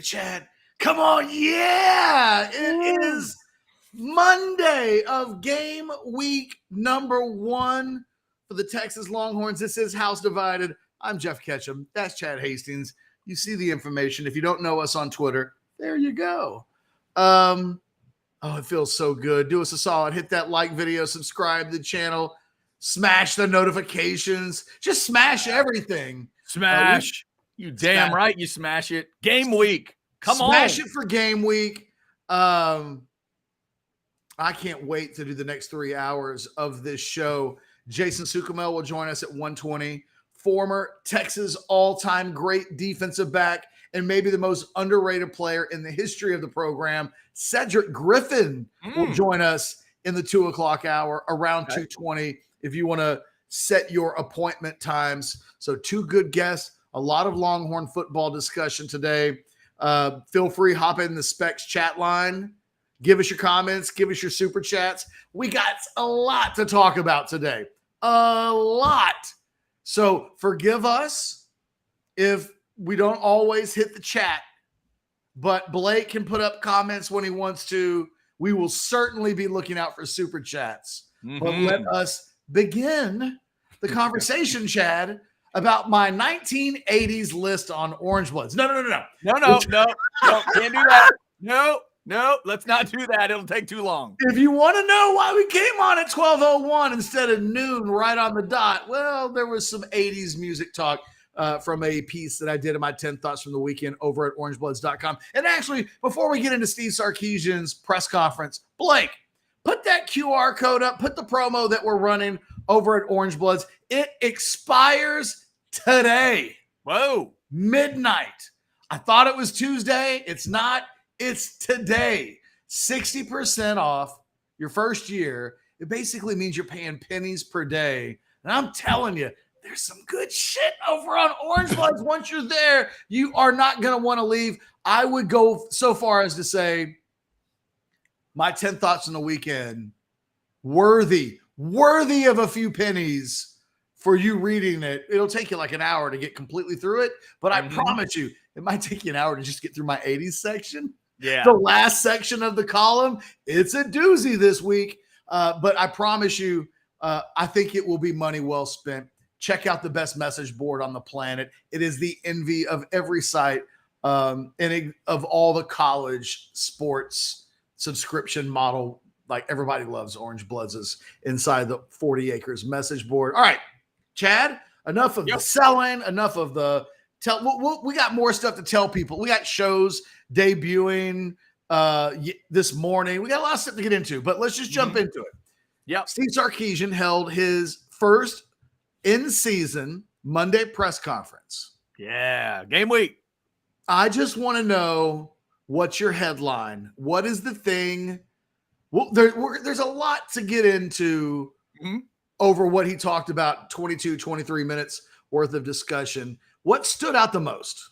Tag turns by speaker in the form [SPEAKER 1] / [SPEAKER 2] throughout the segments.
[SPEAKER 1] Chad, come on. Yeah, it is Monday of game week number 1 for the Texas Longhorns. This is House Divided. I'm Jeff Ketchum. That's Chad Hastings. You see the information. If you don't know us on Twitter, there you go. Oh, it feels so good. Do us a solid. Hit that like video, subscribe to the channel, smash the notifications, just smash everything.
[SPEAKER 2] Smash. You damn right you smash it. Game week. Come on.
[SPEAKER 1] Smash it for game week. I can't wait to do the next 3 hours of this show. Jason Suchomel will join us at 1:20. Former Texas all-time great defensive back and maybe the most underrated player in the history of the program, Cedric Griffin, will join us in the 2 o'clock hour around 2:20 if you want to set your appointment times. So 2 good guests, a lot of Longhorn football discussion today. Feel free, hop in the Specs chat line. Give us your comments. Give us your super chats. We got a lot to talk about today. A lot. So forgive us if we don't always hit the chat, but Blake can put up comments when he wants to. We will certainly be looking out for super chats. But let us begin the conversation, Chad, about my 1980s list on Orangebloods. No.
[SPEAKER 2] Can't do that. No, let's not do that. It'll take too long.
[SPEAKER 1] If you want to know why we came on at 12:01 instead of noon right on the dot, well, there was some 80s music talk from a piece that I did in my 10 Thoughts from the Weekend over at Orangebloods.com. And actually, before we get into Steve Sarkisian's press conference, Blake, put that QR code up, put the promo that we're running over at Orangebloods. It expires today.
[SPEAKER 2] Whoa.
[SPEAKER 1] Midnight. I thought it was Tuesday. It's not. It's today. 60% off your first year. It basically means you're paying pennies per day. And I'm telling you, there's some good shit over on Orangebloods. Once you're there, you are not going to want to leave. I would go so far as to say my 10 Thoughts on the Weekend, worthy of a few pennies for you reading it. It'll take you like an hour to get completely through it, but I promise you, it might take you an hour to just get through my 80s section.
[SPEAKER 2] Yeah.
[SPEAKER 1] The last section of the column, it's a doozy this week, but I promise you, I think it will be money well spent. Check out the best message board on the planet. It is the envy of every site and of all the college sports subscription model. Like everybody loves Orangebloods inside the 40 acres message board. All right, Chad, enough of the selling, enough of the we got more stuff to tell people. We got shows debuting this morning. We got a lot of stuff to get into, but let's just jump into it.
[SPEAKER 2] Yep.
[SPEAKER 1] Steve Sarkisian held his first in-season Monday press conference.
[SPEAKER 2] Yeah, game week.
[SPEAKER 1] I just want to know, what's your headline? What is the thing? Well, there's a lot to get into over what he talked about, 22, 23 minutes worth of discussion. What stood out the most?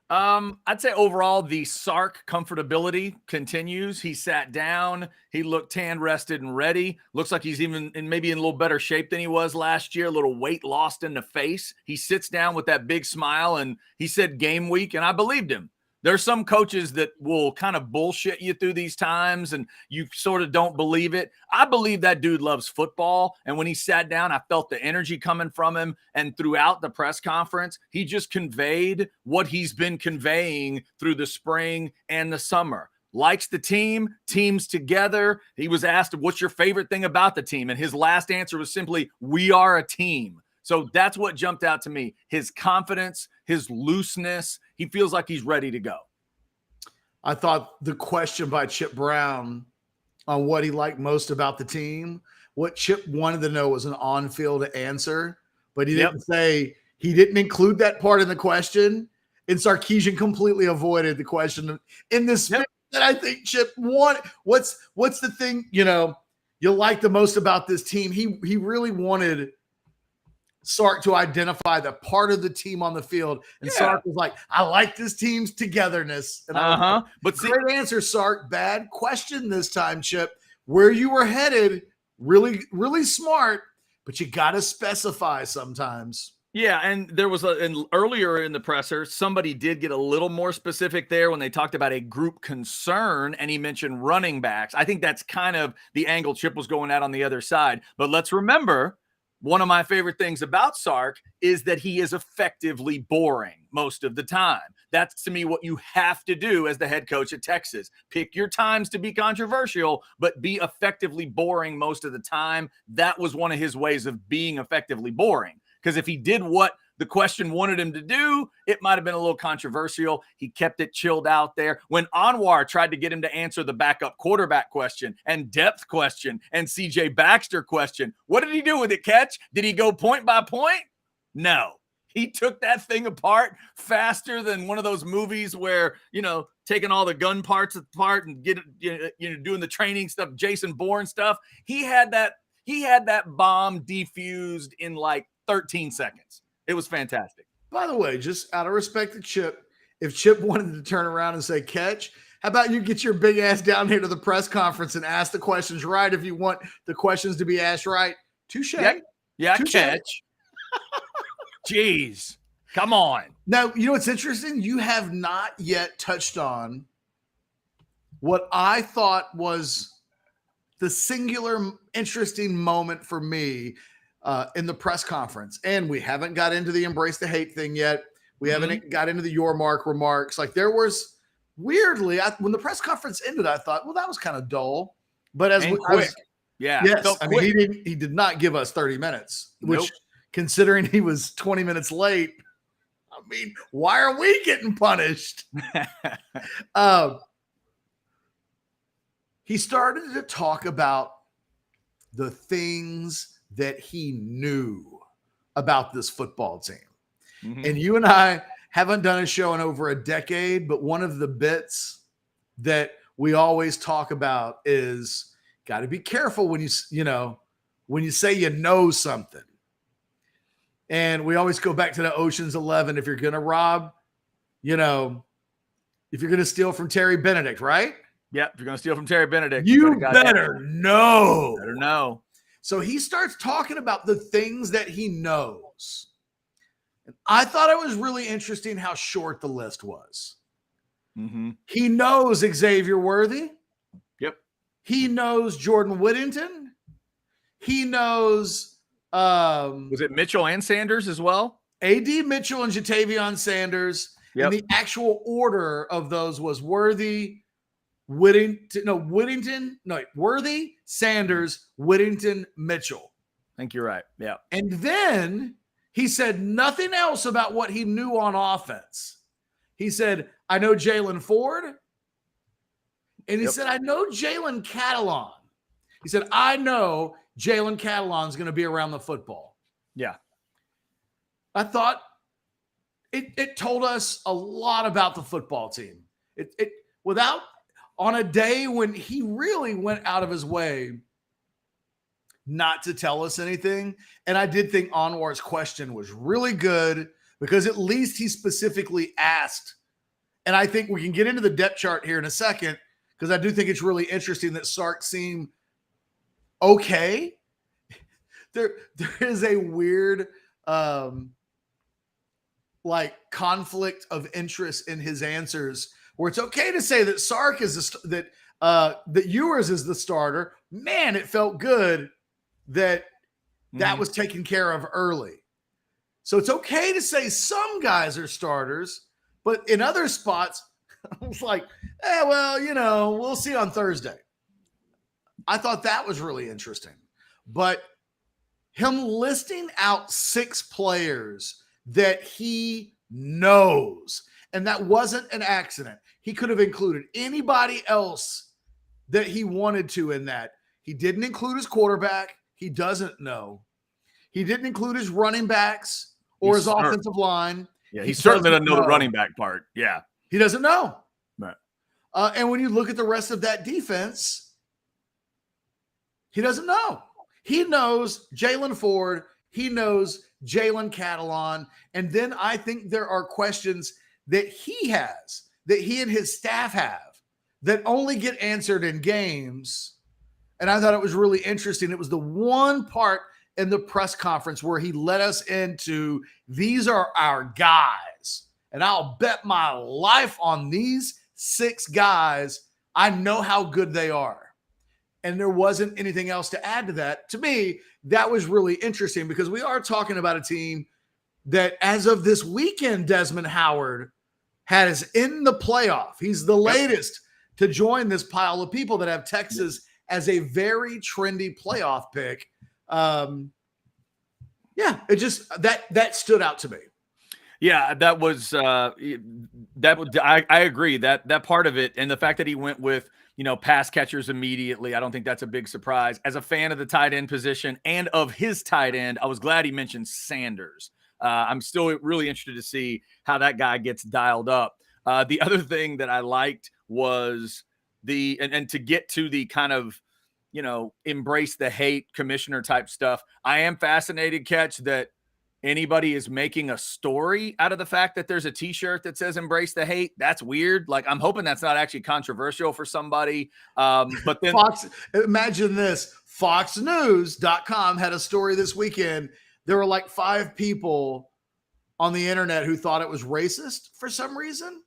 [SPEAKER 2] I'd say overall the Sark comfortability continues. He sat down. He looked tan, rested, and ready. Looks like he's even maybe in a little better shape than he was last year. A little weight lost in the face. He sits down with that big smile, and he said game week, and I believed him. There's some coaches that will kind of bullshit you through these times and you sort of don't believe it. I believe that dude loves football. And when he sat down, I felt the energy coming from him. And throughout the press conference, he just conveyed what he's been conveying through the spring and the summer. Likes the team, teams together. He was asked, what's your favorite thing about the team? And his last answer was simply, we are a team. So that's what jumped out to me. His confidence, his looseness. He feels like he's ready to go.
[SPEAKER 1] I thought the question by Chip Brown on what he liked most about the team, what Chip wanted to know was an on-field answer, but he didn't say, he didn't include that part in the question. And Sarkisian completely avoided the question in this that I think Chip wanted. What's the thing, you like the most about this team? He really wanted Sark to identify the part of the team on the field. And Sark was like, I like this team's togetherness. And I was like,
[SPEAKER 2] but
[SPEAKER 1] great answer, Sark. Bad question this time, Chip. Where you were headed, really, really smart, but you got to specify sometimes.
[SPEAKER 2] Yeah, and there was earlier in the presser, somebody did get a little more specific there when they talked about a group concern, and he mentioned running backs. I think that's kind of the angle Chip was going at on the other side. But let's remember, one of my favorite things about Sark is that he is effectively boring most of the time. That's, to me, what you have to do as the head coach at Texas. Pick your times to be controversial, but be effectively boring most of the time. That was one of his ways of being effectively boring. Because if he did what the question wanted him to do, it might have been a little controversial. He kept it chilled out there. When Anwar tried to get him to answer the backup quarterback question and depth question and CJ Baxter question, what did he do with it, Ketch? Did he go point by point? No. He took that thing apart faster than one of those movies where, taking all the gun parts apart and doing the training stuff, Jason Bourne stuff. He had that bomb defused in like 13 seconds. It was fantastic.
[SPEAKER 1] By the way, just out of respect to Chip, if Chip wanted to turn around and say, Ketch, how about you get your big ass down here to the press conference and ask the questions right if you want the questions to be asked right? Touche.
[SPEAKER 2] Yeah,
[SPEAKER 1] Touche.
[SPEAKER 2] Ketch. Jeez. Come on.
[SPEAKER 1] Now, you know what's interesting? You have not yet touched on what I thought was the singular interesting moment for me in the press conference. And we haven't got into the embrace the hate thing yet. We haven't got into the your mark remarks. Like there was weirdly, when the press conference ended, I thought, well, that was kind of dull. But as
[SPEAKER 2] quick.
[SPEAKER 1] Yes. I mean, he did not give us 30 minutes, which considering he was 20 minutes late, I mean, why are we getting punished? He started to talk about the things that he knew about this football team. And you and I haven't done a show in over a decade, but one of the bits that we always talk about is got to be careful when you say you know something. And we always go back to the Ocean's 11. If you're going to rob, if you're going to steal from Terry Benedict, right?
[SPEAKER 2] Yep. If you're going to steal from Terry Benedict,
[SPEAKER 1] you better know.
[SPEAKER 2] Better know.
[SPEAKER 1] So he starts talking about the things that he knows. And I thought it was really interesting how short the list was. He knows Xavier Worthy.
[SPEAKER 2] Yep.
[SPEAKER 1] He knows Jordan Whittington. He knows
[SPEAKER 2] was it Mitchell and Sanders as well?
[SPEAKER 1] A.D. Mitchell and Jatavion Sanders. Yep. And the actual order of those was Worthy, Worthy, Sanders, Whittington, Mitchell.
[SPEAKER 2] I think you're right. Yeah.
[SPEAKER 1] And then he said nothing else about what he knew on offense. He said, I know Jalen Ford. And he said, I know Jalen Catalon. He said, I know Jalen Catalon's going to be around the football.
[SPEAKER 2] Yeah.
[SPEAKER 1] I thought it told us a lot about the football team. Without on a day when he really went out of his way not to tell us anything. And I did think Anwar's question was really good because at least he specifically asked. And I think we can get into the depth chart here in a second because I do think it's really interesting that Sark seemed okay. There is a weird conflict of interest in his answers where it's okay to say that Sark is that Ewers is the starter. Man, it felt good that was taken care of early. So it's okay to say some guys are starters, but in other spots, I was like, we'll see on Thursday. I thought that was really interesting. But him listing out 6 players that he knows, and that wasn't an accident. He could have included anybody else that he wanted to in that. He didn't include his quarterback. He doesn't know. He didn't include his running backs or his offensive line.
[SPEAKER 2] Yeah, he certainly doesn't know the running back part. Yeah.
[SPEAKER 1] He doesn't know.
[SPEAKER 2] Right.
[SPEAKER 1] And when you look at the rest of that defense, He doesn't know. He knows Jalen Ford. He knows Jalen Catalon. And then I think there are questions that he has, that he and his staff have, that only get answered in games. And I thought it was really interesting. It was the one part in the press conference where he led us into, these are our guys. And I'll bet my life on these 6 guys. I know how good they are. And there wasn't anything else to add to that. To me, that was really interesting because we are talking about a team that, as of this weekend, Desmond Howard has in the playoff. He's the latest to join this pile of people that have Texas as a very trendy playoff pick. It just that stood out to me.
[SPEAKER 2] Yeah, that was I agree that part of it, and the fact that he went with pass catchers immediately. I don't think that's a big surprise. As a fan of the tight end position and of his tight end, I was glad he mentioned Sanders. I'm still really interested to see how that guy gets dialed up. The other thing that I liked was and to get to the kind of, embrace the hate commissioner type stuff. I am fascinated, Ketch, that anybody is making a story out of the fact that there's a t-shirt that says embrace the hate. That's weird. Like, I'm hoping that's not actually controversial for somebody. But then
[SPEAKER 1] imagine this, foxnews.com had a story this weekend. There were like 5 people on the internet who thought it was racist for some reason.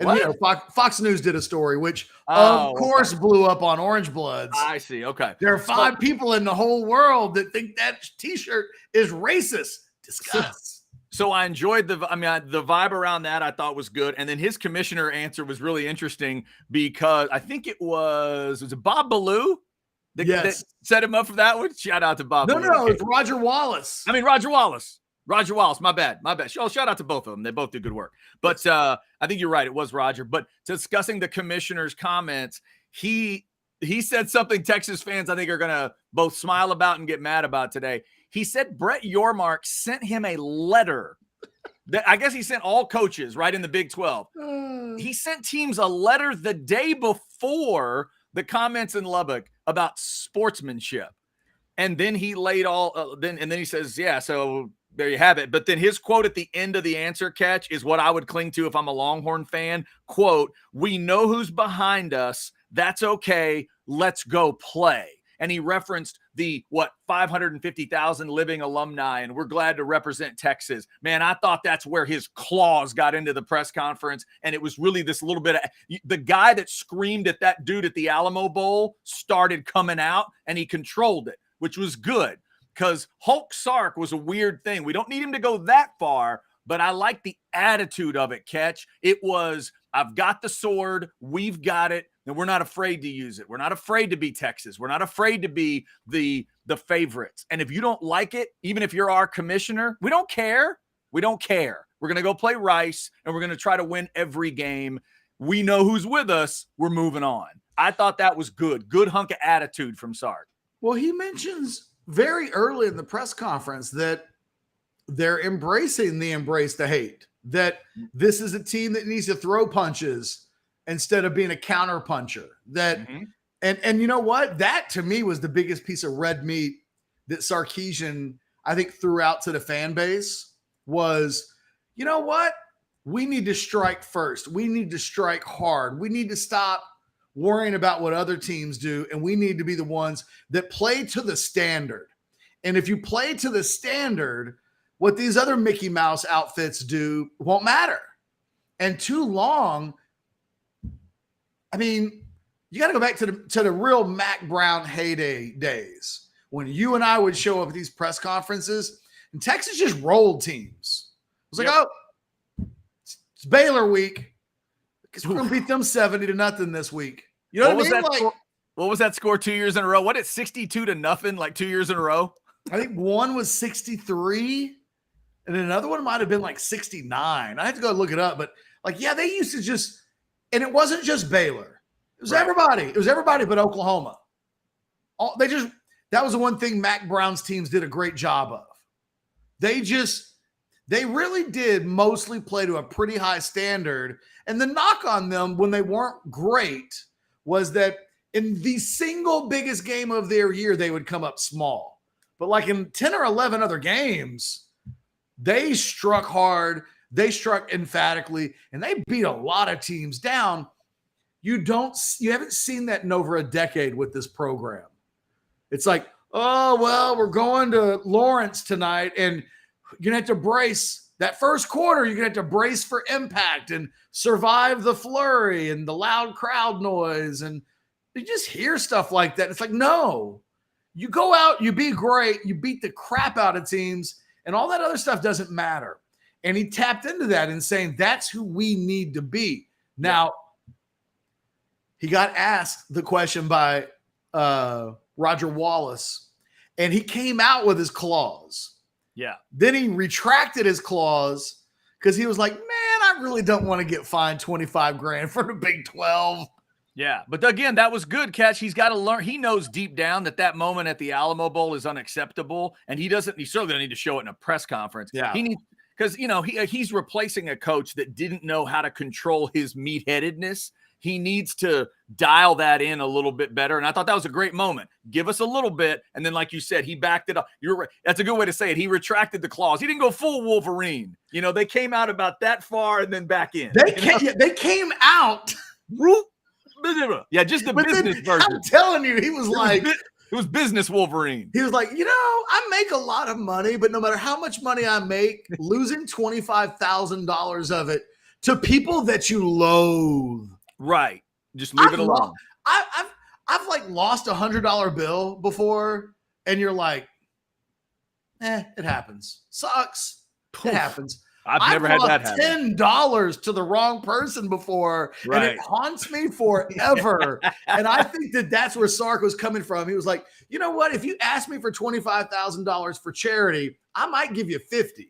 [SPEAKER 1] And Fox News did a story, which of course blew up on Orangebloods.
[SPEAKER 2] I see. Okay.
[SPEAKER 1] There are 5 people in the whole world that think that t-shirt is racist. Discuss.
[SPEAKER 2] So I enjoyed the vibe around that. I thought was good. And then his commissioner answer was really interesting because I think it was Bob Ballou that set him up for that one. Shout out to Bob.
[SPEAKER 1] No, it's Roger Wallace.
[SPEAKER 2] Roger Wallace. My bad. Shout out to both of them. They both did good work. But I think you're right. It was Roger. But discussing the commissioner's comments, he said something Texas fans I think are going to both smile about and get mad about today. He said Brett Yormark sent him a letter that I guess he sent all coaches right in the Big 12. He sent teams a letter the day before the comments in Lubbock about sportsmanship. And then he laid then he says, yeah, so there you have it. But then his quote at the end of the answer, Ketch, is what I would cling to if I'm a Longhorn fan. Quote, "We know who's behind us. That's okay. Let's go play." And he referenced the 550,000 living alumni, and we're glad to represent Texas. Man, I thought that's where his claws got into the press conference, and it was really this little bit of the guy that screamed at that dude at the Alamo Bowl started coming out, and he controlled it, which was good because Hulk Sark was a weird thing. We don't need him to go that far, but I like the attitude of it, Ketch. It was, I've got the sword, we've got it, and we're not afraid to use it. We're not afraid to be Texas. We're not afraid to be the favorites. And if you don't like it, even if you're our commissioner, we don't care. We don't care. We're going to go play Rice, and we're going to try to win every game. We know who's with us. We're moving on. I thought that was good. Good hunk of attitude from Sark.
[SPEAKER 1] Well, he mentions very early in the press conference that they're embracing the embrace the hate, that this is a team that needs to throw punches instead of being a counter puncher. And you know what? That to me was the biggest piece of red meat that Sarkisian, I think, threw out to the fan base was, you know what? We need to strike first. We need to strike hard. We need to stop worrying about what other teams do, and we need to be the ones that play to the standard. And if you play to the standard, what these other Mickey Mouse outfits do won't matter. And too long, you got to go back to the real Mac Brown heyday days when you and I would show up at these press conferences and Texas just rolled teams. It was like, it's Baylor week. Because we're going to beat them 70-0 this week. You know what I mean?
[SPEAKER 2] What was that score 2 years in a row? What, it's 62-0 like 2 years in a row?
[SPEAKER 1] I think one was 63 and another one might have been like 69. I have to go look it up, but they used to just, and it wasn't just Baylor. It was everybody. It was everybody but Oklahoma. That was the one thing Mac Brown's teams did a great job of. They really did mostly play to a pretty high standard. And the knock on them when they weren't great was that in the single biggest game of their year, they would come up small. But like in 10 or 11 other games, they struck hard, they struck emphatically, and they beat a lot of teams down. You haven't seen that in over a decade with this program. It's like, oh, well, we're going to Lawrence tonight, and you're going to have to brace that first quarter. You're going to have to brace for impact and survive the flurry and the loud crowd noise. And you just hear stuff like that. It's like, no, you go out, you be great, you beat the crap out of teams, and all that other stuff doesn't matter. And he tapped into that and saying, that's who we need to be. Now, he got asked the question by Roger Wallace, and he came out with his clause.
[SPEAKER 2] Yeah.
[SPEAKER 1] Then he retracted his clause because he was like, man, I really don't want to get fined $25,000 for the Big 12.
[SPEAKER 2] Yeah. But again, that was good, Ketch. He's got to learn. He knows deep down that moment at the Alamo Bowl is unacceptable. And he's certainly going to need to show it in a press conference.
[SPEAKER 1] Yeah.
[SPEAKER 2] He needs, because, he's replacing a coach that didn't know how to control his meatheadedness. He needs to dial that in a little bit better. And I thought that was a great moment. Give us a little bit. And then, like you said, he backed it up. You're right. That's a good way to say it. He retracted the clause. He didn't go full Wolverine. They came out about that far and then back in.
[SPEAKER 1] They came out.
[SPEAKER 2] Yeah, just the business version.
[SPEAKER 1] I'm telling you, he was like,
[SPEAKER 2] it was business Wolverine.
[SPEAKER 1] He was like, I make a lot of money, but no matter how much money I make, losing $25,000 of it to people that you loathe.
[SPEAKER 2] Right. Just leave it alone.
[SPEAKER 1] I've like lost $100 bill before, and you're like, it happens. Sucks. It happens.
[SPEAKER 2] I've never had that happen.
[SPEAKER 1] $10 to the wrong person before, and it haunts me forever. And I think that's where Sark was coming from. He was like, you know what? If you ask me for $25,000 for charity, I might give you 50.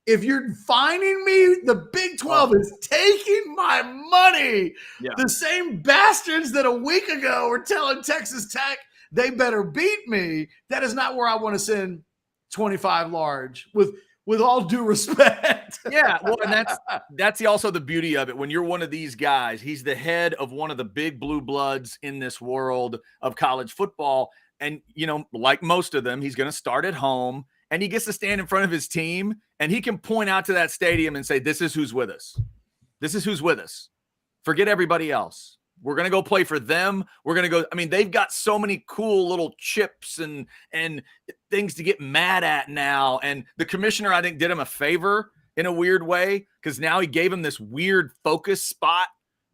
[SPEAKER 1] If you're fining me, the Big 12 is taking my money. Yeah. The same bastards that a week ago were telling Texas Tech they better beat me. That is not where I want to send 25 large with all due respect.
[SPEAKER 2] Yeah, well, and that's also the beauty of it. When you're one of these guys, he's the head of one of the big blue bloods in this world of college football. And, like most of them, he's going to start at home. And he gets to stand in front of his team, and he can point out to that stadium and say, this is who's with us. This is who's with us. Forget everybody else. We're going to go play for them. We're going to go. I mean, they've got so many cool little chips and things to get mad at now. And the commissioner, I think, did him a favor in a weird way, because now he gave him this weird focus spot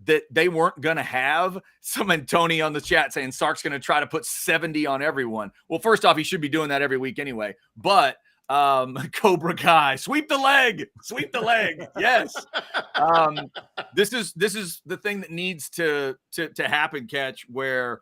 [SPEAKER 2] that they weren't going to have. Someone, Tony on the chat, saying Sark's going to try to put 70 on everyone. Well, first off, he should be doing that every week anyway. But Cobra Kai, sweep the leg. Yes. This is the thing that needs to happen, Ketch, where,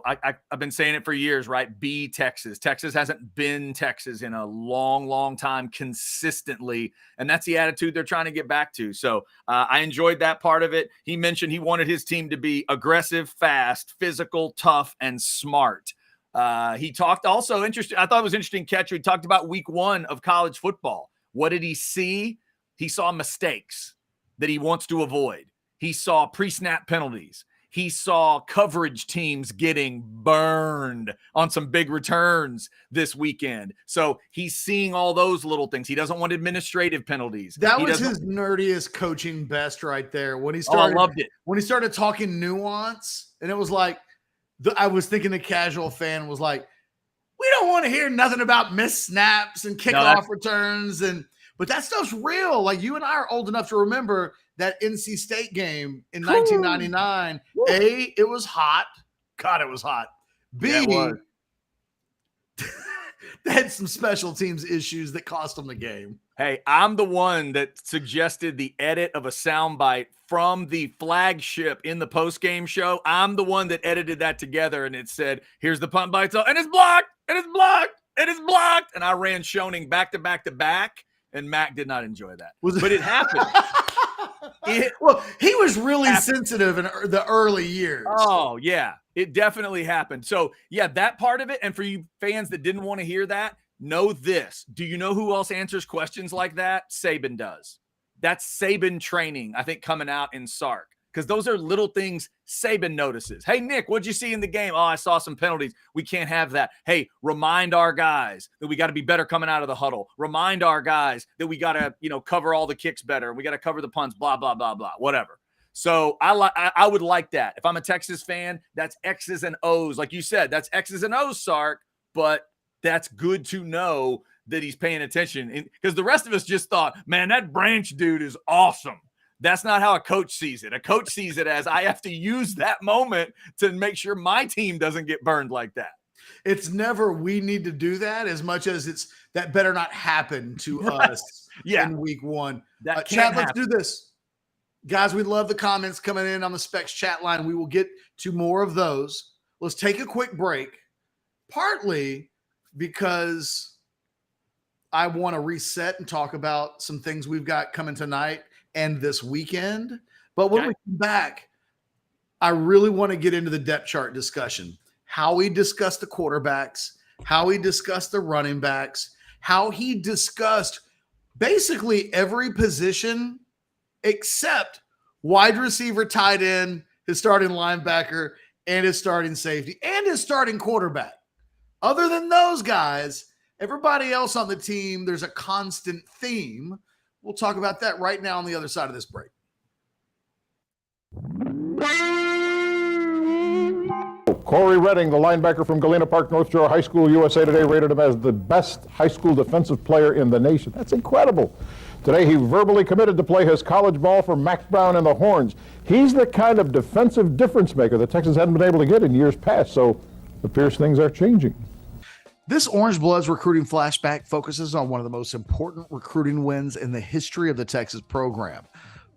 [SPEAKER 2] I've been saying it for years, right? Be Texas. Texas hasn't been Texas in a long, long time consistently. And that's the attitude they're trying to get back to. So I enjoyed that part of it. He mentioned he wanted his team to be aggressive, fast, physical, tough, and smart. He talked also interesting. I thought it was interesting, Ketch. He talked about week 1 of college football. What did he see? He saw mistakes that he wants to avoid. He saw pre-snap penalties. He saw coverage teams getting burned on some big returns this weekend. So he's seeing all those little things. He doesn't want administrative penalties.
[SPEAKER 1] That was his nerdiest coaching best right there. When he started,
[SPEAKER 2] I loved it.
[SPEAKER 1] When he started talking nuance, and it was like, I was thinking the casual fan was like, we don't want to hear nothing about missed snaps and kickoff returns. But that stuff's real. Like, you and I are old enough to remember that NC State game in 1999. A, it was hot. God, it was hot. B, they had some special teams issues that cost them the game.
[SPEAKER 2] Hey, I'm the one that suggested the edit of a soundbite from the flagship in the post-game show. I'm the one that edited that together, and it said, here's the punt bites, and it's blocked, and it's blocked, and it's blocked. And I ran Schoening back to back to back, and Mac did not enjoy that. But it happened.
[SPEAKER 1] Well, he was really sensitive in the early years.
[SPEAKER 2] Oh, yeah. It definitely happened. So, yeah, that part of it. And for you fans that didn't want to hear that, know this. Do you know who else answers questions like that? Saban does. That's Saban training, I think, coming out in Sark. because those are little things Saban notices. Hey, Nick, what'd you see in the game? Oh, I saw some penalties. We can't have that. Hey, remind our guys that we got to be better coming out of the huddle. Remind our guys that we got to, cover all the kicks better. We got to cover the punts, blah, blah, blah, blah, whatever. So I would like that. If I'm a Texas fan, that's X's and O's. Like you said, that's X's and O's, Sark, but that's good to know that he's paying attention, because the rest of us just thought, man, that Branch dude is awesome. That's not how a coach sees it. A coach sees it as, I have to use that moment to make sure my team doesn't get burned like that.
[SPEAKER 1] It's never we need to do that as much as it's that better not happen to us in week one. Chat, let's do this. Guys, we love the comments coming in on the Specs chat line. We will get to more of those. Let's take a quick break, partly because I want to reset and talk about some things we've got coming tonight and this weekend. But when we come back, I really want to get into the depth chart discussion, how he discussed the quarterbacks, how he discussed the running backs, how he discussed basically every position except wide receiver, tight end, his starting linebacker, and his starting safety, and his starting quarterback. Other than those guys, everybody else on the team, there's a constant theme. We'll talk about that right now on the other side of this break.
[SPEAKER 3] Corey Redding, the linebacker from Galena Park, North Shore High School, USA Today rated him as the best high school defensive player in the nation. That's incredible. Today, he verbally committed to play his college ball for Mac Brown and the Horns. He's the kind of defensive difference maker the Texans hadn't been able to get in years past, so it appears things are changing.
[SPEAKER 1] This Orangebloods recruiting flashback focuses on one of the most important recruiting wins in the history of the Texas program.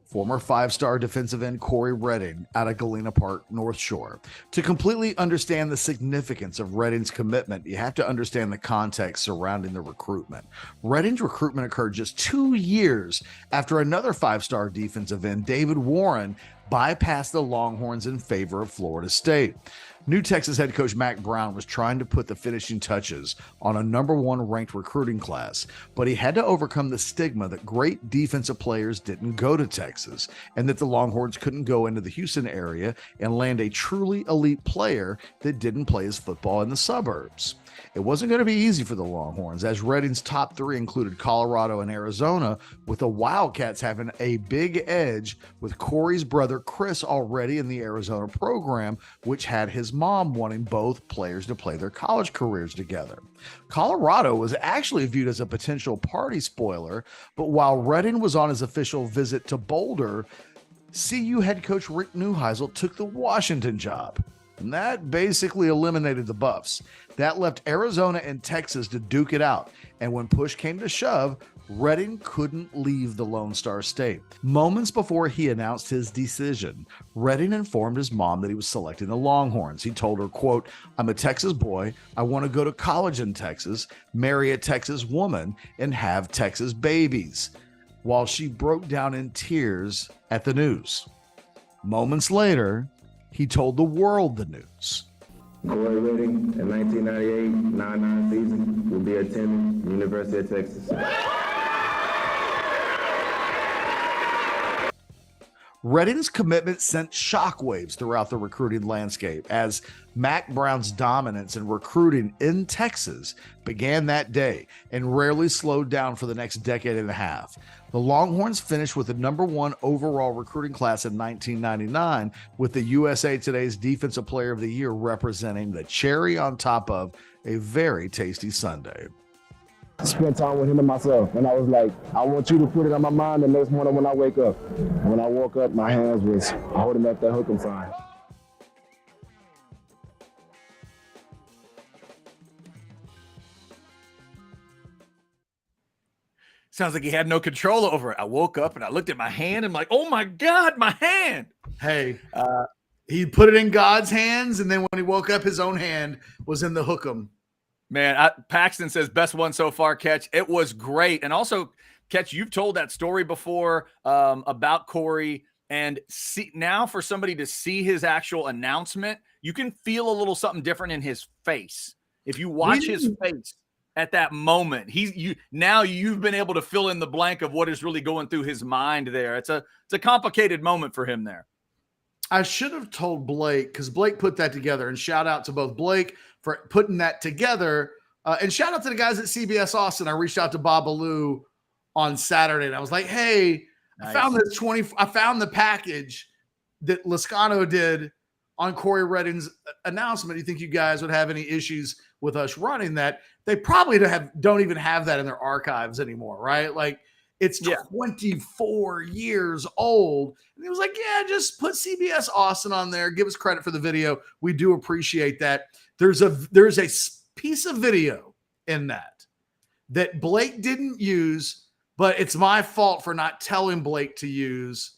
[SPEAKER 1] Former five-star defensive end Corey Redding out of Galena Park, North Shore. To completely understand the significance of Redding's commitment, you have to understand the context surrounding the recruitment. Redding's recruitment occurred just 2 years after another five-star defensive end, David Warren, bypassed the Longhorns in favor of Florida State. New Texas head coach Mac Brown was trying to put the finishing touches on a #1 ranked recruiting class, but he had to overcome the stigma that great defensive players didn't go to Texas and that the Longhorns couldn't go into the Houston area and land a truly elite player that didn't play his football in the suburbs. It wasn't going to be easy for the Longhorns, as Redding's top three included Colorado and Arizona, with the Wildcats having a big edge with Corey's brother Chris already in the Arizona program, which had his mom wanting both players to play their college careers together. Colorado was actually viewed as a potential party spoiler, but while Redding was on his official visit to Boulder, CU head coach Rick Neuheisel took the Washington job. And that basically eliminated the Buffs. That left Arizona and Texas to duke it out. And when push came to shove, Redding couldn't leave the Lone Star State. Moments before he announced his decision, Redding informed his mom that he was selecting the Longhorns. He told her, quote, "I'm a Texas boy. I want to go to college in Texas, marry a Texas woman, and have Texas babies," while she broke down in tears at the news. Moments later, he told the world the news.
[SPEAKER 4] Corey Redding, in 1998-99 season, will be attending the University of Texas.
[SPEAKER 1] Redding's commitment sent shockwaves throughout the recruiting landscape as Mac Brown's dominance in recruiting in Texas began that day and rarely slowed down for the next decade and a half. The Longhorns finished with the #1 overall recruiting class in 1999, with the USA Today's Defensive Player of the Year representing the cherry on top of a very tasty sundae.
[SPEAKER 4] Spent time with him and myself, and I was like, I want you to put it on my mind the next morning when I wake up. And when I woke up, my hands was holding up that hook'em sign.
[SPEAKER 2] Sounds like he had no control over it. I woke up and I looked at my hand and I'm like, oh my God, my hand.
[SPEAKER 1] Hey, he put it in God's hands, and then when he woke up, his own hand was in the hook'em.
[SPEAKER 2] Man, Paxton says best one so far, Ketch. It was great. And also, Ketch, you've told that story before about Corey. And now for somebody to see his actual announcement, you can feel a little something different in his face. If you watch his face at that moment, now you've been able to fill in the blank of what is really going through his mind there. It's a complicated moment for him there.
[SPEAKER 1] I should have told Blake, because Blake put that together, and shout out to both Blake for putting that together. And shout out to the guys at CBS Austin. I reached out to Babalu on Saturday, and I was like, hey,
[SPEAKER 2] Nice.
[SPEAKER 1] I found the package that Lascano did on Corey Redding's announcement. Do you think you guys would have any issues with us running that? They probably don't even have that in their archives anymore, right? Like, it's 24 years old. And he was like, yeah, just put CBS Austin on there. Give us credit for the video. We do appreciate that. There's a piece of video in that Blake didn't use, but it's my fault for not telling Blake to use.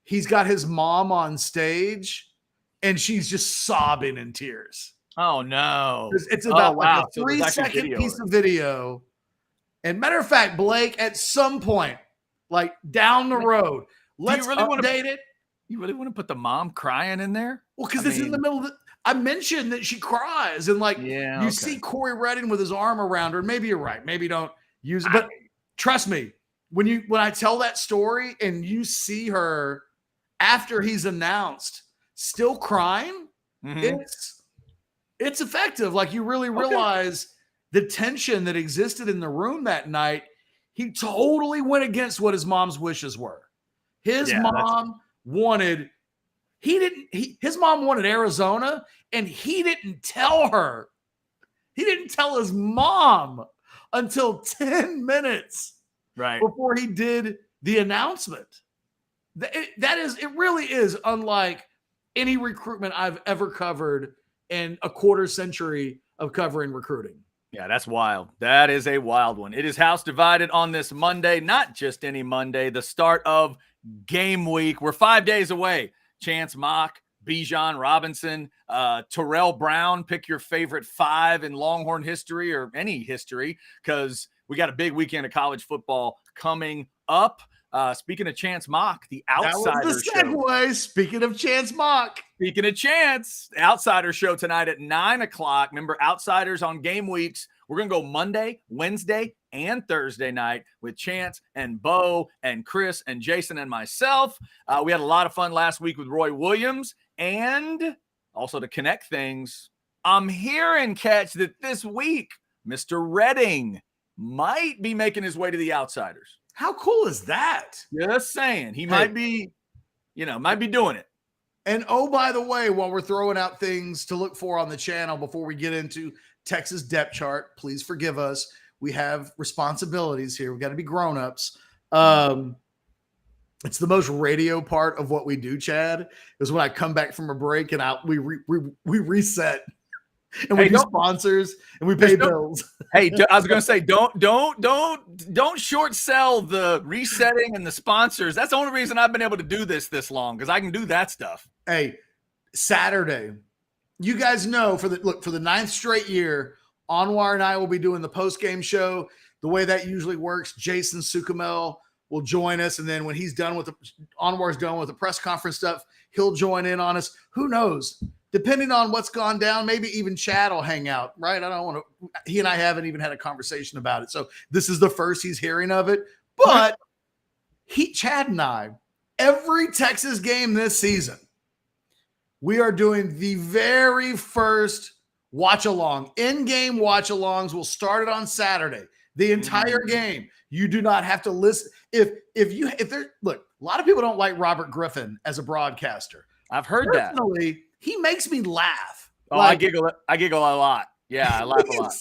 [SPEAKER 1] He's got his mom on stage, and she's just sobbing in tears.
[SPEAKER 2] Oh, no.
[SPEAKER 1] It's about
[SPEAKER 2] wow.
[SPEAKER 1] a 3-second piece of video. And matter of fact, Blake, at some point, like down the road, let's update it.
[SPEAKER 2] You really want to put the mom crying in there?
[SPEAKER 1] Well, because it's in the middle of I mentioned that she cries, and you see Corey Redding with his arm around her. Maybe you're right. Maybe don't use it. But trust me, when I tell that story and you see her after he's announced still crying, it's effective. Like, you really realize the tension that existed in the room that night. He totally went against what his mom's wishes were. His mom wanted Arizona, and he didn't tell her. He didn't tell his mom until 10 minutes before he did the announcement. It really is unlike any recruitment I've ever covered in a quarter century of covering recruiting.
[SPEAKER 2] Yeah, that's wild. That is a wild one. It is House Divided on this Monday, not just any Monday, the start of game week. We're 5 days away. Chance Mock, Bijan Robinson, Terrell Brown. Pick your favorite 5 in Longhorn history or any history, because we got a big weekend of college football coming up. Speaking of Chance Mock, the Outsider
[SPEAKER 1] That was the segue.
[SPEAKER 2] Show.
[SPEAKER 1] Speaking of Chance Mock.
[SPEAKER 2] Speaking of Chance, the Outsider Show tonight at 9 o'clock. Remember, Outsiders on game weeks. We're going to go Monday, Wednesday, and Thursday night with Chance and Bo and Chris and Jason and myself. We had a lot of fun last week with Roy Williams. And also, to connect things, I'm hearing, Ketch, that this week, Mr. Redding might be making his way to the Outsiders.
[SPEAKER 1] How cool is that?
[SPEAKER 2] Just saying. He might be doing it.
[SPEAKER 1] And oh, by the way, while we're throwing out things to look for on the channel before we get into Texas depth chart, please forgive us. We have responsibilities here. We've got to be grown-ups. It's the most radio part of what we do, Chad, is when I come back from a break and we reset. And we do sponsors and we pay bills.
[SPEAKER 2] Hey, I was going to say, don't short sell the resetting and the sponsors. That's the only reason I've been able to do this long, because I can do that stuff.
[SPEAKER 1] Hey, Saturday, you guys know for the 9th straight year, Anwar and I will be doing the post-game show. The way that usually works, Jason Suchomel will join us, and then when Anwar's done with the press conference stuff, he'll join in on us. Who knows? Depending on what's gone down, maybe even Chad will hang out, right? He and I haven't even had a conversation about it. So this is the first he's hearing of it. But Chad and I, every Texas game this season, we are doing the very first watch-along. In-game watch-alongs will start it on Saturday. The entire game. You do not have to listen. Look, a lot of people don't like Robert Griffin as a broadcaster.
[SPEAKER 2] I've heard that.
[SPEAKER 1] He makes me laugh.
[SPEAKER 2] Oh, I giggle a lot. Yeah, I laugh a lot.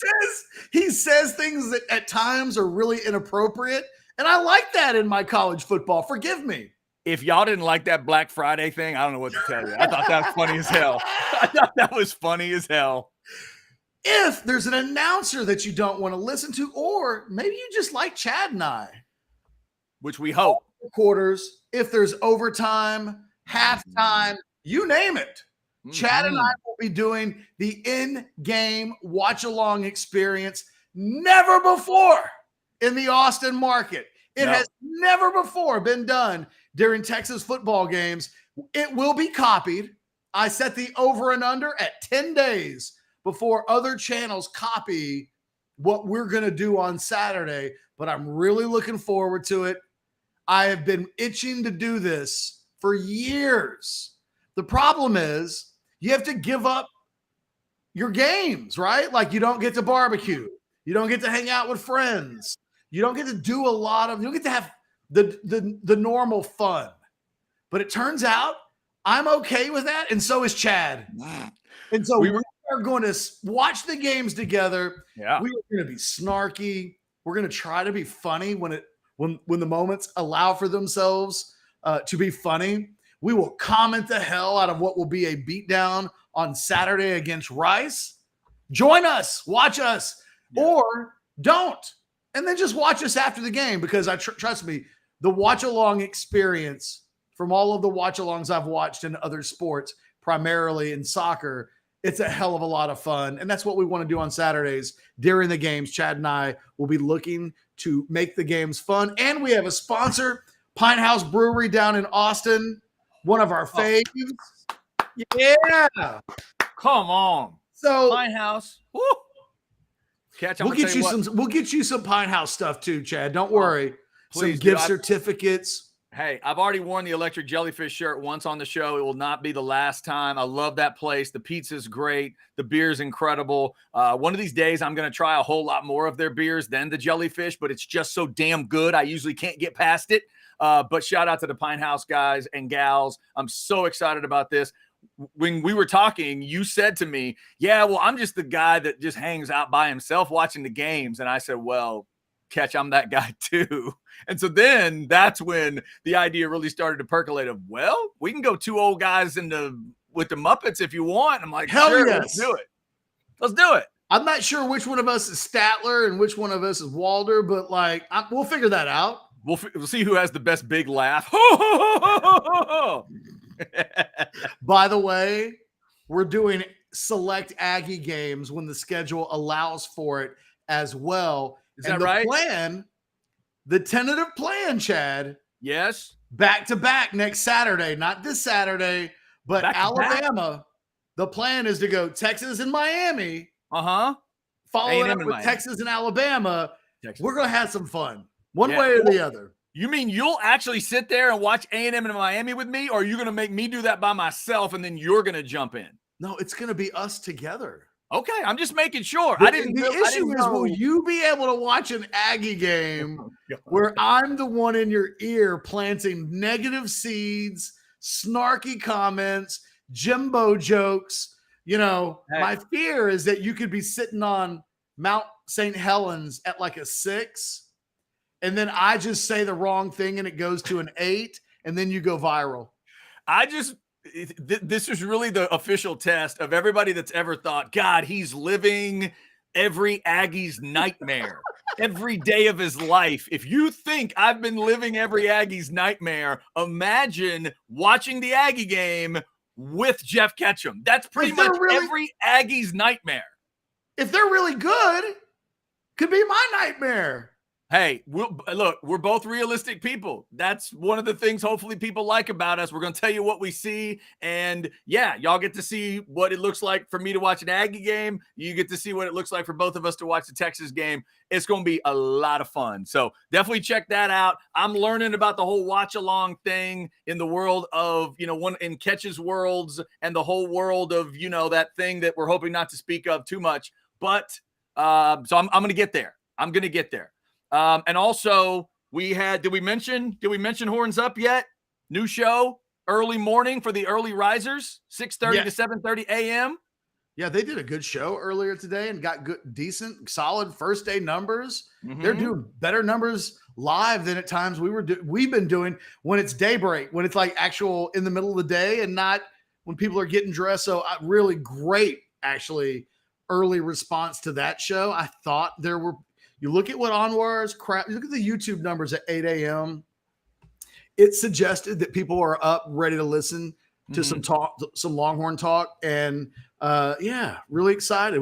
[SPEAKER 1] He says things that at times are really inappropriate, and I like that in my college football. Forgive me.
[SPEAKER 2] If y'all didn't like that Black Friday thing, I don't know what to tell you. I thought that was funny as hell.
[SPEAKER 1] If there's an announcer that you don't want to listen to, or maybe you just like Chad and I,
[SPEAKER 2] which we hope.
[SPEAKER 1] Quarters, if there's overtime, halftime, you name it. Chad and I will be doing the in-game watch-along experience. Never before in the Austin market. It has never before been done during Texas football games. It will be copied. I set the over and under at 10 days before other channels copy what we're going to do on Saturday, but I'm really looking forward to it. I have been itching to do this for years. The problem is you have to give up your games, right? Like you don't get to barbecue. You don't get to hang out with friends. You don't get to do you don't get to have the normal fun. But it turns out I'm okay with that, and so is Chad. And so we are going to watch the games together.
[SPEAKER 2] Yeah.
[SPEAKER 1] We are going to be snarky. We're going to try to be funny when the moments allow for themselves to be funny. We will comment the hell out of what will be a beatdown on Saturday against Rice. Join us, watch us, or don't. And then just watch us after the game, because trust me, the watch-along experience from all of the watch-alongs I've watched in other sports, primarily in soccer, it's a hell of a lot of fun. And that's what we want to do on Saturdays during the games. Chad and I will be looking to make the games fun. And we have a sponsor, Pine House Brewery down in Austin, one of our faves. Yeah.
[SPEAKER 2] Come on.
[SPEAKER 1] So
[SPEAKER 2] Pine House. Woo. Catch,
[SPEAKER 1] we'll get you some Pine House stuff too, Chad. Don't worry.
[SPEAKER 2] Please,
[SPEAKER 1] some gift certificates.
[SPEAKER 2] Hey, I've already worn the Electric Jellyfish shirt once on the show. It will not be the last time. I love that place. The pizza's great. The beer's incredible. One of these days, I'm going to try a whole lot more of their beers than the Jellyfish, but it's just so damn good. I usually can't get past it. But shout out to the Pine House guys and gals. I'm so excited about this. When we were talking, you said to me, yeah, well, I'm just the guy that just hangs out by himself watching the games. And I said, well, Ketch, I'm that guy too. And so then that's when the idea really started to percolate of, well, we can go two old guys with the Muppets if you want. I'm like,
[SPEAKER 1] hell
[SPEAKER 2] sure,
[SPEAKER 1] yes.
[SPEAKER 2] Let's do it. Let's do it.
[SPEAKER 1] I'm not sure which one of us is Statler and which one of us is Walder, but like, we'll figure that out.
[SPEAKER 2] We'll see who has the best big laugh.
[SPEAKER 1] By the way, we're doing select Aggie games when the schedule allows for it as well.
[SPEAKER 2] Is that right?
[SPEAKER 1] The tentative plan, Chad.
[SPEAKER 2] Yes.
[SPEAKER 1] Back to back next Saturday, not this Saturday, but
[SPEAKER 2] Back to
[SPEAKER 1] Alabama.
[SPEAKER 2] back.
[SPEAKER 1] The plan is to go Texas and Miami.
[SPEAKER 2] Uh-huh.
[SPEAKER 1] Follow it up with Texas and Alabama. We're going to have some fun one way or the other.
[SPEAKER 2] You mean you'll actually sit there and watch A&M and Miami with me, or are you going to make me do that by myself and then you're going to jump in?
[SPEAKER 1] No, it's going to be us together.
[SPEAKER 2] Okay, I'm just making sure.
[SPEAKER 1] The issue is, will you be able to watch an Aggie game where I'm the one in your ear planting negative seeds, snarky comments, Jimbo jokes? You know, my fear is that you could be sitting on Mount St. Helens at like a 6, and then I just say the wrong thing and it goes to an 8, and then you go viral.
[SPEAKER 2] This is really the official test of everybody that's ever thought, God, he's living every Aggie's nightmare every day of his life. If you think I've been living every Aggie's nightmare, imagine watching the Aggie game with Jeff Ketchum. That's pretty much every Aggie's nightmare.
[SPEAKER 1] If they're really good, could be my nightmare.
[SPEAKER 2] Hey, look, we're both realistic people. That's one of the things hopefully people like about us. We're going to tell you what we see. And yeah, y'all get to see what it looks like for me to watch an Aggie game. You get to see what it looks like for both of us to watch the Texas game. It's going to be a lot of fun. So definitely check that out. I'm learning about the whole watch along thing in the world of, in Ketch's worlds and the whole world of, that thing that we're hoping not to speak of too much. But so I'm going to get there. I'm going to get there. And also did we mention Horns Up yet? New show, early morning for the early risers, 6:30 to 7:30 a.m.
[SPEAKER 1] Yeah, they did a good show earlier today and got good, decent, solid first day numbers.
[SPEAKER 2] Mm-hmm.
[SPEAKER 1] They're doing better numbers live than at times we've been doing when it's daybreak, when it's like actual in the middle of the day and not when people are getting dressed. So really great, actually, early response to that show. I thought you look at what Anwar's crap, look at the YouTube numbers at 8 a.m. It suggested that people are up ready to listen to some Longhorn talk. And really excited.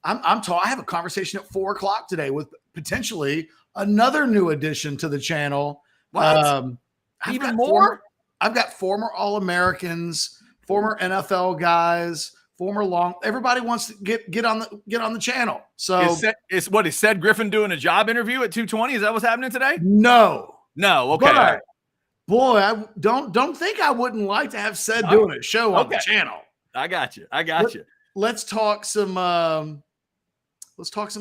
[SPEAKER 1] I have a conversation at 4:00 today with potentially another new addition to the channel.
[SPEAKER 2] What? Even more?
[SPEAKER 1] I've got former All-Americans, former NFL guys, everybody wants to get on the channel. So
[SPEAKER 2] is Cedric Griffin doing a job interview at 2:20? Is that what's happening today?
[SPEAKER 1] No.
[SPEAKER 2] Okay.
[SPEAKER 1] Boy, I don't think I wouldn't like to have said doing a show on the channel.
[SPEAKER 2] I got you.
[SPEAKER 1] Let's talk some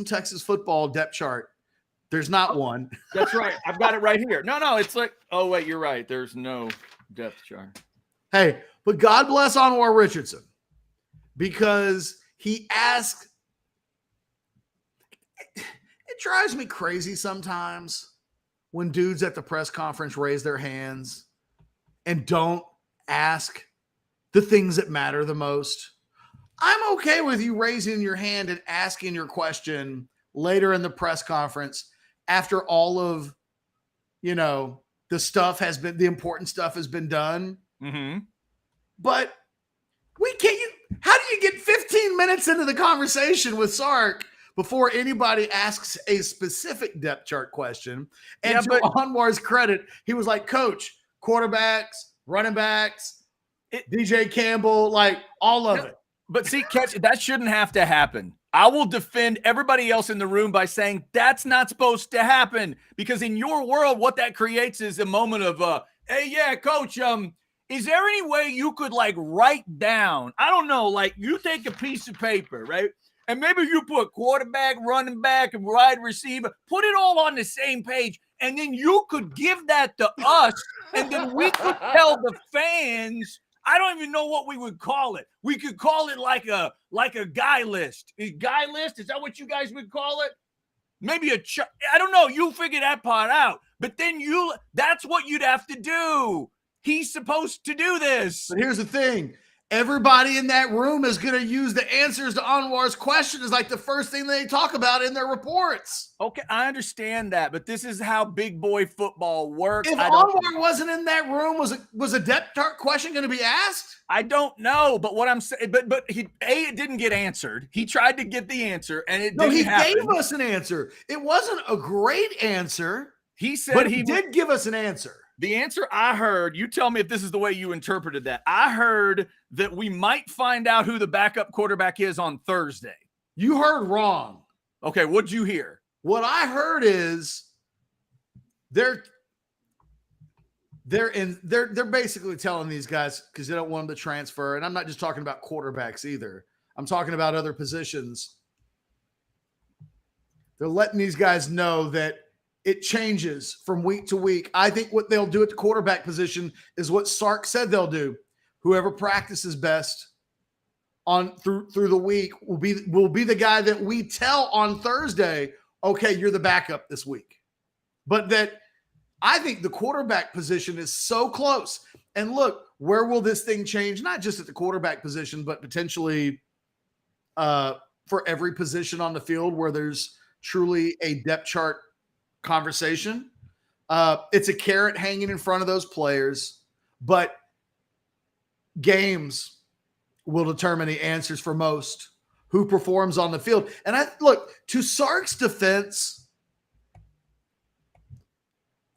[SPEAKER 1] Texas football depth chart. There's not one.
[SPEAKER 2] That's right. I've got it right here. No, it's like, oh wait, you're right. There's no depth chart.
[SPEAKER 1] Hey, but God bless Anwar Richardson, because he asked. It drives me crazy sometimes when dudes at the press conference raise their hands and don't ask the things that matter the most. I'm okay with you raising your hand and asking your question later in the press conference after all of, the important stuff has been done.
[SPEAKER 2] Mm-hmm.
[SPEAKER 1] But how do you get 15 minutes into the conversation with Sark before anybody asks a specific depth chart question? And to Anwar's credit, he was like, Coach, quarterbacks, running backs, DJ Campbell, like all of it.
[SPEAKER 2] But see, Ketch, that shouldn't have to happen. I will defend everybody else in the room by saying that's not supposed to happen, because in your world, what that creates is a moment of, hey, yeah, Coach, is there any way you could like write down, I don't know, like you take a piece of paper, right? And maybe you put quarterback, running back, and wide receiver, put it all on the same page. And then you could give that to us. And then we could tell the fans, I don't even know what we would call it. We could call it like a guy list. A guy list? Is that what you guys would call it? Maybe I don't know. You figure that part out. But then that's what you'd have to do. He's supposed to do this.
[SPEAKER 1] But here's the thing. Everybody in that room is going to use the answers to Anwar's question as like the first thing they talk about in their reports.
[SPEAKER 2] Okay, I understand that, but this is how big boy football works.
[SPEAKER 1] If Anwar wasn't in that room, was a depth chart question going to be asked?
[SPEAKER 2] I don't know, but what I'm saying, but it didn't get answered. He tried to get the answer, and it didn't happen.
[SPEAKER 1] Gave us an answer. It wasn't a great answer.
[SPEAKER 2] He said,
[SPEAKER 1] but he did give us an answer.
[SPEAKER 2] The answer I heard, you tell me if this is the way you interpreted that. I heard that we might find out who the backup quarterback is on Thursday.
[SPEAKER 1] You heard wrong.
[SPEAKER 2] Okay, what'd you hear?
[SPEAKER 1] What I heard is they're basically telling these guys, because they don't want them to transfer, and I'm not just talking about quarterbacks either. I'm talking about other positions. They're letting these guys know that it changes from week to week. I think what they'll do at the quarterback position is what Sark said they'll do. Whoever practices best through the week will be the guy that we tell on Thursday, okay, you're the backup this week. But that I think the quarterback position is so close. And look, where will this thing change? Not just at the quarterback position, but potentially for every position on the field where there's truly a depth chart conversation. It's a carrot hanging in front of those players, but games will determine the answers for most, who performs on the field. And to Sark's defense,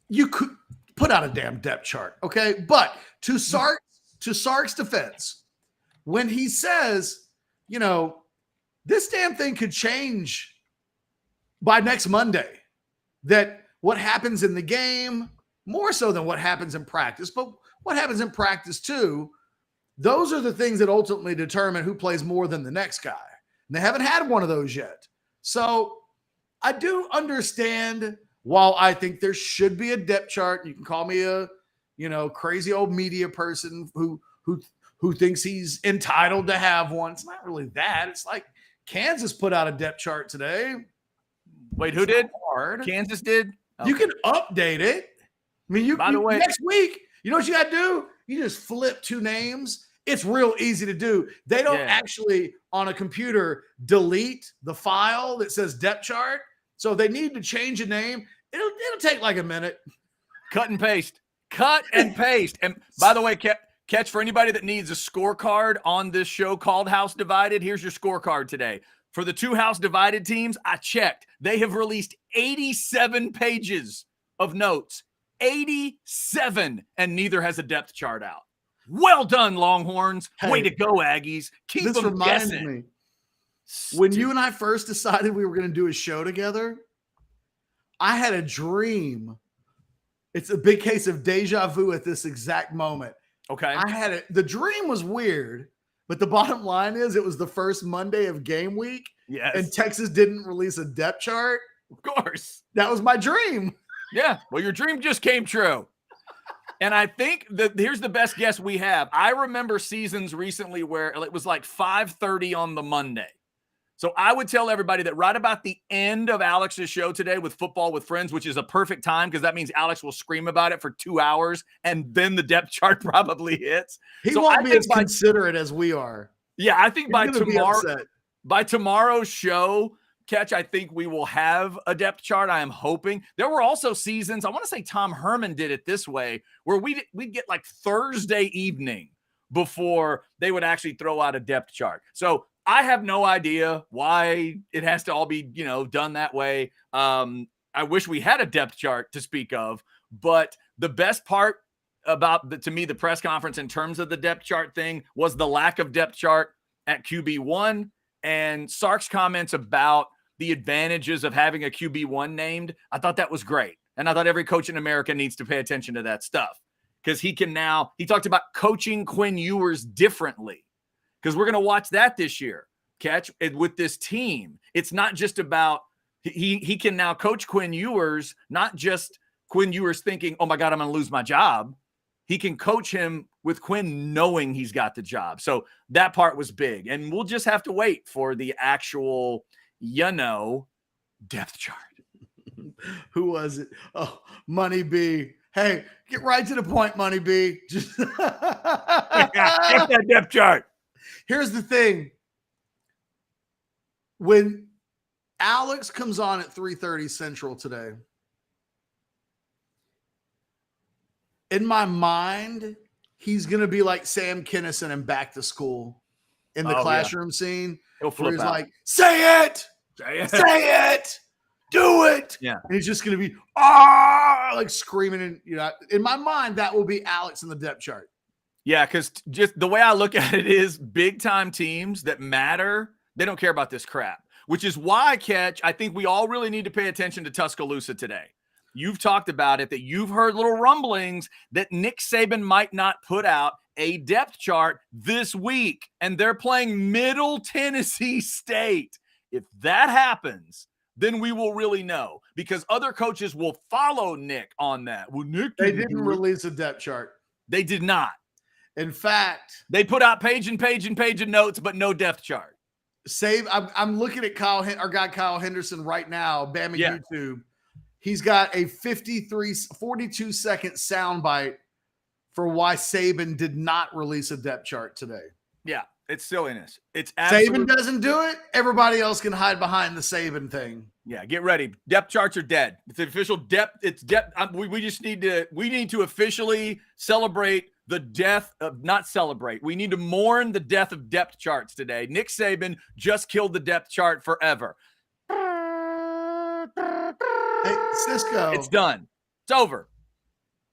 [SPEAKER 1] you could put out a damn depth chart, okay? But to Sark's defense, when he says, this damn thing could change by next Monday, that what happens in the game, more so than what happens in practice, but what happens in practice too, those are the things that ultimately determine who plays more than the next guy. And they haven't had one of those yet. So I do understand, while I think there should be a depth chart, you can call me a, crazy old media person who thinks he's entitled to have one. It's not really that. It's like Kansas put out a depth chart today.
[SPEAKER 2] Wait, who did? Hard. Kansas did?
[SPEAKER 1] Okay. You can update it. I mean, by the way, next week, you know what you got to do? You just flip two names. It's real easy to do. They don't actually, on a computer, delete the file that says depth chart. So if they need to change a name, it'll take like a minute.
[SPEAKER 2] Cut and paste. Cut and paste. And by the way, Ketch, for anybody that needs a scorecard on this show called House Divided, here's your scorecard today. For the two House Divided teams, I checked. They have released 87 pages of notes. 87, and neither has a depth chart out. Well done, Longhorns.
[SPEAKER 1] Hey,
[SPEAKER 2] way to go, Aggies. Keep them guessing.
[SPEAKER 1] Me, when you and I first decided we were going to do a show together, I had a dream It's a big case of deja vu at this exact moment.
[SPEAKER 2] Okay.
[SPEAKER 1] I had it. The dream was weird, but the bottom line is it was the first Monday of game week.
[SPEAKER 2] Yes.
[SPEAKER 1] And Texas didn't release a depth chart.
[SPEAKER 2] Of course.
[SPEAKER 1] That was my dream.
[SPEAKER 2] Yeah. Well, your dream just came true. And I think that here's the best guess we have. I remember seasons recently where it was like 5:30 on the Monday. So I would tell everybody that right about the end of Alex's show today with Football with Friends, which is a perfect time because that means Alex will scream about it for 2 hours and then the depth chart probably hits.
[SPEAKER 1] He won't be as considerate as we are.
[SPEAKER 2] Yeah, I think by tomorrow's show, Ketch, I think we will have a depth chart. I am hoping. There were also seasons, I want to say Tom Herman did it this way, where we'd get like Thursday evening before they would actually throw out a depth chart. So I have no idea why it has to all be, done that way. I wish we had a depth chart to speak of, but the best part about to me, the press conference in terms of the depth chart thing was the lack of depth chart at QB1 and Sark's comments about the advantages of having a QB1 named. I thought that was great. And I thought every coach in America needs to pay attention to that stuff because he talked about coaching Quinn Ewers differently because we're going to watch that this year, Ketch, with this team. It's not just about he can now coach Quinn Ewers, not just Quinn Ewers thinking, oh my God, I'm going to lose my job. He can coach him with Quinn knowing he's got the job. So that part was big. And we'll just have to wait for the actual, depth chart.
[SPEAKER 1] Who was it? Oh, Money B. Hey, get right to the point, Money B. Just
[SPEAKER 2] get that depth chart.
[SPEAKER 1] Here's the thing. When Alex comes on at 3:30 Central today, in my mind, he's going to be like Sam Kinison in Back to School in the classroom scene.
[SPEAKER 2] He'll flip
[SPEAKER 1] he's
[SPEAKER 2] out.
[SPEAKER 1] like, say it, say it, do it.
[SPEAKER 2] Yeah.
[SPEAKER 1] And he's just going to be, like screaming. And, in my mind, that will be Alex in the depth chart.
[SPEAKER 2] Yeah, because just the way I look at it is big time teams that matter, they don't care about this crap, which is why, Ketch, I think we all really need to pay attention to Tuscaloosa today. You've talked about it, that you've heard little rumblings that Nick Saban might not put out a depth chart this week, and they're playing Middle Tennessee State. If that happens, then we will really know because other coaches will follow Nick on that. Well, Nick,
[SPEAKER 1] they didn't release a depth chart.
[SPEAKER 2] They did not.
[SPEAKER 1] In fact,
[SPEAKER 2] they put out page and page and page of notes, but no depth chart.
[SPEAKER 1] I'm looking at our guy Kyle Henderson right now, Bama YouTube. He's got a 42-second soundbite for why Saban did not release a depth chart today.
[SPEAKER 2] Yeah, it's silliness. It's
[SPEAKER 1] Saban doesn't do it. Everybody else can hide behind the Saban thing.
[SPEAKER 2] Yeah, get ready. Depth charts are dead. It's official depth. It's depth. We need to officially celebrate the death of not celebrate. We need to mourn the death of depth charts today. Nick Saban just killed the depth chart forever.
[SPEAKER 1] Hey, Cisco.
[SPEAKER 2] It's done. It's over.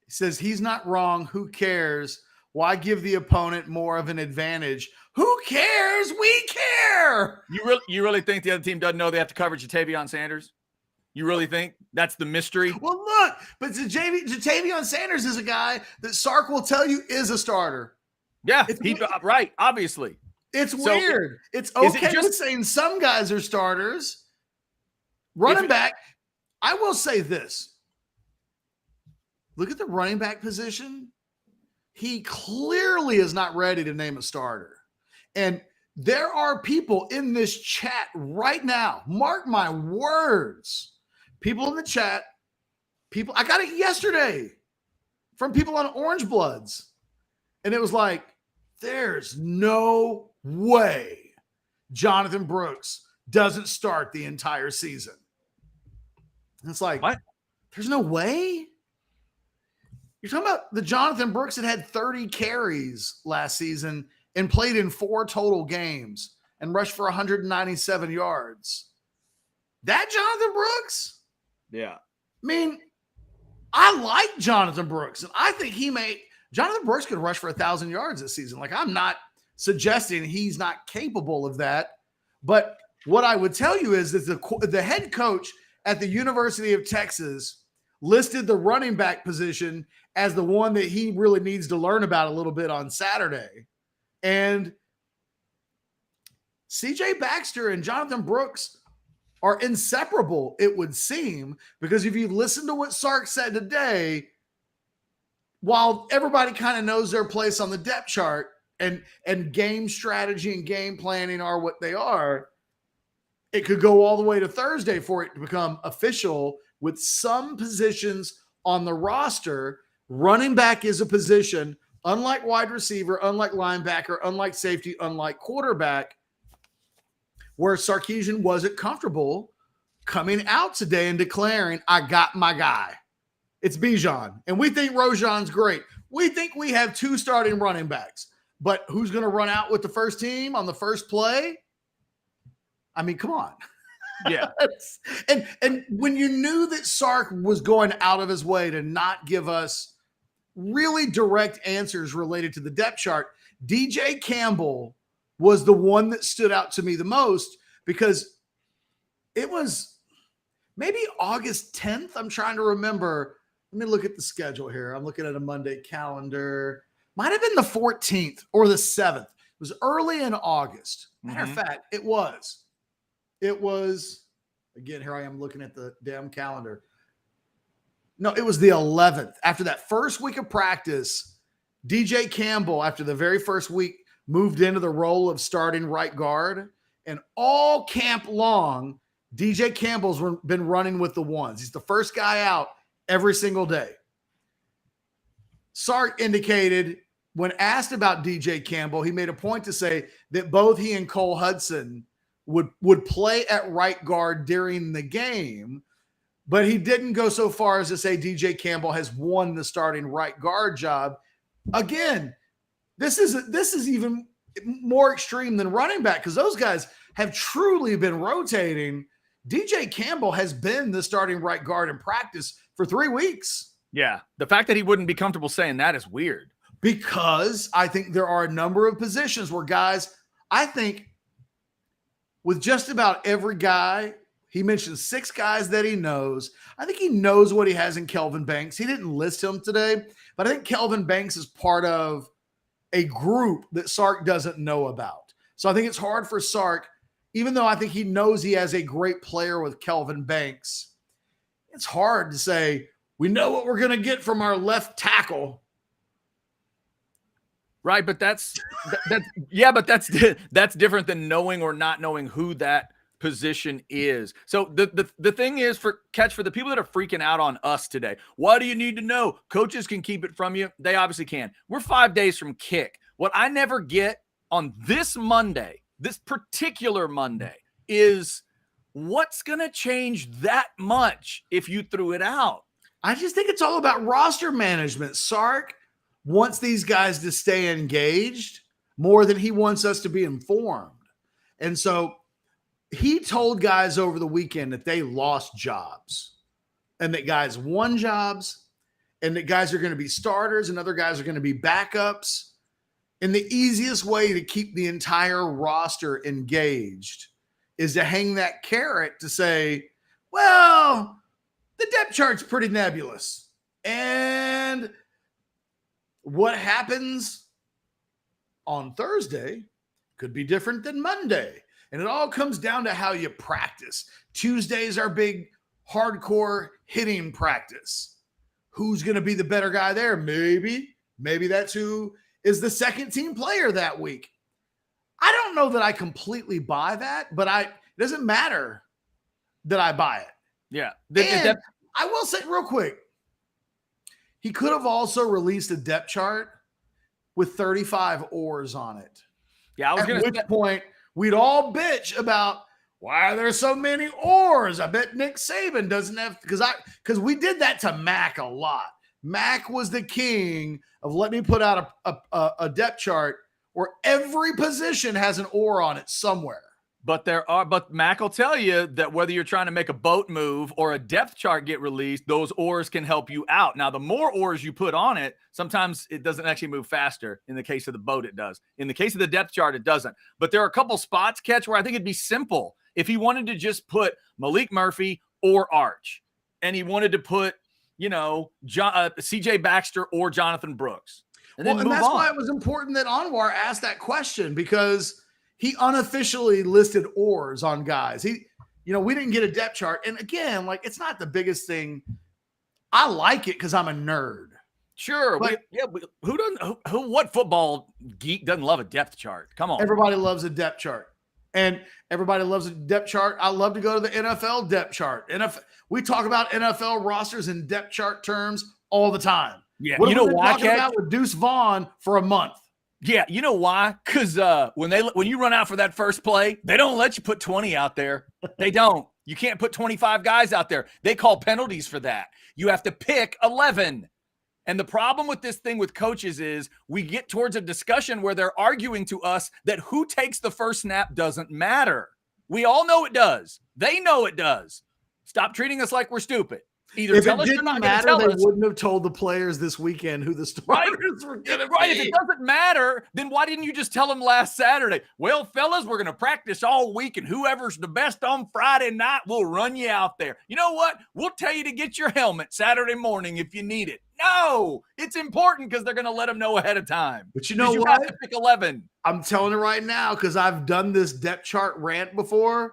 [SPEAKER 1] He says he's not wrong. Who cares? Why give the opponent more of an advantage? Who cares? We care.
[SPEAKER 2] You really think the other team doesn't know they have to cover Jatavion Sanders? You really think that's the mystery?
[SPEAKER 1] Well, look, but Jatavion Sanders is a guy that Sark will tell you is a starter.
[SPEAKER 2] Yeah, right, obviously.
[SPEAKER 1] It's weird. It's okay with saying some guys are starters. Running back, I will say this. Look at the running back position. He clearly is not ready to name a starter. And there are people in this chat right now, mark my words, people in the chat, I got it yesterday from people on Orangebloods. And it was like, there's no way Jonathan Brooks doesn't start the entire season. And it's like, what? There's no way? You're talking about the Jonathan Brooks that had 30 carries last season and played in 4 total games and rushed for 197 yards. That Jonathan Brooks?
[SPEAKER 2] Yeah.
[SPEAKER 1] I mean, I like Jonathan Brooks, and I think Jonathan Brooks could rush for 1,000 yards this season. Like, I'm not suggesting he's not capable of that, but what I would tell you is that the head coach at the University of Texas listed the running back position as the one that he really needs to learn about a little bit on Saturday. And CJ Baxter and Jonathan Brooks are inseparable, it would seem, because if you listen to what Sark said today, while everybody kind of knows their place on the depth chart and game strategy and game planning are what they are, it could go all the way to Thursday for it to become official with some positions on the roster. Running back is a position, unlike wide receiver, unlike linebacker, unlike safety, unlike quarterback, where Sarkisian wasn't comfortable coming out today and declaring, I got my guy. It's Bijan. And we think Rojon's great. We think we have 2 starting running backs. But who's going to run out with the first team on the first play? I mean, come on.
[SPEAKER 2] Yeah.
[SPEAKER 1] and when you knew that Sark was going out of his way to not give us really direct answers related to the depth chart, DJ Campbell was the one that stood out to me the most, because it was maybe August 10th. I'm trying to remember. Let me look at the schedule here. I'm looking at a Monday calendar. Might have been the 14th or the 7th. It was early in August. Matter of fact, it was, again, here I am looking at the damn calendar. No, it was the 11th. After that first week of practice, DJ Campbell, after the very first week, moved into the role of starting right guard, and all camp long, DJ Campbell's been running with the ones. He's the first guy out every single day. Sark indicated when asked about DJ Campbell, he made a point to say that both he and Cole Hudson would play at right guard during the game, but he didn't go so far as to say DJ Campbell has won the starting right guard job. Again, this is even more extreme than running back, because those guys have truly been rotating. DJ Campbell has been the starting right guard in practice for 3 weeks.
[SPEAKER 2] Yeah. The fact that he wouldn't be comfortable saying that is weird.
[SPEAKER 1] Because I think there are a number of positions where guys, I think with just about every guy, he mentioned 6 guys that he knows. I think he knows what he has in Kelvin Banks. He didn't list him today, but I think Kelvin Banks is part of a group that Sark doesn't know about. So I think it's hard for Sark, even though I think he knows he has a great player with Kelvin Banks. It's hard to say, we know what we're going to get from our left tackle.
[SPEAKER 2] Right. But that's different than knowing or not knowing who that position is. So the thing is, for Ketch, for the people that are freaking out on us today, what do you need to know? Coaches can keep it from you. They obviously can. We're 5 days from kick. What I never get on this Monday, this particular Monday, is what's going to change that much if you threw it out?
[SPEAKER 1] I just think it's all about roster management. Sark wants these guys to stay engaged more than he wants us to be informed. And so he told guys over the weekend that they lost jobs and that guys won jobs and that guys are going to be starters and other guys are going to be backups. And the easiest way to keep the entire roster engaged is to hang that carrot to say, well, the depth chart's pretty nebulous. And what happens on Thursday could be different than Monday. And it all comes down to how you practice. Tuesdays are big, hardcore hitting practice. Who's going to be the better guy there? Maybe that's who is the second team player that week. I don't know that I completely buy that, but it doesn't matter that I buy it.
[SPEAKER 2] Yeah.
[SPEAKER 1] I will say real quick, he could have also released a depth chart with 35 oars on it.
[SPEAKER 2] Yeah, I was going to.
[SPEAKER 1] At which point we'd all bitch about why are there so many oars. I bet Nick Saban doesn't have, because we did that to Mac a lot. Mac was the king of let me put out a depth chart where every position has an oar on it somewhere.
[SPEAKER 2] But Mac will tell you that whether you're trying to make a boat move or a depth chart get released, those oars can help you out. Now, the more oars you put on it, sometimes it doesn't actually move faster. In the case of the boat, it does. In the case of the depth chart, it doesn't. But there are a couple spots, Ketch, where I think it'd be simple if he wanted to just put Malik Murphy or Arch, and he wanted to put, C.J. Baxter or Jonathan Brooks. And then
[SPEAKER 1] that's why it was important that Anwar asked that question, because he unofficially listed oars on guys. We didn't get a depth chart. And again, like, it's not the biggest thing. I like it because I'm a nerd.
[SPEAKER 2] Sure. What football geek doesn't love a depth chart? Come on.
[SPEAKER 1] Everybody loves a depth chart. And everybody loves a depth chart. I love to go to the NFL depth chart. We talk about NFL rosters in depth chart terms all the time.
[SPEAKER 2] Yeah.
[SPEAKER 1] What
[SPEAKER 2] you know why,
[SPEAKER 1] talking about with Deuce Vaughn for a month?
[SPEAKER 2] Yeah. You know why? Because when you run out for that first play, they don't let you put 20 out there. They don't. You can't put 25 guys out there. They call penalties for that. You have to pick 11. And the problem with this thing with coaches is we get towards a discussion where they're arguing to us that who takes the first snap doesn't matter. We all know it does. They know it does. Stop treating us like we're stupid. Either
[SPEAKER 1] if
[SPEAKER 2] tell
[SPEAKER 1] it
[SPEAKER 2] us
[SPEAKER 1] didn't
[SPEAKER 2] you're not
[SPEAKER 1] matter,
[SPEAKER 2] tell
[SPEAKER 1] they
[SPEAKER 2] us.
[SPEAKER 1] wouldn't have told the players this weekend who the starters were going to be.
[SPEAKER 2] Right. If it doesn't matter, then why didn't you just tell them last Saturday? Well, fellas, we're going to practice all week, and whoever's the best on Friday night, we'll run you out there. You know what? We'll tell you to get your helmet Saturday morning if you need it. No, it's important because they're going to let them know ahead of time.
[SPEAKER 1] But you know
[SPEAKER 2] you
[SPEAKER 1] what?
[SPEAKER 2] have to pick 11.
[SPEAKER 1] I'm telling you right now, because I've done this depth chart rant before.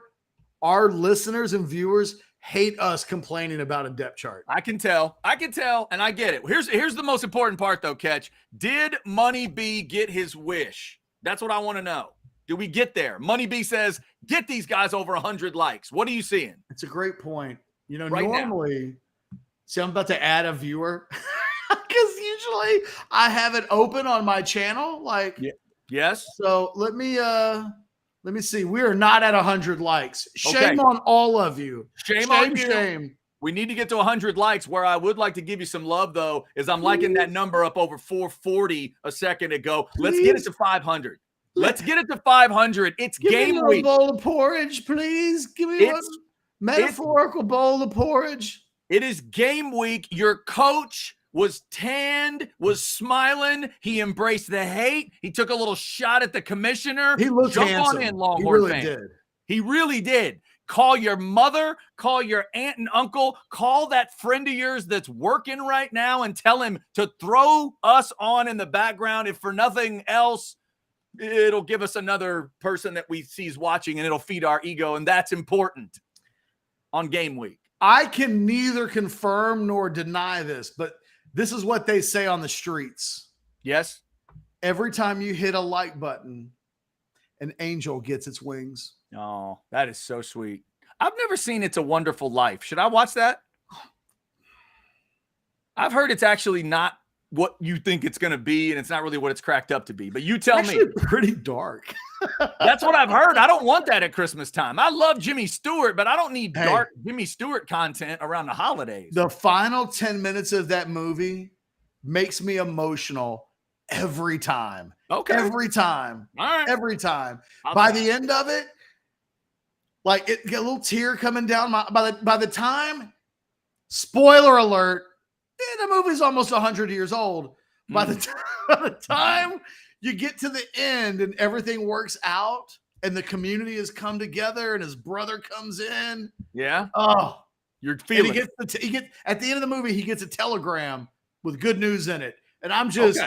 [SPEAKER 1] Our listeners and viewers hate us complaining about a depth chart.
[SPEAKER 2] I can tell, and I get it. Here's the most important part, though, Ketch. Did Money B get his wish? That's what I want to know. Did we get there? Money B says, get these guys over 100 likes. What are you seeing?
[SPEAKER 1] It's a great point.
[SPEAKER 2] Right
[SPEAKER 1] normally, see, I'm about to add a viewer because usually I have it open on my channel. Like,
[SPEAKER 2] yes.
[SPEAKER 1] So let me see. We are not at 100 likes. Shame on all of you.
[SPEAKER 2] Shame on you. We need to get to 100 likes. Where I would like to give you some love, though, is I'm liking that number up over 440 a second ago. Let's get it to 500. Let's get it to 500. It's game week.
[SPEAKER 1] Give me a bowl of porridge, please. Give me one metaphorical bowl of porridge.
[SPEAKER 2] It is game week. Your coach was tanned, was smiling. He embraced the hate. He took a little shot at the commissioner.
[SPEAKER 1] He looked
[SPEAKER 2] Jump
[SPEAKER 1] handsome.
[SPEAKER 2] on in, Longhorn
[SPEAKER 1] He really
[SPEAKER 2] fan.
[SPEAKER 1] did.
[SPEAKER 2] He really did. Call your mother, call your aunt and uncle, call that friend of yours that's working right now and tell him to throw us on in the background. If for nothing else, it'll give us another person that we see's watching and it'll feed our ego. And that's important on game week.
[SPEAKER 1] I can neither confirm nor deny this, but this is what they say on the streets.
[SPEAKER 2] Yes.
[SPEAKER 1] Every time you hit a like button, an angel gets its wings.
[SPEAKER 2] Oh, that is so sweet. I've never seen It's a Wonderful Life. Should I watch that? I've heard it's actually not what you think it's going to be, and it's not really what it's cracked up to be. But you tell me.
[SPEAKER 1] Pretty dark.
[SPEAKER 2] That's what I've heard. I don't want that at Christmas time. I love Jimmy Stewart, but I don't need dark Jimmy Stewart content around the holidays.
[SPEAKER 1] The final 10 minutes of that movie makes me emotional every time.
[SPEAKER 2] Okay.
[SPEAKER 1] Every time.
[SPEAKER 2] All right.
[SPEAKER 1] Every time. By the end of it, like, it get a little tear coming down by the time, spoiler alert, the movie's almost 100 years old. By the time you get to the end and everything works out and the community has come together and his brother comes in.
[SPEAKER 2] Yeah.
[SPEAKER 1] Oh,
[SPEAKER 2] you're feeling
[SPEAKER 1] he gets at the end of the movie, he gets a telegram with good news in it. And I'm just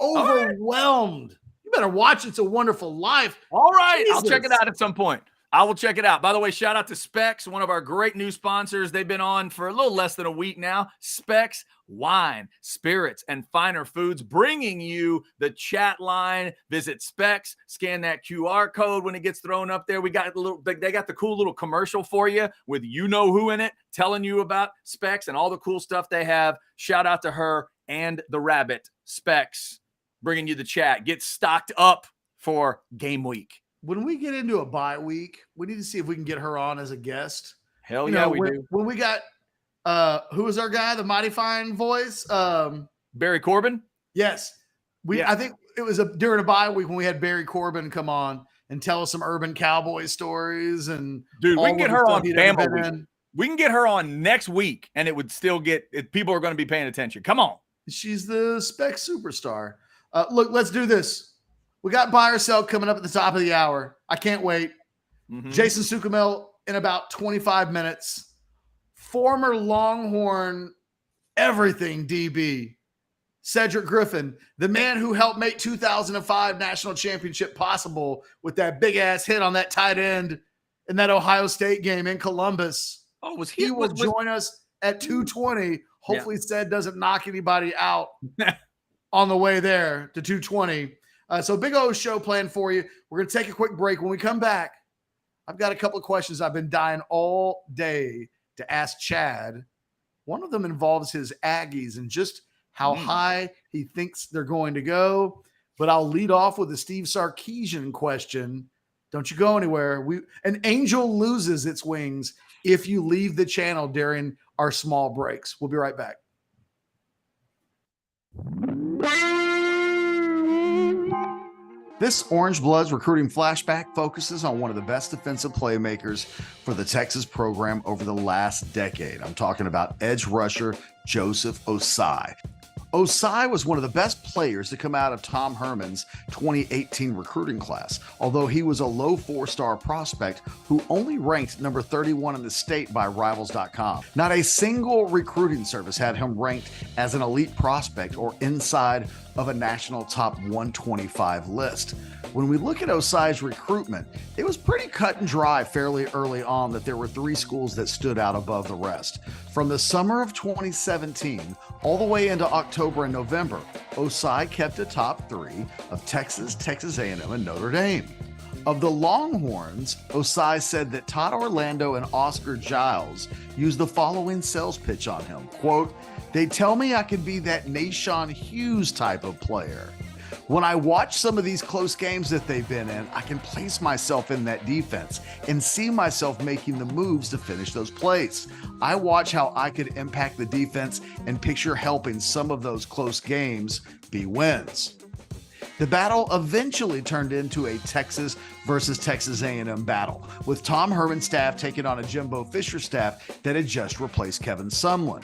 [SPEAKER 1] overwhelmed. Right. You better watch It's a Wonderful Life.
[SPEAKER 2] All right.
[SPEAKER 1] Jesus.
[SPEAKER 2] I'll check it out at some point. I will check it out. By the way, shout out to Specs, one of our great new sponsors. They've been on for a little less than a week now. Specs, wine, spirits, and finer foods, bringing you the chat line. Visit Specs, scan that QR code when it gets thrown up there. They got the cool little commercial for you with you know who in it, telling you about Specs and all the cool stuff they have. Shout out to her and the rabbit, Specs, bringing you the chat. Get stocked up for game week.
[SPEAKER 1] When we get into a bye week, we need to see if we can get her on as a guest.
[SPEAKER 2] Hell yeah, we do.
[SPEAKER 1] When we got, who was our guy, the mighty fine voice?
[SPEAKER 2] Barry Corbin?
[SPEAKER 1] Yes. I think it was during a bye week when we had Barry Corbin come on and tell us some urban cowboy stories. And
[SPEAKER 2] dude, we can get her on Bama Week. We can get her on next week, and it would still people are going to be paying attention. Come on.
[SPEAKER 1] She's the spec superstar. Look, let's do this. We got buy or sell coming up at the top of the hour. I can't wait. Mm-hmm. Jason Suchomel in about 25 minutes. Former Longhorn everything DB. Cedric Griffin, the man who helped make 2005 national championship possible with that big ass hit on that tight end in that Ohio State game in Columbus.
[SPEAKER 2] Oh, was
[SPEAKER 1] He will join us at 220. Hopefully, Ced doesn't knock anybody out on the way there to 220. So big O show planned for you. We're going to take a quick break. When we come back, I've got a couple of questions I've been dying all day to ask Chad. One of them involves his Aggies and just how high he thinks they're going to go. But I'll lead off with the Steve Sarkisian question. Don't you go anywhere. An angel loses its wings if you leave the channel during our small breaks. We'll be right back. This Orangebloods recruiting flashback focuses on one of the best defensive playmakers for the Texas program over the last decade. I'm talking about edge rusher Joseph Ossai. Ossai was one of the best players to come out of Tom Herman's 2018 recruiting class, although he was a low four-star prospect who only ranked number 31 in the state by Rivals.com. Not a single recruiting service had him ranked as an elite prospect or inside of a national top 125 list. When we look at Ossai's recruitment, it was pretty cut and dry fairly early on that there were three schools that stood out above the rest. From the summer of 2017 all the way into October and November, Ossai kept a top three of Texas, Texas A&M, and Notre Dame. Of the Longhorns, Ossai said that Todd Orlando and Oscar Giles used the following sales pitch on him. Quote, "They tell me I could be that Nashawn Hughes type of player. When I watch some of these close games that they've been in, I can place myself in that defense and see myself making the moves to finish those plays. I watch how I could impact the defense and picture helping some of those close games be wins." The battle eventually turned into a Texas versus Texas A&M battle, with Tom Herman's staff taking on a Jimbo Fisher staff that had just replaced Kevin Sumlin.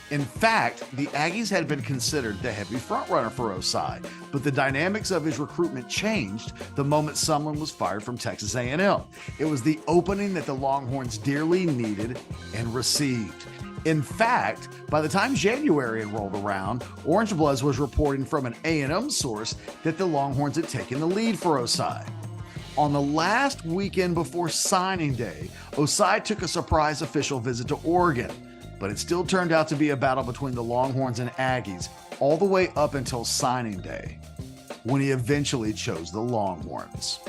[SPEAKER 1] In fact, the Aggies had been considered the heavy frontrunner for Ossai, but the dynamics of his recruitment changed the moment Sumlin was fired from Texas A&M. It was the opening that the Longhorns dearly needed and received. In fact, by the time January had rolled around, Orangebloods was reporting from an A&M source that the Longhorns had taken the lead for Ossai. On the last weekend before signing day, Ossai took a surprise official visit to Oregon, but it still turned out to be a battle between the Longhorns and Aggies all the way up until signing day, when he eventually chose the Longhorns.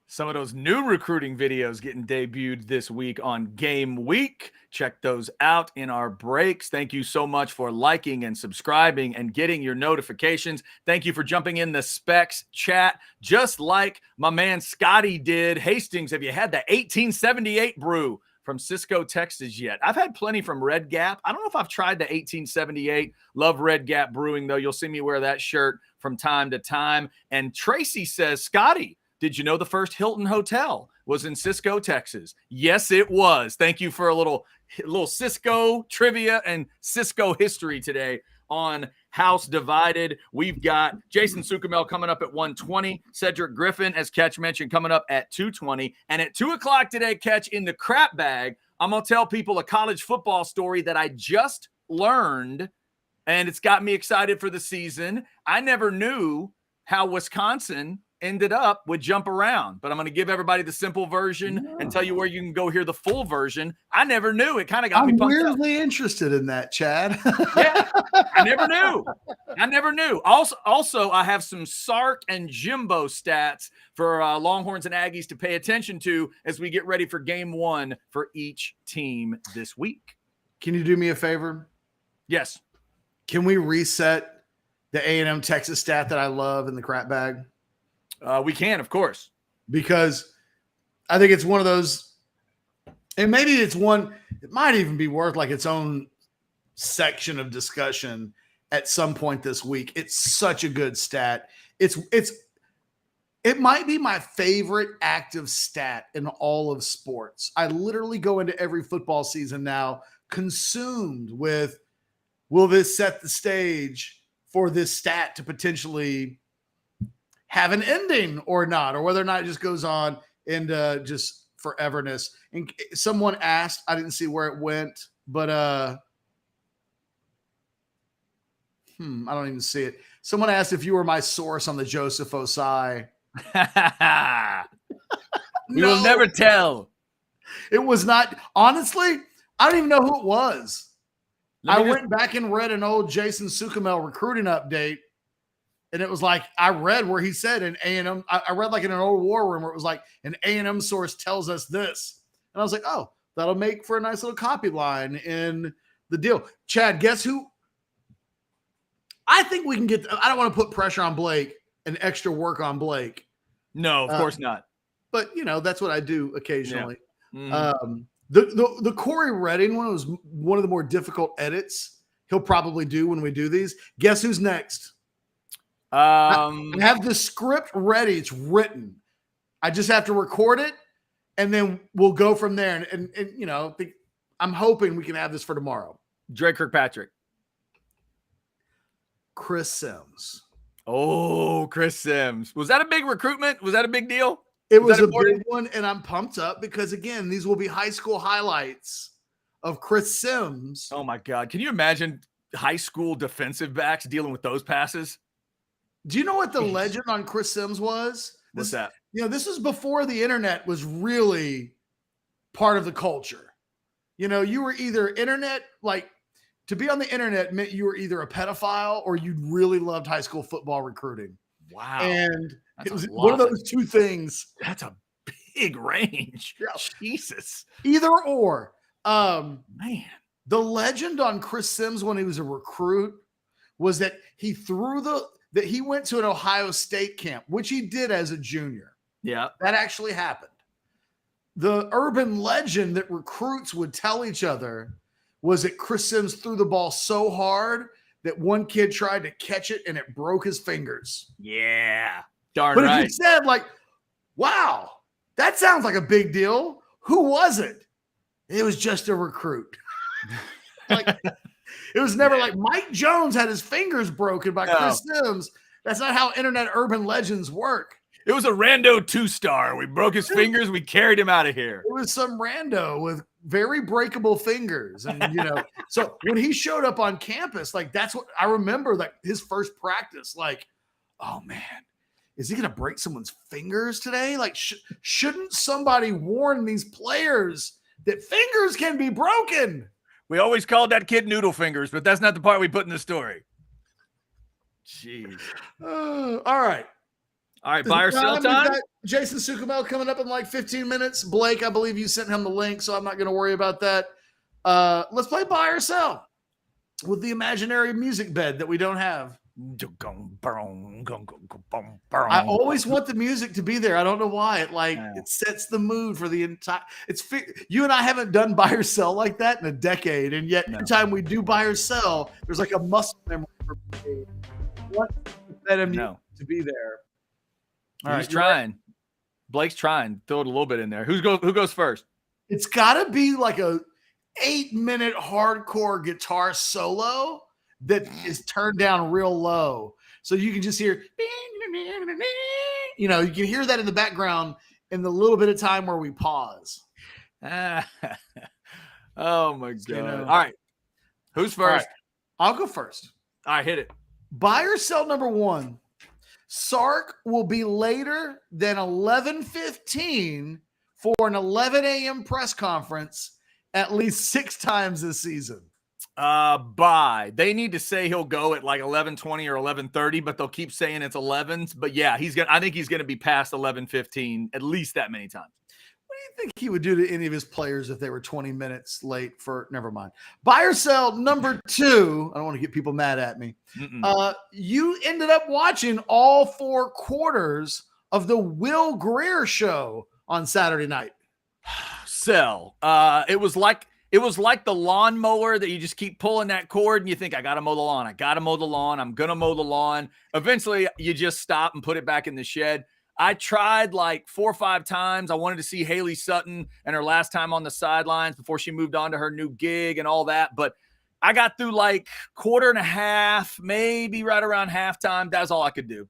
[SPEAKER 2] Some of those new recruiting videos getting debuted this week on Game Week. Check those out in our breaks. Thank you so much for liking and subscribing and getting your notifications. Thank you for jumping in the Specs chat, just like my man Scotty did. Hastings, have you had the 1878 brew from Cisco, Texas yet? I've had plenty from Red Gap. I don't know if I've tried the 1878. Love Red Gap Brewing, though. You'll see me wear that shirt from time to time. And Tracy says, Scotty, did you know the first Hilton Hotel was in Cisco, Texas? Yes, it was. Thank you for a little Cisco trivia and Cisco history today on House Divided. We've got Jason Suchomel coming up at 1:20. Cedric Griffin, as Ketch mentioned, coming up at 2:20. And at 2 o'clock today, Ketch, in the crap bag, I'm going to tell people a college football story that I just learned, and it's got me excited for the season. I never knew how Wisconsin ended up with Jump Around, but I'm going to give everybody the simple version and tell you where you can go hear the full version. I never knew. It kind of got me pumped up.
[SPEAKER 1] Weirdly interested in that, Chad.
[SPEAKER 2] Yeah, I never knew. Also, I have some Sark and Jimbo stats for Longhorns and Aggies to pay attention to as we get ready for game one for each team this week.
[SPEAKER 1] Can you do me a favor?
[SPEAKER 2] Yes.
[SPEAKER 1] Can we reset the A&M Texas stat that I love in the crap bag?
[SPEAKER 2] We can, of course.
[SPEAKER 1] Because I think it's one of those, and maybe it's one, it might even be worth like its own section of discussion at some point this week. It's such a good stat. It might be my favorite active stat in all of sports. I literally go into every football season now consumed with, will this set the stage for this stat to potentially have an ending or not, or whether or not it just goes on into just foreverness. And someone asked, I didn't see where it went, but I don't even see it. Someone asked if you were my source on the Joseph Osai.
[SPEAKER 2] We will never tell.
[SPEAKER 1] It was not. Honestly, I don't even know who it was. I went back and read an old Jason Suchomel recruiting update, and it was like I read where he said an A&M. I read like in an old war room where it was like an A&M source tells us this, and I was like, oh, that'll make for a nice little copy line in the deal. Chad, guess who? I think we can get. I don't want to put pressure on Blake and extra work on Blake.
[SPEAKER 2] No, of course not.
[SPEAKER 1] But that's what I do occasionally.
[SPEAKER 2] Yeah.
[SPEAKER 1] The Corey Redding one was one of the more difficult edits he'll probably do when we do these. Guess who's next? I have the script ready. It's written. I just have to record it, and then we'll go from there. And I'm hoping we can have this for tomorrow.
[SPEAKER 2] Drake Kirkpatrick.
[SPEAKER 1] Chris Sims.
[SPEAKER 2] Oh, Chris Sims. Was that a big recruitment? Was that a big deal?
[SPEAKER 1] It was a big one, and I'm pumped up because, again, these will be high school highlights of Chris Sims.
[SPEAKER 2] Oh, my God. Can you imagine high school defensive backs dealing with those passes?
[SPEAKER 1] Do you know what the legend on Chris Sims was?
[SPEAKER 2] What's that?
[SPEAKER 1] This was before the internet was really part of the culture. You were either internet, like to be on the internet meant you were either a pedophile or you really loved high school football recruiting.
[SPEAKER 2] Wow.
[SPEAKER 1] And it was one of those two things.
[SPEAKER 2] That's a big range.
[SPEAKER 1] Yeah.
[SPEAKER 2] Jesus.
[SPEAKER 1] Either or.
[SPEAKER 2] Man.
[SPEAKER 1] The legend on Chris Sims when he was a recruit was that he went to an Ohio State camp, which he did as a junior.
[SPEAKER 2] Yeah.
[SPEAKER 1] That actually happened. The urban legend that recruits would tell each other was that Chris Sims threw the ball so hard that one kid tried to catch it and it broke his fingers.
[SPEAKER 2] Yeah. Darn
[SPEAKER 1] but
[SPEAKER 2] right.
[SPEAKER 1] If you said wow, that sounds like a big deal. Who was it? It was just a recruit. It was never like Mike Jones had his fingers broken by Chris Sims. That's not how internet urban legends work.
[SPEAKER 2] It was a rando 2-star. We broke his fingers. We carried him out of here.
[SPEAKER 1] It was some rando with very breakable fingers. And, so when he showed up on campus, that's what I remember, his first practice, oh man, is he going to break someone's fingers today? Shouldn't somebody warn these players that fingers can be broken?
[SPEAKER 2] We always called that kid Noodle Fingers, but that's not the part we put in the story. Jeez.
[SPEAKER 1] All right.
[SPEAKER 2] All right, buy or sell time?
[SPEAKER 1] Jason Suchomel coming up in 15 minutes. Blake, I believe you sent him the link, so I'm not going to worry about that. Let's play buy or sell with the imaginary music bed that we don't have. I always want the music to be there. I don't know why. It sets the mood for the entire. You and I haven't done buy or sell like that in a decade, and yet every time we do buy or sell, there's a muscle memory for me. What that to be there?
[SPEAKER 2] All right, trying. Blake's trying. Throw it a little bit in there. Who goes first?
[SPEAKER 1] It's got to be like a 8-minute hardcore guitar solo that is turned down real low, so you can just hear. You can hear that in the background in the little bit of time where we pause.
[SPEAKER 2] Oh my God! All right, who's first?
[SPEAKER 1] Right. I'll go first.
[SPEAKER 2] All right, hit it.
[SPEAKER 1] Buy or sell number 1. Sark will be later than 11:15 for an 11 a.m. press conference at least 6 times this season.
[SPEAKER 2] Buy. They need to say he'll go at 11:20 or 11:30, but they'll keep saying it's 11s. But yeah, I think he's gonna be past 11:15 at least that many times.
[SPEAKER 1] What do you think he would do to any of his players if they were 20 minutes late for? Never mind. Buy or sell number 2. I don't want to get people mad at me. You ended up watching all 4 quarters of the Will Greer show on Saturday night.
[SPEAKER 2] Sell. It was like the lawnmower that you just keep pulling that cord and you think, I got to mow the lawn. I got to mow the lawn. I'm going to mow the lawn. Eventually you just stop and put it back in the shed. I tried 4 or 5 times. I wanted to see Haley Sutton and her last time on the sidelines before she moved on to her new gig and all that. But I got through quarter and a half, maybe right around halftime. That's all I could do.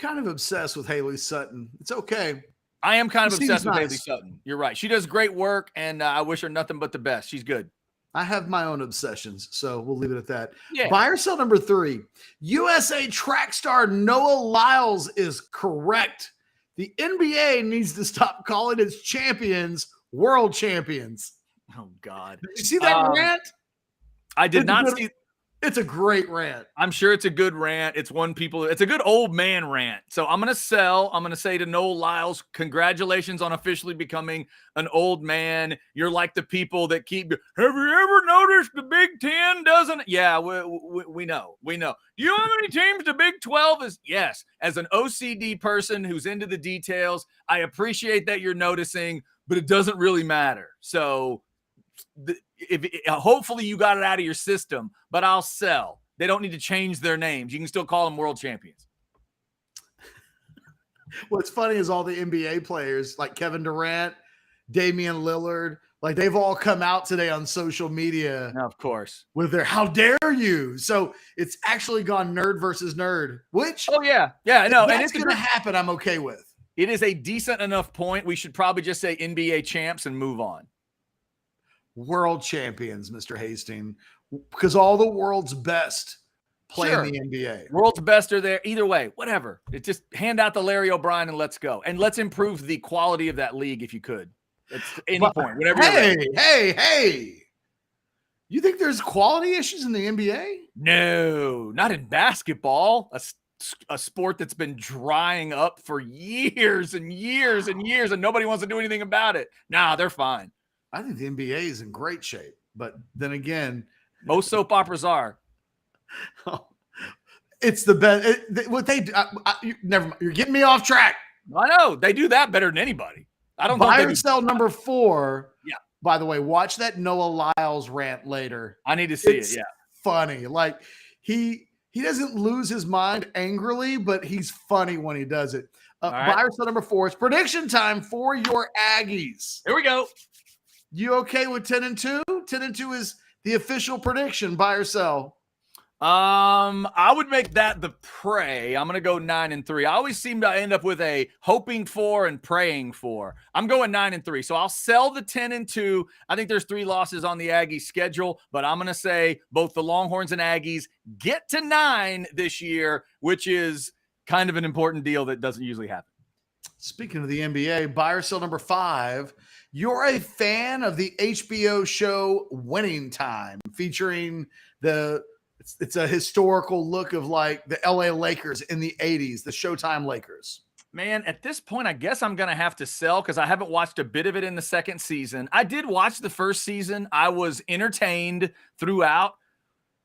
[SPEAKER 1] kind of obsessed with Haley Sutton. It's okay.
[SPEAKER 2] I am kind of
[SPEAKER 1] She
[SPEAKER 2] obsessed
[SPEAKER 1] seems
[SPEAKER 2] with
[SPEAKER 1] nice.
[SPEAKER 2] Haley Sutton. You're right. She does great work, and I wish her nothing but the best. She's good.
[SPEAKER 1] I have my own obsessions, so we'll leave it at that.
[SPEAKER 2] Yeah.
[SPEAKER 1] Buy or sell number 3. USA track star Noah Lyles is correct. The NBA needs to stop calling its champions world champions.
[SPEAKER 2] Oh, God.
[SPEAKER 1] Did you see that rant?
[SPEAKER 2] I did not
[SPEAKER 1] It's a
[SPEAKER 2] see.
[SPEAKER 1] It's a great rant.
[SPEAKER 2] I'm sure it's a good rant. It's a good old man rant. So I'm going to sell. I'm going to say to Noah Lyles, congratulations on officially becoming an old man. You're like the people that keep, have you ever noticed the Big Ten doesn't? Yeah, we know. We know. Do you know how many teams the Big 12 is? Yes. As an OCD person who's into the details, I appreciate that you're noticing, but it doesn't really matter. So hopefully you got it out of your system, but I'll sell. They don't need to change their names. You can still call them world champions.
[SPEAKER 1] What's funny is all the NBA players like Kevin Durant, Damian Lillard, like they've all come out today on social media.
[SPEAKER 2] Of course.
[SPEAKER 1] With their how dare you. So it's actually gone nerd versus nerd, which
[SPEAKER 2] no, and
[SPEAKER 1] it's going to happen. I'm okay with.
[SPEAKER 2] It is a decent enough point. We should probably just say NBA champs and move on.
[SPEAKER 1] World champions, Mr. Hastings, because all the world's best play in the NBA.
[SPEAKER 2] World's best are there. Either way, whatever. It just hand out the Larry O'Brien and let's go. And let's improve the quality of that league if you could. It's any point. Whenever
[SPEAKER 1] Hey. You think there's quality issues in the NBA?
[SPEAKER 2] No, not in basketball. A sport that's been drying up for years and years and years, and nobody wants to do anything about it. Nah, they're fine.
[SPEAKER 1] I think the NBA is in great shape, but then again,
[SPEAKER 2] most soap operas are.
[SPEAKER 1] It's the best. What they do, never mind. You're getting me off track.
[SPEAKER 2] I know they do that better than anybody. I don't know.
[SPEAKER 1] Buy or sell number 4.
[SPEAKER 2] Yeah.
[SPEAKER 1] By the way, watch that Noah Lyles rant later.
[SPEAKER 2] I need to see it. Yeah.
[SPEAKER 1] Funny. Like he doesn't lose his mind angrily, but he's funny when he does it.
[SPEAKER 2] Right.
[SPEAKER 1] Buy or sell number 4. It's prediction time for your Aggies.
[SPEAKER 2] Here we go.
[SPEAKER 1] You okay with 10-2? 10-2 is the official prediction. Buy or sell?
[SPEAKER 2] I would make that the pray. I'm going to go 9-3. I always seem to end up with a hoping for and praying for. I'm going 9-3. So I'll sell the 10-2. I think there's 3 losses on the Aggies schedule, but I'm going to say both the Longhorns and Aggies get to 9 this year, which is kind of an important deal that doesn't usually happen. Speaking
[SPEAKER 1] of the NBA, buy or sell number 5. You're a fan of the HBO show Winning Time, featuring it's a historical look of like the LA Lakers in the 80s, the Showtime Lakers.
[SPEAKER 2] Man, at this point, I guess I'm going to have to sell because I haven't watched a bit of it in the second season. I did watch the first season. I was entertained throughout.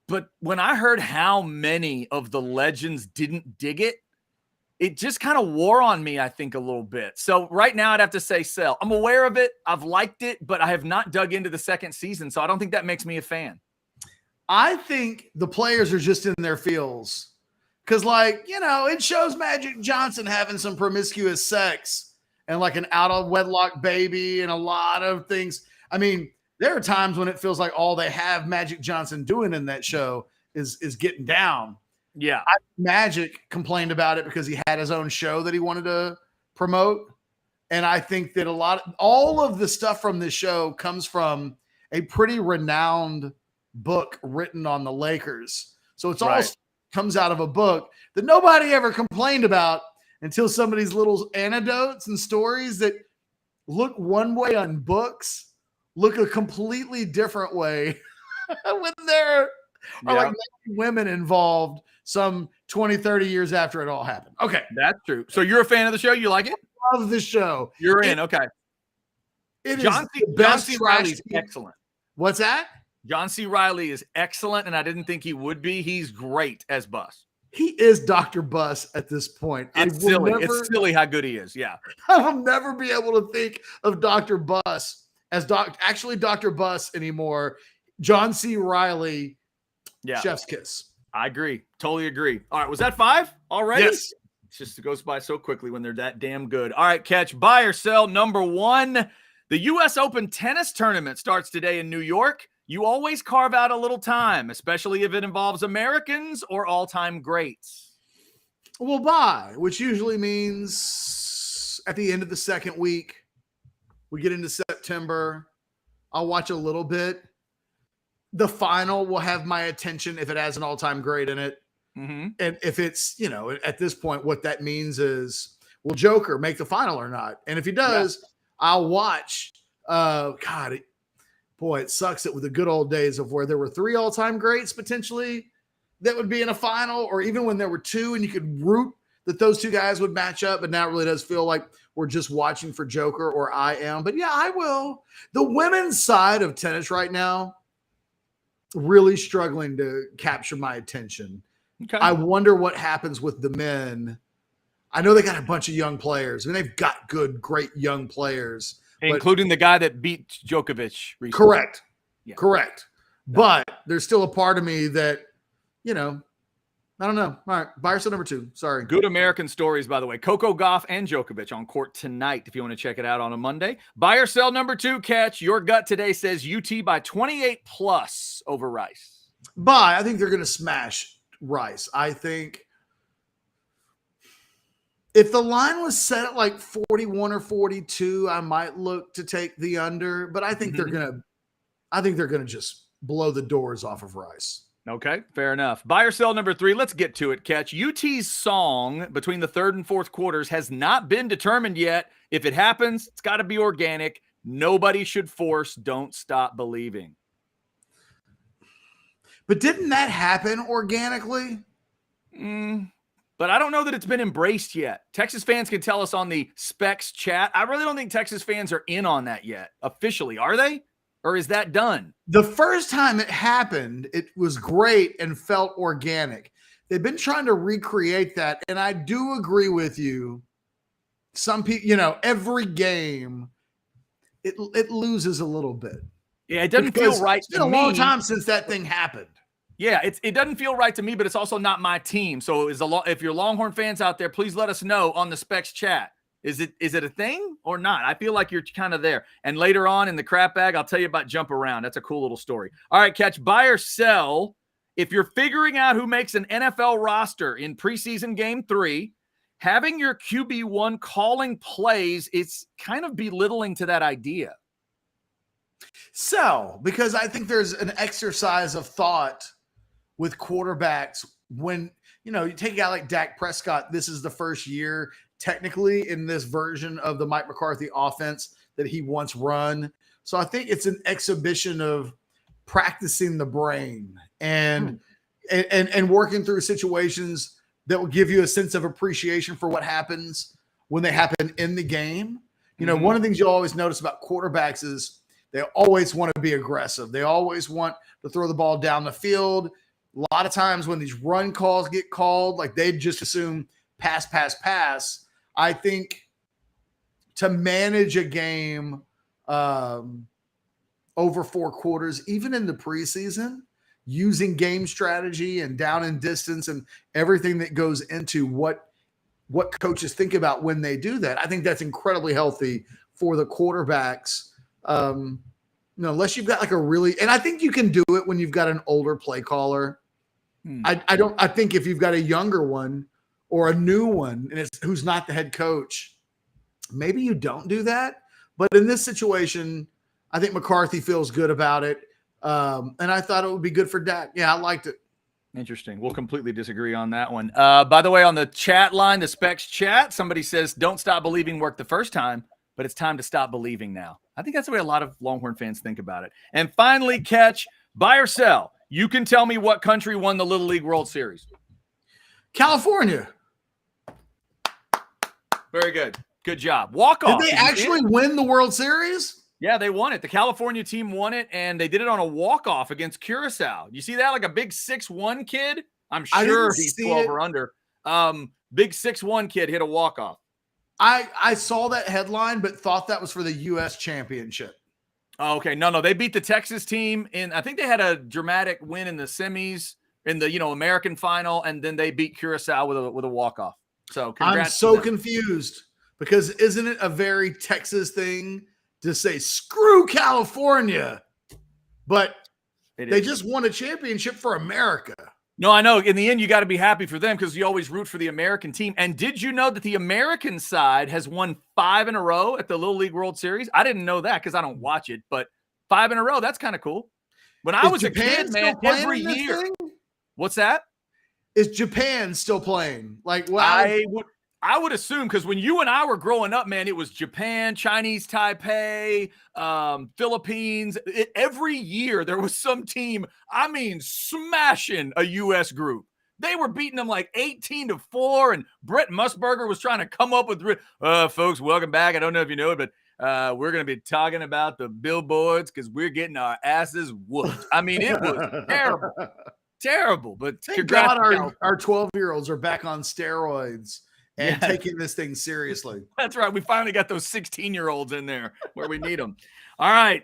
[SPEAKER 2] But when I heard how many of the legends didn't dig it, it just kind of wore on me, I think, a little bit. So right now I'd have to say sell. I'm aware of it. I've liked it, but I have not dug into the second season. So I don't think that makes me a fan.
[SPEAKER 1] I think the players are just in their feels. Because, it shows Magic Johnson having some promiscuous sex and like an out-of-wedlock baby and a lot of things. I mean, there are times when it feels like all they have Magic Johnson doing in that show is getting down.
[SPEAKER 2] Yeah.
[SPEAKER 1] Magic complained about it because he had his own show that he wanted to promote. And I think that all of the stuff from this show comes from a pretty renowned book written on the Lakers. So it's all comes out of a book that nobody ever complained about until some of these little anecdotes and stories that look one way on books look a completely different way when there are like women involved some 20, 30 years after it all happened. Okay.
[SPEAKER 2] That's true. So you're a fan of the show? You like it?
[SPEAKER 1] I love the show.
[SPEAKER 2] You're in. Okay.
[SPEAKER 1] John C.
[SPEAKER 2] Reilly's excellent.
[SPEAKER 1] What's that?
[SPEAKER 2] John C. Reilly is excellent, and I didn't think he would be. He's great as Bus.
[SPEAKER 1] He is Dr. Bus at this point.
[SPEAKER 2] It's silly. It's silly how good he is. Yeah.
[SPEAKER 1] I will never be able to think of Dr. Bus as Dr. Bus anymore. John C. Reilly, chef's kiss.
[SPEAKER 2] I agree. Totally agree. All right. Was that 5 already?
[SPEAKER 1] Yes.
[SPEAKER 2] It goes by so quickly when they're that damn good. All right, Ketch, buy or sell number 1. The U.S. Open tennis tournament starts today in New York. You always carve out a little time, especially if it involves Americans or all-time greats.
[SPEAKER 1] will bye, which usually means at the end of the second week, we get into September. I'll watch a little bit. The final will have my attention if it has an all-time great in it.
[SPEAKER 2] Mm-hmm.
[SPEAKER 1] And if it's, at this point, what that means will Joker make the final or not? And if he does, I'll watch. It sucks that with the good old days of where there were 3 all-time greats potentially that would be in a final, or even when there were 2 and you could root that those 2 guys would match up. But now it really does feel like we're just watching for Joker, or I am. But yeah, I will. The women's side of tennis right now, really struggling to capture my attention.
[SPEAKER 2] Okay.
[SPEAKER 1] I wonder what happens with the men. I know they got a bunch of young players. I mean, they've got great young players.
[SPEAKER 2] Including the guy that beat Djokovic recently.
[SPEAKER 1] Correct.
[SPEAKER 2] Yeah.
[SPEAKER 1] Correct. But there's still a part of me that, I don't know. All right. Buy or sell number 2. Sorry.
[SPEAKER 2] Good American stories, by the way. Coco Gauff and Djokovic on court tonight if you want to check it out on a Monday. Buy or sell number 2, Ketch. Your gut today says UT by 28+ over Rice.
[SPEAKER 1] Buy. I think they're going to smash Rice. I think if the line was set at like 41 or 42, I might look to take the under, but I think they're going to just blow the doors off of Rice.
[SPEAKER 2] Okay, fair enough. Buy or sell number 3. Let's get to it, Ketch. UT's song between the third and fourth quarters has not been determined yet. If it happens, it's got to be organic. Nobody should force Don't Stop Believing.
[SPEAKER 1] But didn't that happen organically?
[SPEAKER 2] But I don't know that it's been embraced yet. Texas fans can tell us on the Specs chat. I really don't think Texas fans are in on that yet. Officially, are they? Or is that done?
[SPEAKER 1] The first time it happened, it was great and felt organic. They've been trying to recreate that, and I do agree with you. Some people, every game, it loses a little bit.
[SPEAKER 2] Yeah, it doesn't feel right.
[SPEAKER 1] It's been a long time since that thing happened.
[SPEAKER 2] Yeah, it doesn't feel right to me, but it's also not my team. So if you're Longhorn fans out there, please let us know on the Specs chat. Is it a thing or not? I feel like you're kind of there. And later on in the crap bag, I'll tell you about Jump Around. That's a cool little story. All right, Ketch, buy or sell. If you're figuring out who makes an NFL roster in preseason game 3, having your QB1 calling plays, it's kind of belittling to that idea.
[SPEAKER 1] Sell, because I think there's an exercise of thought with quarterbacks when, you take a guy like Dak Prescott. This is the first year technically in this version of the Mike McCarthy offense that he once run. So I think it's an exhibition of practicing the brain and working through situations that will give you a sense of appreciation for what happens when they happen in the game. One of the things you'll always notice about quarterbacks is they always want to be aggressive. They always want to throw the ball down the field. A lot of times when these run calls get called, like they just assume pass, pass, pass. I think to manage a game over 4 quarters, even in the preseason, using game strategy and down and distance and everything that goes into what coaches think about when they do that, I think that's incredibly healthy for the quarterbacks. Unless you've got like and I think you can do it when you've got an older play caller. I think if you've got a younger one or a new one and it's who's not the head coach, maybe you don't do that. But in this situation, I think McCarthy feels good about it. And I thought it would be good for Dak. Yeah, I liked it.
[SPEAKER 2] Interesting. We'll completely disagree on that one. By the way, on the chat line, the Specs chat, somebody says, Don't Stop Believing worked the first time, but it's time to stop believing now. I think that's the way a lot of Longhorn fans think about it. And finally, Ketch, buy or sell. You can tell me what country won the Little League World Series.
[SPEAKER 1] California.
[SPEAKER 2] Very good. Good job. Walk off.
[SPEAKER 1] Did they actually win the World Series?
[SPEAKER 2] Yeah, they won it. The California team won it, and they did it on a walk-off against Curacao. You see that? Like a big 6'1" kid? I'm sure he's 12 or under. Big 6'1" kid hit a walk-off.
[SPEAKER 1] I saw that headline, but thought that was for the U.S. championship.
[SPEAKER 2] Oh, okay. No. They beat the Texas team, and I think they had a dramatic win in the semis, in the American final, and then they beat Curacao with a walk-off. So congrats.
[SPEAKER 1] I'm so confused because isn't it a very Texas thing to say, screw California? But they just won a championship for America.
[SPEAKER 2] No, I know. In the end, you got to be happy for them because you always root for the American team. And did you know that the American side has won 5 in a row at the Little League World Series? I didn't know that because I don't watch it, but 5 in a row, that's kind of cool. When I was
[SPEAKER 1] Japan
[SPEAKER 2] a kid, man, every year. What's that?
[SPEAKER 1] Is Japan still playing? Like, well,
[SPEAKER 2] I would assume, because when you and I were growing up, man, it was Japan, Chinese Taipei, Philippines. Every year there was some team, I mean, smashing a U.S. group. They were beating them like 18-4, and Brett Musburger was trying to come up with, folks, welcome back. I don't know if you know it, but we're going to be talking about the billboards because we're getting our asses whooped. I mean, it was terrible. Terrible, but
[SPEAKER 1] thank God our 12-year-olds are back on steroids and taking this thing seriously.
[SPEAKER 2] That's right. We finally got those 16-year-olds in there where we need them. All right.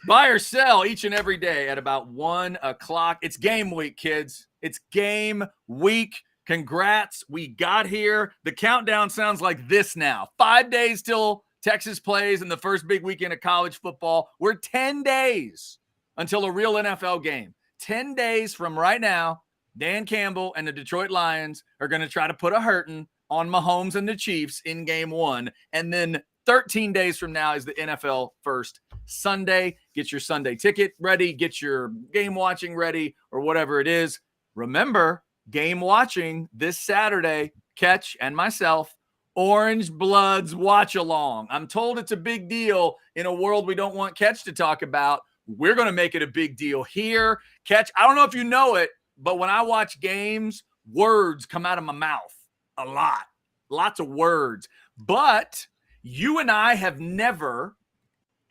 [SPEAKER 2] Buy or sell each and every day at about 1 o'clock. It's game week, kids. It's game week. Congrats. We got here. The countdown sounds like this now. 5 days till Texas plays in the first big weekend of college football. We're 10 days until a real NFL game. 10 days from right now, Dan Campbell and the Detroit Lions are going to try to put a hurting on Mahomes and the Chiefs in game 1. And then 13 days from now is the NFL first Sunday. Get your Sunday ticket ready. Get your game watching ready or whatever it is. Remember, game watching this Saturday, Ketch and myself, Orangebloods watch along. I'm told it's a big deal in a world we don't want Ketch to talk about. We're going to make it a big deal here. Ketch, I don't know if you know it, but when I watch games, words come out of my mouth a lot. Lots of words. But you and I have never,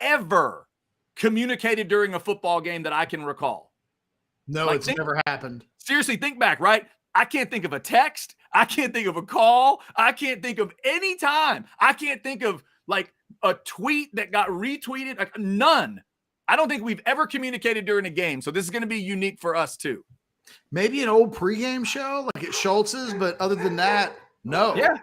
[SPEAKER 2] ever communicated during a football game that I can recall.
[SPEAKER 1] No, it's never happened.
[SPEAKER 2] Seriously, think back, right? I can't think of a text. I can't think of a call. I can't think of any time. I can't think of like a tweet that got retweeted. Like, none. I don't think we've ever communicated during a game. So this is going to be unique for us too.
[SPEAKER 1] Maybe an old pregame show like at Schultz's, but other than that, no.
[SPEAKER 2] Yeah.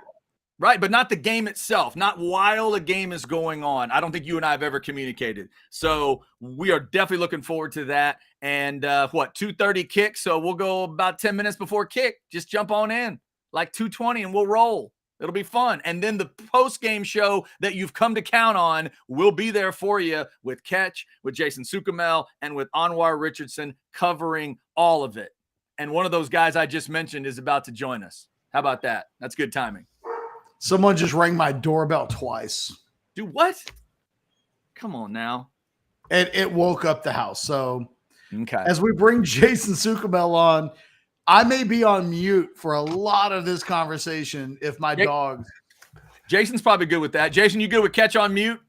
[SPEAKER 2] Right. But not the game itself, not while the game is going on. I don't think you and I have ever communicated. So we are definitely looking forward to that. And 2:30 kick. So we'll go about 10 minutes before kick. Just jump on in like 2:20 and we'll roll. It'll be fun. And then the post-game show that you've come to count on will be there for you with Ketch, with Jason Suchomel, and with Anwar Richardson covering all of it. And one of those guys I just mentioned is about to join us. How about that? That's good timing.
[SPEAKER 1] Someone just rang my doorbell twice.
[SPEAKER 2] Do what? Come on now.
[SPEAKER 1] And it woke up the house. So
[SPEAKER 2] okay,
[SPEAKER 1] as we bring Jason Suchomel on, I may be on mute for a lot of this conversation if my dog.
[SPEAKER 2] Jason's probably good with that. Jason, you good with Ketch on mute?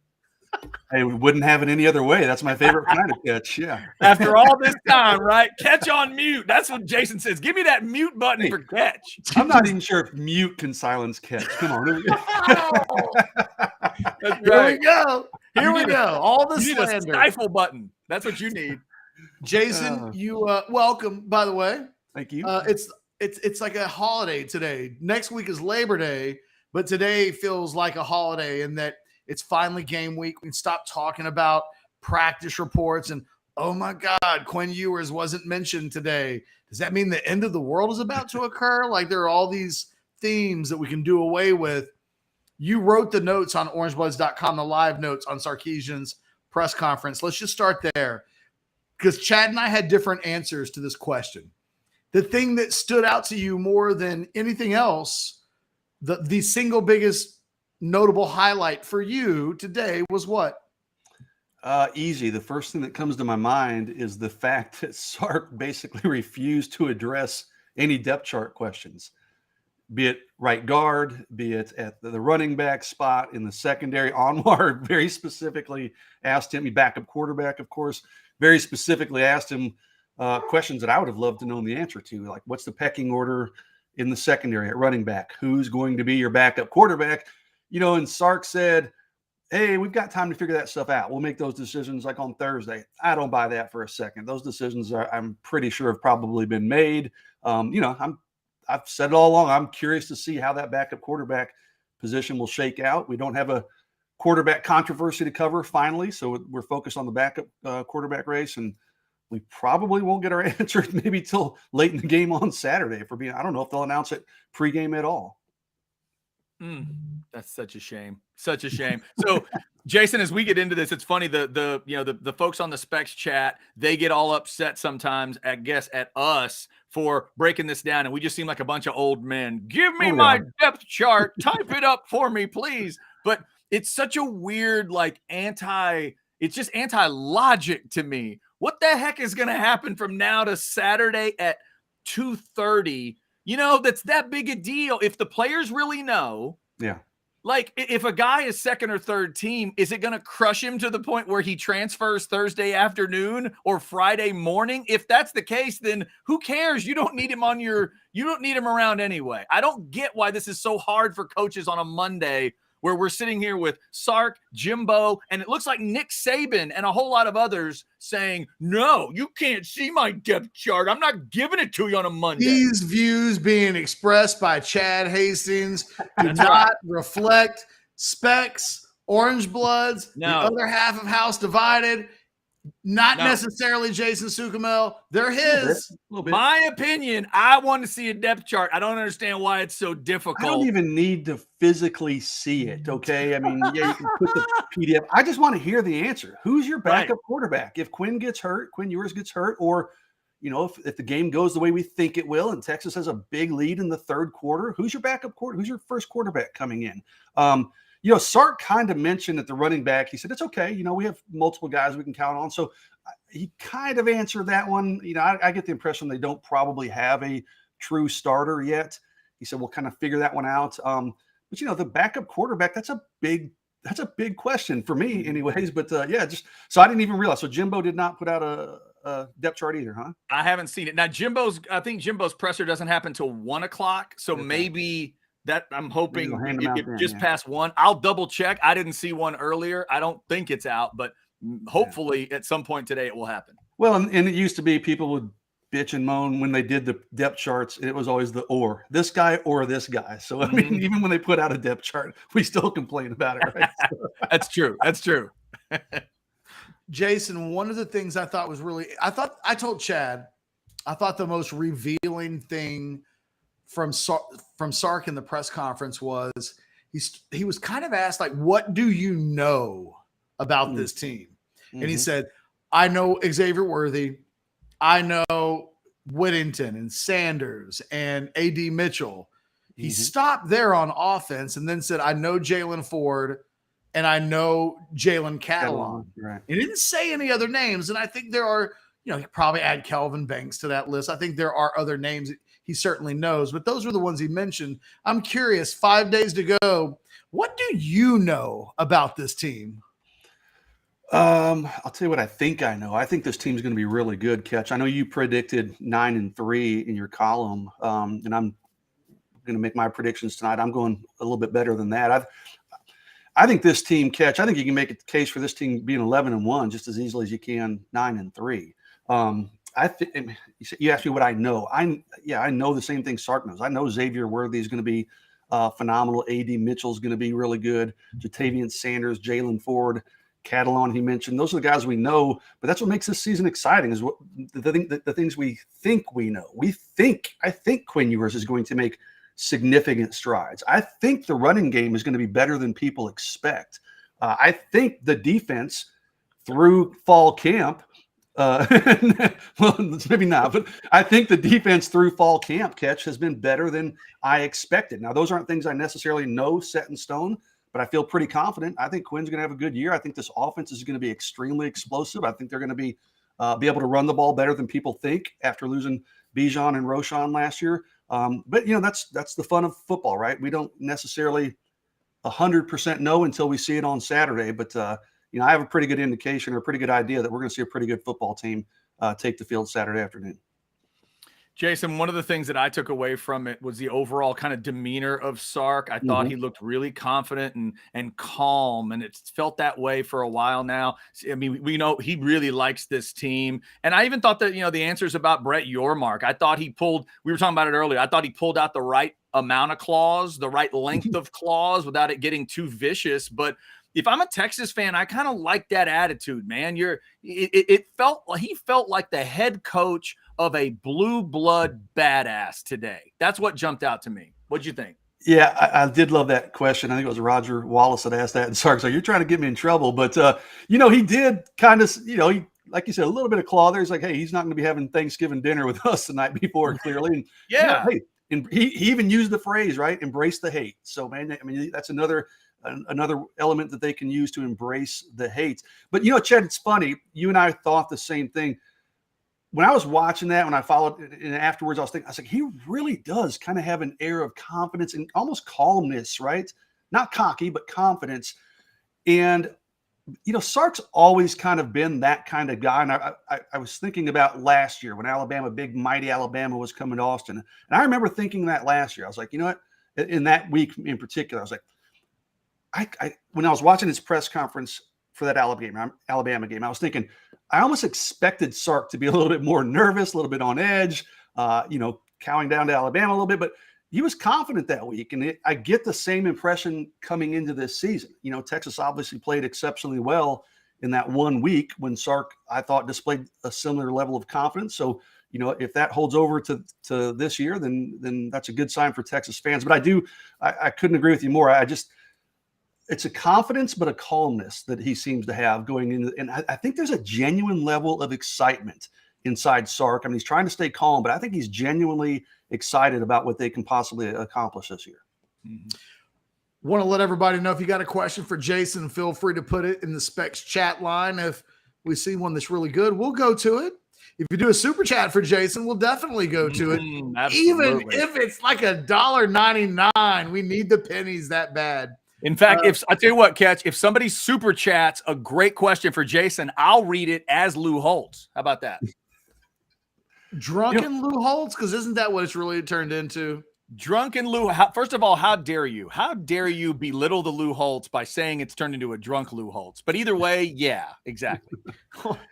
[SPEAKER 5] Hey, we wouldn't have it any other way. That's my favorite kind of Ketch. Yeah.
[SPEAKER 2] After all this time, right? Ketch on mute. That's what Jason says. Give me that mute button for Ketch.
[SPEAKER 5] I'm not even sure if mute can silence Ketch. Come on.
[SPEAKER 2] That's
[SPEAKER 1] Here
[SPEAKER 2] right.
[SPEAKER 1] we go. Here we go. All the
[SPEAKER 2] You need a
[SPEAKER 1] slander.
[SPEAKER 2] stifle button. That's what you need.
[SPEAKER 1] Jason, you welcome, by the way.
[SPEAKER 5] Thank you.
[SPEAKER 1] It's like a holiday today. Next week is Labor Day, but today feels like a holiday in that it's finally game week. We can stop talking about practice reports and, oh my God, Quinn Ewers wasn't mentioned today. Does that mean the end of the world is about to occur? Like there are all these themes that we can do away with. You wrote the notes on orangebloods.com, the live notes on Sarkisian's press conference. Let's just start there because Chad and I had different answers to this question. The thing that stood out to you more than anything else, the single biggest notable highlight for you today was what?
[SPEAKER 5] Easy. The first thing that comes to my mind is the fact that Sark basically refused to address any depth chart questions, be it right guard, be it at the running back spot in the secondary. Anwar very specifically asked him, backup quarterback, of course, very specifically asked him questions that I would have loved to know the answer to, like what's the pecking order in the secondary at running back? Who's going to be your backup quarterback? And Sark said, hey, we've got time to figure that stuff out. We'll make those decisions like on Thursday. I don't buy that for a second. Those decisions I'm pretty sure have probably been made. I've said it all along. I'm curious to see how that backup quarterback position will shake out. We don't have a quarterback controversy to cover finally, so we're focused on the backup quarterback race. And we probably won't get our answer maybe till late in the game on Saturday. I don't know if they'll announce it pregame at all.
[SPEAKER 2] That's such a shame. Such a shame. So, Jason, as we get into this, it's funny. The folks on the Specs chat, they get all upset sometimes, I guess, at us for breaking this down, and we just seem like a bunch of old men. Give me my depth chart. Type it up for me, please. But it's such a weird, like, it's just anti-logic to me. What the heck is going to happen from now to Saturday at 2:30? That's that big a deal. If the players really know, like if a guy is second or third team, is it going to crush him to the point where he transfers Thursday afternoon or Friday morning? If that's the case, then who cares? You don't need him around anyway. I don't get why this is so hard for coaches on a Monday where we're sitting here with Sark, Jimbo, and it looks like Nick Saban and a whole lot of others saying, no, you can't see my depth chart. I'm not giving it to you on a Monday.
[SPEAKER 1] These views being expressed by Chad Hastings do not reflect Specs, Orangebloods, the other half of House Divided. Not necessarily Jason Suchomel. They're his.
[SPEAKER 5] A little bit.
[SPEAKER 2] My opinion, I want to see a depth chart. I don't understand why it's so difficult.
[SPEAKER 5] I don't even need to physically see it, okay? I mean, you can put the PDF. I just want to hear the answer. Who's your backup quarterback? If Quinn Ewers gets hurt, or, if the game goes the way we think it will and Texas has a big lead in the third quarter, who's your backup quarterback? Who's your first quarterback coming in? Sark kind of mentioned at the running back, he said, it's okay. We have multiple guys we can count on. So he kind of answered that one. I get the impression they don't probably have a true starter yet. He said, we'll kind of figure that one out. But the backup quarterback, that's a big question for me anyways. But so I didn't even realize. So Jimbo did not put out a depth chart either, huh?
[SPEAKER 2] I haven't seen it. Now I think Jimbo's presser doesn't happen till 1:00. So maybe that I'm hoping just past 1. I'll double check. I didn't see one earlier. I don't think it's out, but hopefully at some point today it will happen.
[SPEAKER 5] Well, and it used to be people would bitch and moan when they did the depth charts. It was always this guy or this guy. So, I mean, even when they put out a depth chart, we still complain about it, right?
[SPEAKER 2] That's true. That's true.
[SPEAKER 1] Jason, one of the things I thought was I told Chad, I thought the most revealing thing from Sark in the press conference was he was kind of asked, like, what do you know about this team? And he said, I know Xavier Worthy. I know Whittington and Sanders and A.D. Mitchell. He stopped there on offense and then said, I know Jalen Ford and I know Jalen Catalon.
[SPEAKER 5] Right.
[SPEAKER 1] He didn't say any other names. And I think there are, he probably add Kelvin Banks to that list. I think there are other names he certainly knows, but those were the ones he mentioned. I'm curious, 5 days to go, what do you know about this team?
[SPEAKER 5] I'll tell you what I think I know. I think this team's going to be really good, Ketch. I know you predicted 9-3 in your column, and I'm going to make my predictions tonight. I'm going a little bit better than that. I think this team, Ketch, I think you can make a case for this team being 11-1 just as easily as you can 9-3. I think you asked me what I know. I know the same thing Sark knows. I know Xavier Worthy is going to be phenomenal. A.D. Mitchell is going to be really good. Jatavian Sanders, Jalen Ford, Catalon he mentioned. Those are the guys we know. But that's what makes this season exciting is what the things we think we know. I think Quinn Ewers is going to make significant strides. I think the running game is going to be better than people expect. I think the defense through fall camp. Well, maybe not, but I think the defense through fall camp, Ketch, has been better than I expected. Now, those aren't things I necessarily know set in stone, but I feel pretty confident. I think Quinn's going to have a good year. I think this offense is going to be extremely explosive. I think they're going to be able to run the ball better than people think after losing Bijan and Roschon last year. But that's the fun of football, right? We don't necessarily 100% know until we see it on Saturday, but I have a pretty good indication or a pretty good idea that we're going to see a pretty good football team take the field Saturday afternoon.
[SPEAKER 2] Jason, one of the things that I took away from it was the overall kind of demeanor of Sark. I thought he looked really confident and calm, and it felt that way for a while now. I mean, we know he really likes this team. And I even thought that, the answers about Brett Yormark, I thought we were talking about it earlier, I thought he pulled out the right amount of claws, the right length of claws without it getting too vicious. But if I'm a Texas fan, I kind of like that attitude, man. He felt like the head coach of a blue blood badass today. That's what jumped out to me. What'd you think?
[SPEAKER 5] Yeah, I did love that question. I think it was Roger Wallace that asked that. And Sark's like, you're trying to get me in trouble. But, he did kind of, like you said, a little bit of claw there. He's like, hey, he's not going to be having Thanksgiving dinner with us the night before, clearly. And, hey, and he even used the phrase, right? Embrace the hate. So, man, I mean, that's another element that they can use to embrace the hate. But, Chad, it's funny. You and I thought the same thing. When I was watching that, when I followed it, and afterwards, I was like, he really does kind of have an air of confidence and almost calmness, right? Not cocky, but confidence. And, Sark's always kind of been that kind of guy. And I was thinking about last year when Alabama, big, mighty Alabama was coming to Austin. And I remember thinking that last year. I was like, you know what? In that week in particular, I was like, when I was watching his press conference for that Alabama game, I was thinking, I almost expected Sark to be a little bit more nervous, a little bit on edge, cowing down to Alabama a little bit, but he was confident that week. And I get the same impression coming into this season. Texas obviously played exceptionally well in that 1 week when Sark, I thought, displayed a similar level of confidence. So, if that holds over to this year, then that's a good sign for Texas fans. But I couldn't agree with you more. It's a confidence, but a calmness that he seems to have going into, and I think there's a genuine level of excitement inside Sark. I mean, he's trying to stay calm, but I think he's genuinely excited about what they can possibly accomplish this year.
[SPEAKER 1] Mm-hmm. Want to let everybody know, if you got a question for Jason, feel free to put it in the Specs chat line. If we see one that's really good, we'll go to it. If you do a super chat for Jason, we'll definitely go to it. Even if it's like $1.99, we need the pennies that bad.
[SPEAKER 2] In fact, if I tell you what, Ketch, if somebody super chats a great question for Jason, I'll read it as Lou Holtz. How about that?
[SPEAKER 1] Drunken Lou Holtz? Because isn't that what it's really turned into?
[SPEAKER 2] Drunken Lou. First of all, how dare you? How dare you belittle the Lou Holtz by saying it's turned into a drunk Lou Holtz? But either way, yeah, exactly.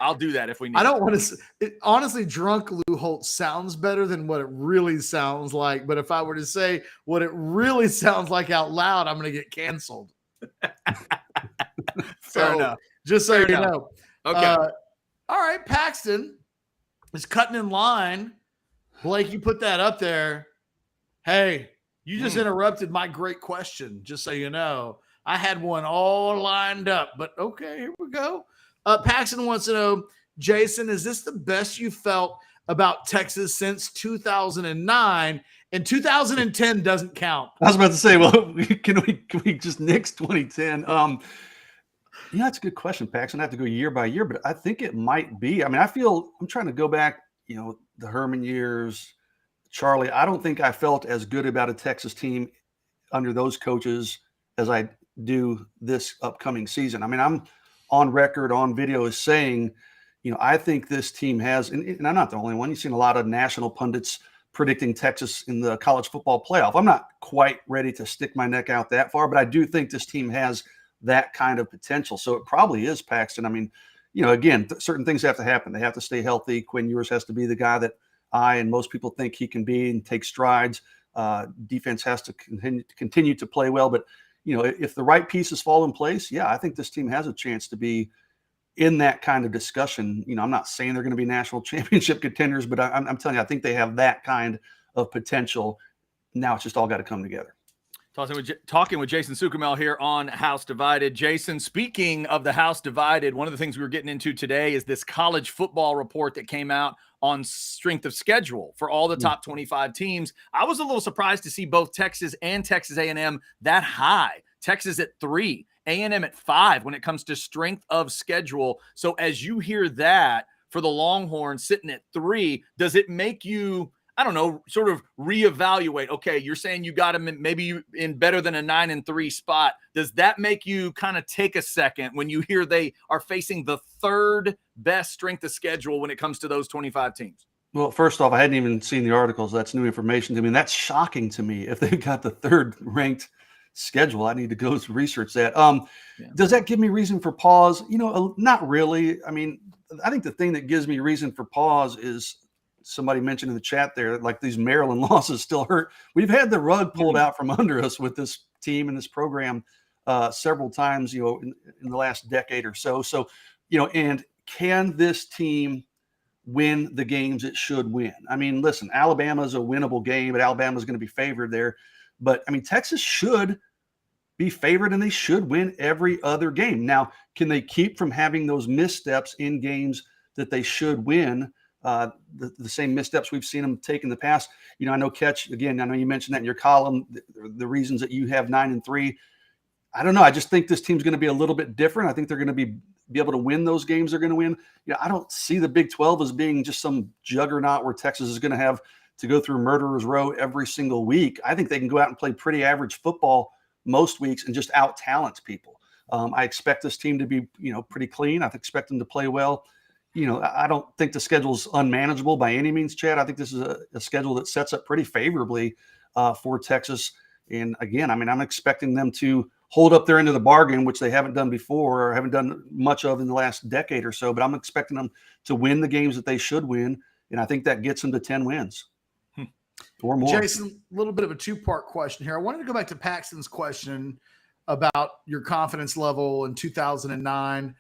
[SPEAKER 2] I'll do that if we need.
[SPEAKER 1] I don't want to. Honestly, drunk Lou Holtz sounds better than what it really sounds like. But if I were to say what it really sounds like out loud, I'm going to get canceled.
[SPEAKER 2] Fair enough.
[SPEAKER 1] Just so
[SPEAKER 2] Fair
[SPEAKER 1] you
[SPEAKER 2] enough.
[SPEAKER 1] know.
[SPEAKER 2] Okay.
[SPEAKER 1] All right, Paxton is cutting in line. Blake, you put that up there. Hey, you just interrupted my great question, just so you know. I had one all lined up, but okay, here we go. Paxton wants to know, Jason, is this the best you felt about Texas since 2009? And 2010 doesn't count.
[SPEAKER 5] I was about to say, well, can we just nix 2010? That's a good question, Paxton. I have to go year by year, but I think it might be. I mean, I'm trying to go back, the Herman years, Charlie. I don't think I felt as good about a Texas team under those coaches as I do this upcoming season. I mean, I'm on record, on video, as saying, I think this team has, and I'm not the only one. You've seen a lot of national pundits predicting Texas in the college football playoff. I'm not quite ready to stick my neck out that far, but I do think this team has that kind of potential. So it probably is, Paxton. I mean, again, certain things have to happen. They have to stay healthy. Quinn Ewers has to be the guy that I and most people think he can be and take strides. Defense has to continue to play well. But, if the right pieces fall in place, yeah, I think this team has a chance to be in that kind of discussion. I'm not saying they're going to be national championship contenders, but I'm telling you, I think they have that kind of potential. Now it's just all got to come together.
[SPEAKER 2] Talking with Jason Suchomel here on House Divided. Jason, speaking of the House Divided, one of the things we were getting into today is this college football report that came out on strength of schedule for all the top 25 teams. I was a little surprised to see both Texas and Texas A&M that high. Texas at 3, A&M at 5 when it comes to strength of schedule. So as you hear that for the Longhorns sitting at 3, does it make you, I don't know, sort of reevaluate? Okay, you're saying you got them maybe in better than a 9-3 spot. Does that make you kind of take a second when you hear they are facing the third best strength of schedule when it comes to those 25 teams?
[SPEAKER 5] Well, first off, I hadn't even seen the articles. That's new information to me. And that's shocking to me. If they've got the third ranked schedule, I need to go research that. Does that give me reason for pause? Not really. I mean, I think the thing that gives me reason for pause is somebody mentioned in the chat there, like these Maryland losses still hurt. We've had the rug pulled out from under us with this team and this program several times, in the last decade or so. So, and can this team win the games it should win? I mean, listen, Alabama's a winnable game, but Alabama's going to be favored there. But I mean, Texas should be favored and they should win every other game. Now, can they keep from having those missteps in games that they should win? The same missteps we've seen them take in the past. I know Ketch, again, I know you mentioned that in your column, the reasons that you have 9-3. I don't know. I just think this team's going to be a little bit different. I think they're going to be able to win those games they're going to win. I don't see the Big 12 as being just some juggernaut where Texas is going to have to go through murderer's row every single week. I think they can go out and play pretty average football most weeks and just out talent people. I expect this team to be, pretty clean. I expect them to play well. I don't think the schedule's unmanageable by any means, Chad. I think this is a schedule that sets up pretty favorably for Texas. And again, I mean, I'm expecting them to hold up their end of the bargain, which they haven't done before or haven't done much of in the last decade or so. But I'm expecting them to win the games that they should win. And I think that gets them to 10 wins or more.
[SPEAKER 1] Jason, a little bit of a two-part question here. I wanted to go back to Paxton's question about your confidence level in 2009.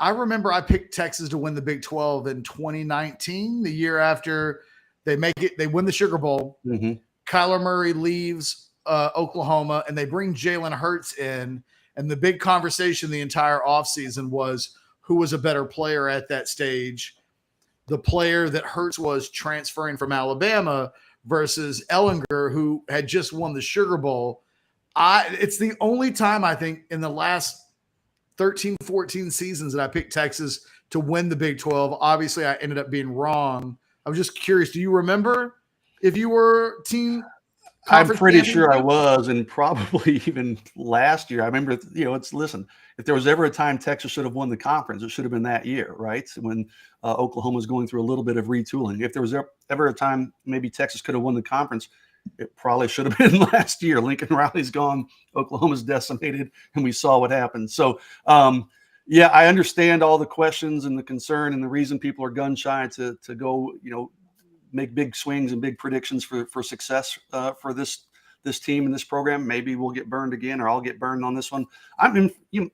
[SPEAKER 1] I remember I picked Texas to win the Big 12 in 2019, the year after they win the Sugar Bowl.
[SPEAKER 5] Mm-hmm.
[SPEAKER 1] Kyler Murray leaves Oklahoma, and they bring Jalen Hurts in. And the big conversation the entire offseason was who was a better player at that stage. The player that Hurts was transferring from Alabama versus Ellinger, who had just won the Sugar Bowl. It's the only time I think in the last 13, 14 seasons that I picked Texas to win the Big 12. Obviously, I ended up being wrong. I was just curious. Do you remember if you were team?
[SPEAKER 5] I'm pretty sure I was, and probably even last year. I remember, listen, if there was ever a time Texas should have won the conference, it should have been that year, right? When Oklahoma was going through a little bit of retooling. If there was ever a time maybe Texas could have won the conference, it probably should have been last year. Lincoln Riley's gone, Oklahoma's decimated, and we saw what happened. So, I understand all the questions and the concern and the reason people are gun shy to go, make big swings and big predictions for success for this team and this program. Maybe we'll get burned again, or I'll get burned on this one.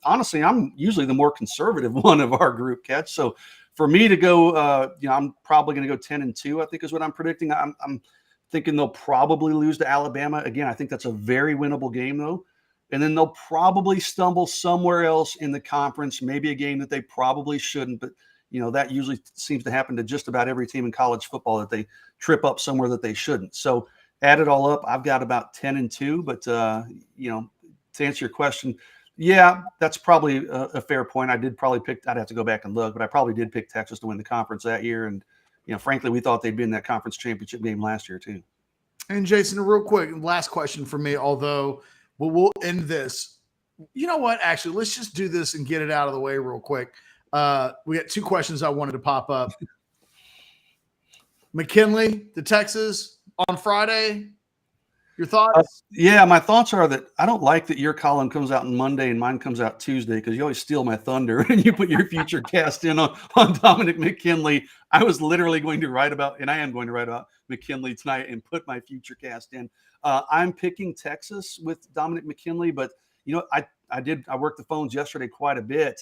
[SPEAKER 5] Honestly, I'm usually the more conservative one of our group, Ketch. So for me to go, I'm probably going to go 10-2. I think is what I'm predicting. I'm thinking they'll probably lose to Alabama again. I think that's a very winnable game though, and then they'll probably stumble somewhere else in the conference. Maybe a game that they probably shouldn't, but that usually seems to happen to just about every team in college football, that they trip up somewhere that they shouldn't. So add it all up, I've got about 10-2. But to answer your question, yeah, that's probably a fair point. I'd have to go back and look, but I probably did pick Texas to win the conference that year. And frankly, we thought they'd be in that conference championship game last year too. And
[SPEAKER 1] Jason, real quick, last question for me. Although we'll end this. You know what? Actually, let's just do this and get it out of the way real quick. We got two questions I wanted to pop up. McKinley to Texas on Friday. Your thoughts?
[SPEAKER 5] My thoughts are that I don't like that your column comes out on Monday and mine comes out Tuesday, because you always steal my thunder and you put your future cast in on Dominic McKinley. I was literally going to write about, and I am going to write about McKinley tonight and put my future cast in. I'm picking Texas with Dominic McKinley, but I worked the phones yesterday quite a bit,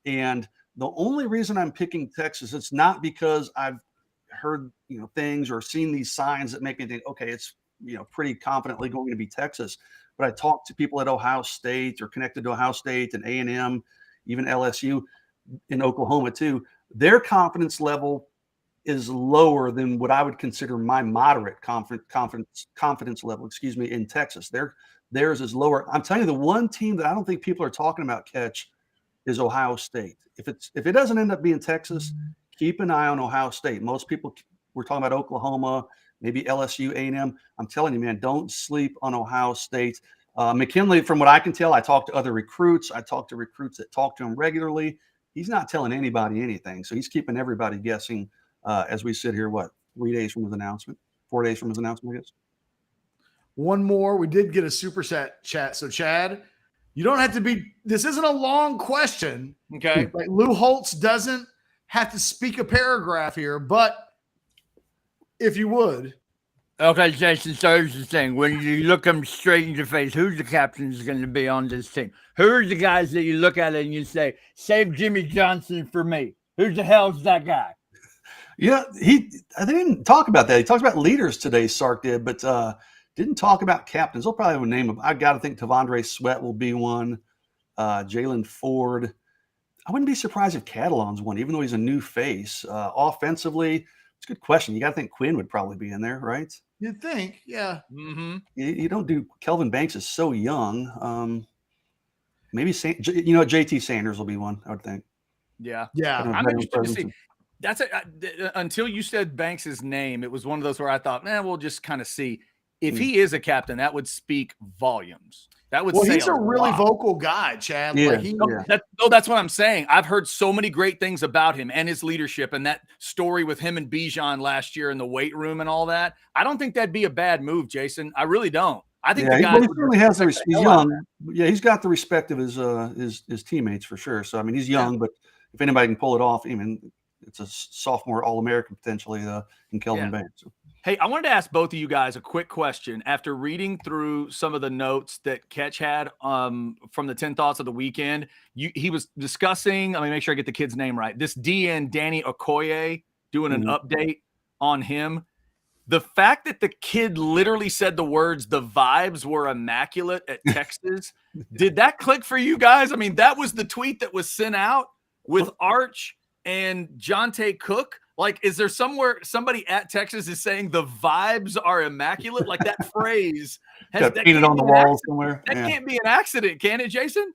[SPEAKER 5] and the only reason I'm picking Texas, it's not because I've heard, things or seen these signs that make me think, okay, it's, pretty confidently going to be Texas. But I talked to people at Ohio State or connected to Ohio State and A&M, even LSU in Oklahoma too. Their confidence level is lower than what I would consider my moderate confidence level, in Texas. Theirs is lower. I'm telling you, the one team that I don't think people are talking about, Ketch, is Ohio State. If it doesn't end up being Texas, keep an eye on Ohio State. Most people, we're talking about Oklahoma, maybe LSU, A&M. I'm telling you, man, don't sleep on Ohio State. McKinley, from what I can tell, I talked to other recruits. I talked to recruits that talk to him regularly. He's not telling anybody anything. So he's keeping everybody guessing as we sit here, 4 days from his announcement, I guess.
[SPEAKER 1] One more. We did get a super chat. So Chad, you don't have to be, this isn't a long question.
[SPEAKER 2] Okay.
[SPEAKER 1] Like Lou Holtz doesn't have to speak a paragraph here, but if you would,
[SPEAKER 6] Okay, Jason, so here's the thing. When you look them straight in the face, who's the captain's going to be on this team? Who are the guys that you look at it and you say, save Jimmy Johnson for me? Who the hell's that guy?
[SPEAKER 5] Yeah, they didn't talk about that. He talked about leaders today, Sark did, but didn't talk about captains. They'll probably have a name. I got to think Tavondre Sweat will be one. Jalen Ford. I wouldn't be surprised if Catalon's one, even though he's a new face. Offensively, it's a good question. You got to think Quinn would probably be in there, right?
[SPEAKER 1] You'd think, yeah.
[SPEAKER 2] Mm-hmm.
[SPEAKER 5] You don't do. Kelvin Banks is so young. Maybe JT Sanders will be one. I would think.
[SPEAKER 2] Yeah.
[SPEAKER 1] Yeah.
[SPEAKER 2] I'm interested to see. That's it. Until you said Banks's name, it was one of those where I thought, we'll just kind of see. If he is a captain, that would speak volumes. That would say
[SPEAKER 1] he's a really vocal guy, Chad.
[SPEAKER 5] Yeah,
[SPEAKER 2] that's what I'm saying. I've heard so many great things about him and his leadership and that story with him and Bijan last year in the weight room and all that. I don't think that'd be a bad move, Jason. I really don't. I think the guy
[SPEAKER 5] certainly has the respect. He's young. Yeah, he's got the respect of his teammates for sure. So I mean, he's young, but if anybody can pull it off, it's a sophomore All-American potentially in Kelvin Banks. So.
[SPEAKER 2] Hey, I wanted to ask both of you guys a quick question. After reading through some of the notes that Ketch had from the 10 Thoughts of the Weekend, he was discussing, let me make sure I get the kid's name right, this DN Danny Okoye, doing an update on him. The fact that the kid literally said the words, the vibes were immaculate at Texas, did that click for you guys? I mean, that was the tweet that was sent out with Arch and Jonte Cook. Like, is there somewhere somebody at Texas is saying the vibes are immaculate? Like that phrase
[SPEAKER 5] has painted on the wall somewhere.
[SPEAKER 2] That can't be an accident, can it, Jason?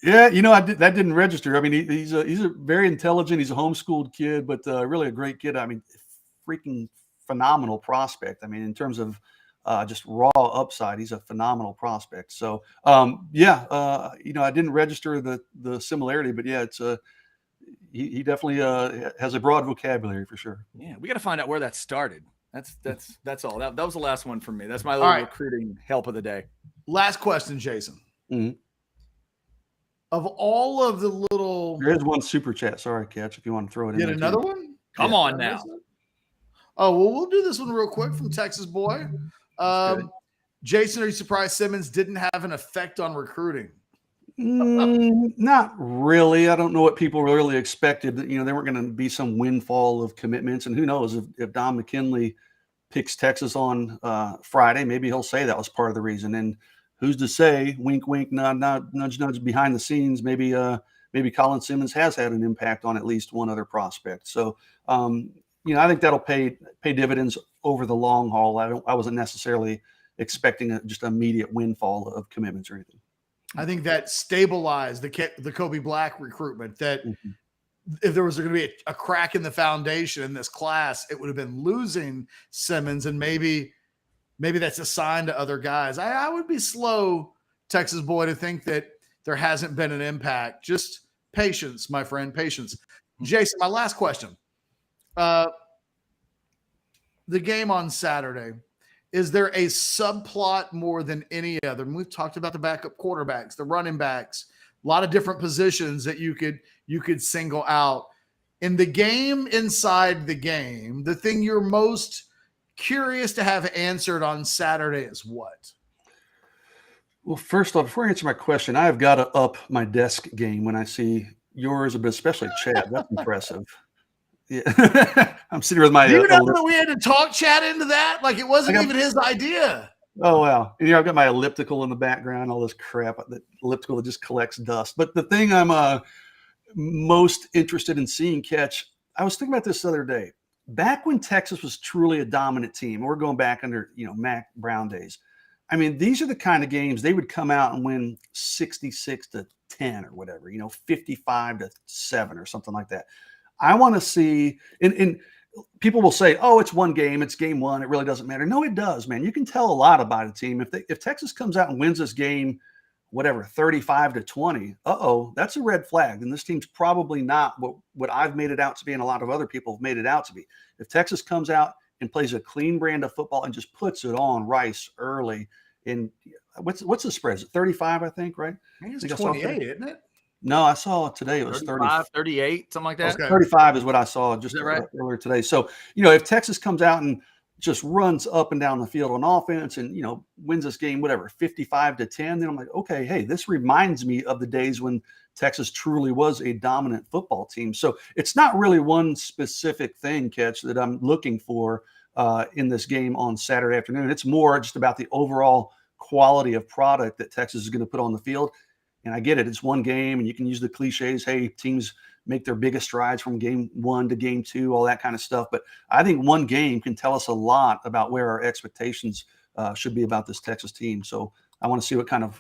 [SPEAKER 5] Yeah, that didn't register. I mean, he's a very intelligent. He's a homeschooled kid, but really a great kid. I mean, freaking phenomenal prospect. I mean, in terms of just raw upside, he's a phenomenal prospect. So, I didn't register the similarity, but yeah, it's he definitely has a broad vocabulary for sure.
[SPEAKER 2] Yeah, we got to find out where that started. That's all. That was the last one for me. That's my little recruiting help of the day.
[SPEAKER 1] Last question, Jason.
[SPEAKER 5] Mm-hmm.
[SPEAKER 1] Of all of the little,
[SPEAKER 5] there is one super chat. Sorry, Ketch, if you want to throw it in.
[SPEAKER 1] Get another one.
[SPEAKER 2] Come on now.
[SPEAKER 1] Oh well, we'll do this one real quick from Texas Boy. Jason, are you surprised Simmons didn't have an effect on recruiting?
[SPEAKER 5] Not really. I don't know what people really expected. There weren't going to be some windfall of commitments, and who knows if Don McKinley picks Texas on Friday, maybe he'll say that was part of the reason. And who's to say? Wink, wink, nod, nod, nudge, nudge. Behind the scenes, maybe Colin Simmons has had an impact on at least one other prospect. So, I think that'll pay dividends over the long haul. I wasn't necessarily expecting just immediate windfall of commitments or anything.
[SPEAKER 1] I think that stabilized the Kobe Black recruitment. That if there was going to be a crack in the foundation in this class, it would have been losing Simmons, and maybe that's a sign to other guys. I would be slow, Texas Boy, to think that there hasn't been an impact. Just patience, my friend, patience. Jason, my last question. The game on Saturday. Is there a subplot more than any other? And we've talked about the backup quarterbacks, the running backs, a lot of different positions that you could single out. In the game inside the game, the thing you're most curious to have answered on Saturday is what?
[SPEAKER 5] Well, first off, before I answer my question, I have got to up my desk game when I see yours, but especially Chad. That's impressive. Yeah, I'm sitting with my.
[SPEAKER 1] You know that we had to talk Chad into that? Like it wasn't even his idea.
[SPEAKER 5] Oh wow! I've got my elliptical in the background, all this crap. The elliptical that just collects dust. But the thing I'm most interested in seeing, Ketch. I was thinking about this the other day. Back when Texas was truly a dominant team, we're going back under Mac Brown days. I mean, these are the kind of games they would come out and win 66-10 or whatever. 55-7 or something like that. I want to see, and people will say, oh, it's one game. It's game one. It really doesn't matter. No, it does, man. You can tell a lot about a team. If Texas comes out and wins this game, 35-20, that's a red flag. And this team's probably not what I've made it out to be and a lot of other people have made it out to be. If Texas comes out and plays a clean brand of football and just puts it on Rice early, and what's the spread? Is it 35, I think, right?
[SPEAKER 1] I think it's 28, isn't it?
[SPEAKER 5] No, I saw today it was
[SPEAKER 2] 35, 38, something like that.
[SPEAKER 5] Okay. 35 is what I saw just earlier today. So, if Texas comes out and just runs up and down the field on offense and, wins this game, whatever, 55-10. Then I'm like, okay, hey, this reminds me of the days when Texas truly was a dominant football team. So it's not really one specific thing, Ketch, that I'm looking for in this game on Saturday afternoon. It's more just about the overall quality of product that Texas is going to put on the field. And I get it. It's one game, and you can use the cliches. Hey, teams make their biggest strides from game 1 to game 2, all that kind of stuff. But I think one game can tell us a lot about where our expectations should be about this Texas team. So I want to see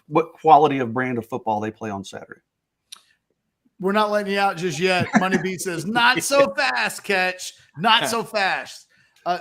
[SPEAKER 5] what quality of brand of football they play on Saturday.
[SPEAKER 1] We're not letting you out just yet. Money Beat says, not so fast, Ketch. Not so fast.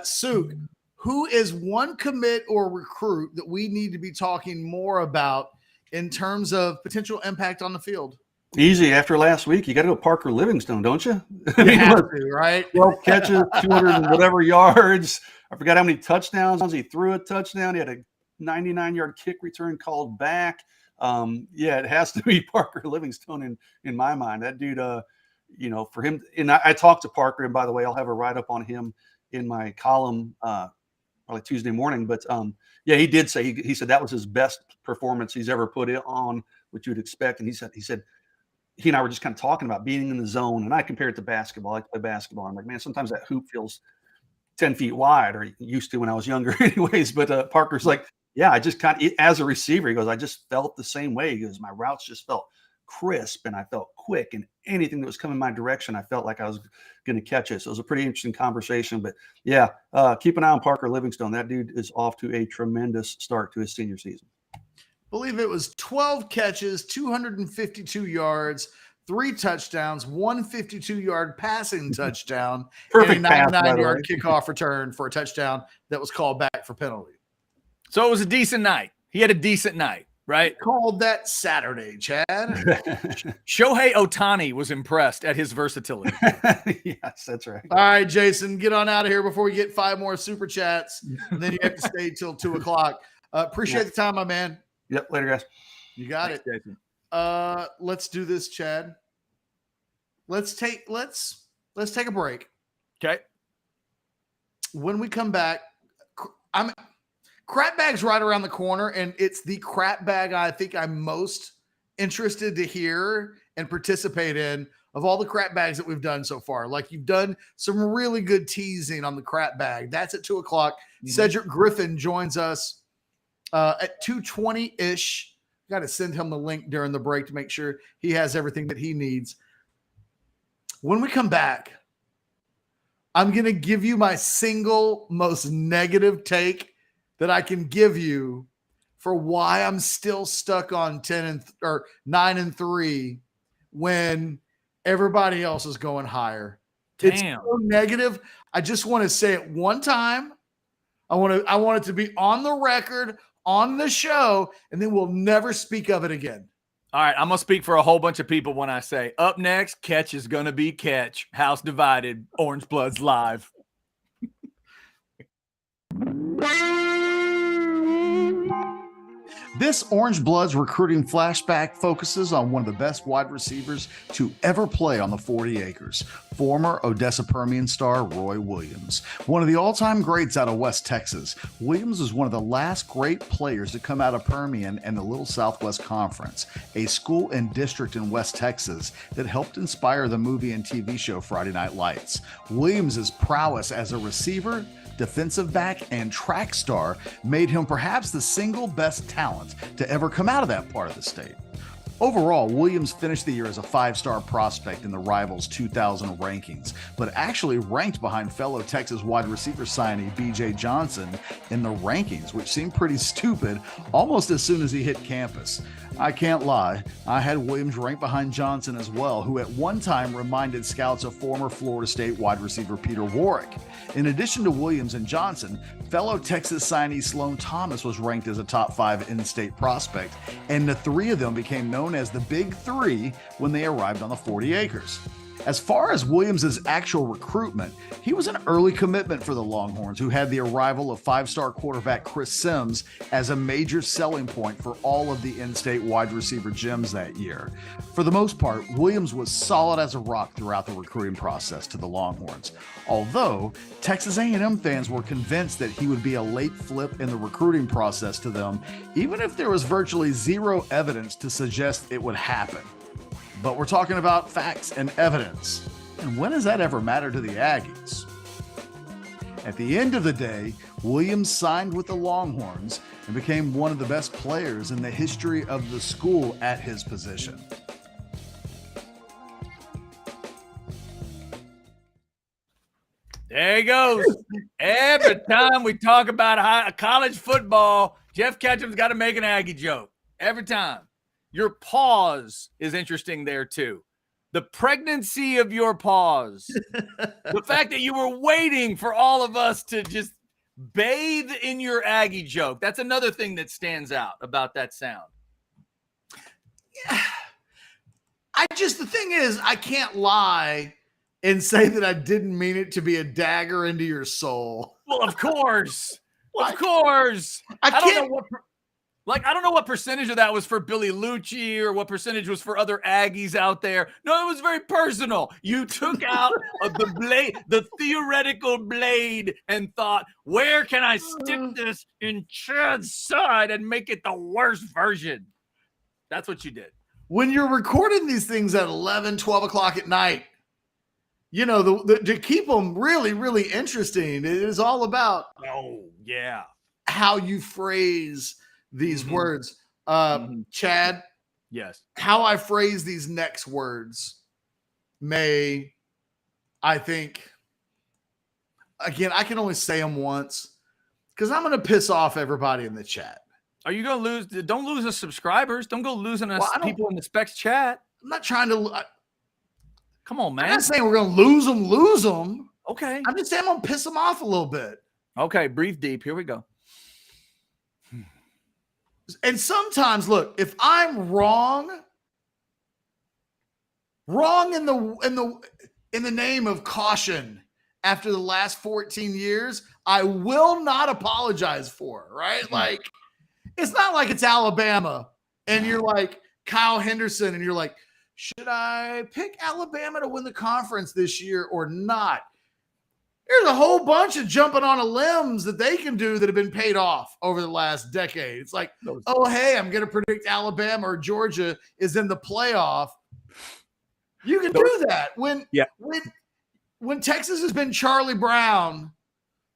[SPEAKER 1] Suk, who is one commit or recruit that we need to be talking more about in terms of potential impact on the field?
[SPEAKER 5] Easy. After last week, you got to go Parker Livingstone, don't you?
[SPEAKER 1] You have to, right?
[SPEAKER 5] 12 catches, 200 and whatever yards. I forgot how many touchdowns. He threw a touchdown. He had a 99-yard kick return called back. It has to be Parker Livingstone in my mind. That dude, for him, and I talked to Parker, and by the way, I'll have a write-up on him in my column probably Tuesday morning. But he did say he said that was his best performance he's ever put it on, which you would expect. And he said he and I were just kind of talking about being in the zone, and I compared it to basketball. I play basketball. I'm like, man, sometimes that hoop feels 10 feet wide, or used to when I was younger anyways. But Parker's like, yeah, I just kind of, as a receiver, he goes, I just felt the same way. He goes, my routes just felt crisp, and I felt quick, and anything that was coming my direction, I felt like I was going to catch it. So it was a pretty interesting conversation. But yeah, keep an eye on Parker Livingstone. That dude is off to a tremendous start to his senior season.
[SPEAKER 1] Believe it was 12 catches, 252 yards, 3 touchdowns, 152-yard passing touchdown, and a 99-yard kickoff return for a touchdown that was called back for penalty.
[SPEAKER 2] So it was a decent night. He had a decent night, right?
[SPEAKER 1] Called that Saturday, Chad.
[SPEAKER 2] Shohei Ohtani was impressed at his versatility.
[SPEAKER 5] Yes, that's right.
[SPEAKER 1] All right, Jason, get on out of here before we get 5 more super chats. And then you have to stay till 2 o'clock. Appreciate the time, my man.
[SPEAKER 5] Yep. Later, guys.
[SPEAKER 1] You got it.
[SPEAKER 2] Jason.
[SPEAKER 1] Let's do this, Chad. Let's take a break.
[SPEAKER 2] Okay.
[SPEAKER 1] When we come back, crap bag's right around the corner, and it's the crap bag I think I'm most interested to hear and participate in of all the crap bags that we've done so far. Like, you've done some really good teasing on the crap bag. That's at 2 o'clock. Mm-hmm. Cedric Griffin joins us at 2:20-ish. Got to send him the link during the break to make sure he has everything that he needs. When we come back, I'm going to give you my single most negative take that I can give you for why I'm still stuck on 9-3 when everybody else is going higher.
[SPEAKER 2] Damn.
[SPEAKER 1] It's so negative. I just want to say it one time. I want it to be on the record, on the show, and then we'll never speak of it again.
[SPEAKER 2] All right, I'm going to speak for a whole bunch of people when I say, up next, Ketch is going to be Ketch. House divided, Orangebloods live.
[SPEAKER 1] This Orangebloods recruiting flashback focuses on one of the best wide receivers to ever play on the 40 acres, former Odessa Permian star Roy Williams. One of the all-time greats out of West Texas, Williams was one of the last great players to come out of Permian and the Little Southwest Conference, a school and district in West Texas that helped inspire the movie and TV show Friday Night Lights. Williams' prowess as a receiver, defensive back, and track star made him perhaps the single best talent to ever come out of that part of the state. Overall, Williams finished the year as a 5-star prospect in the Rivals 2000 rankings, but actually ranked behind fellow Texas wide receiver signee B.J. Johnson in the rankings, which seemed pretty stupid almost as soon as he hit campus. I can't lie, I had Williams ranked behind Johnson as well, who at one time reminded scouts of former Florida State wide receiver Peter Warrick. In addition to Williams and Johnson, fellow Texas signee Sloan Thomas was ranked as a top 5 in-state prospect, and the 3 of them became known as the Big Three when they arrived on the 40 acres. As far as Williams' actual recruitment, he was an early commitment for the Longhorns, who had the arrival of five-star quarterback Chris Sims as a major selling point for all of the in-state wide receiver gems that year. For the most part, Williams was solid as a rock throughout the recruiting process to the Longhorns, although Texas A&M fans were convinced that he would be a late flip in the recruiting process to them, even if there was virtually zero evidence to suggest it would happen. But we're talking about facts and evidence. And when has that ever mattered to the Aggies? At the end of the day, Williams signed with the Longhorns and became one of the best players in the history of the school at his position.
[SPEAKER 2] There he goes. Every time we talk about college football, Jeff Ketchum's got to make an Aggie joke. Every time. Your pause is interesting there, too. The pregnancy of your pause. The fact that you were waiting for all of us to just bathe in your Aggie joke. That's another thing that stands out about that sound.
[SPEAKER 1] Yeah. The thing is, I can't lie and say that I didn't mean it to be a dagger into your soul.
[SPEAKER 2] Well, of course. Of course.
[SPEAKER 1] I
[SPEAKER 2] don't know I don't know what percentage of that was for Billy Lucci or what percentage was for other Aggies out there. No, it was very personal. You took out the blade, the theoretical blade, and thought, where can I stick this in Chad's side and make it the worst version? That's what you did.
[SPEAKER 1] When you're recording these things at 11, 12 o'clock at night, you know, to keep them really, really interesting, it is all about how you phrase these words. Chad,
[SPEAKER 2] yes,
[SPEAKER 1] how I phrase these next words may, I think, again, I can only say them once because I'm going to piss off everybody in the chat.
[SPEAKER 2] Are you going to lose? Don't lose us subscribers. Don't go losing us people in the Specs chat.
[SPEAKER 1] I'm not trying to.
[SPEAKER 2] Come on, man.
[SPEAKER 1] I'm not saying we're going to lose them.
[SPEAKER 2] Okay.
[SPEAKER 1] I'm just saying I'm going to piss them off a little bit.
[SPEAKER 2] Okay, breathe deep. Here we go.
[SPEAKER 1] And sometimes, look, if I'm wrong in the name of caution after the last 14 years, I will not apologize for, right? Like, it's not like it's Alabama and you're like Kyle Henderson and you're like, should I pick Alabama to win the conference this year or not? There's a whole bunch of jumping on a limbs that they can do that have been paid off over the last decade. It's like, oh, hey, I'm going to predict Alabama or Georgia is in the playoff. You can do that. When Texas has been Charlie Brown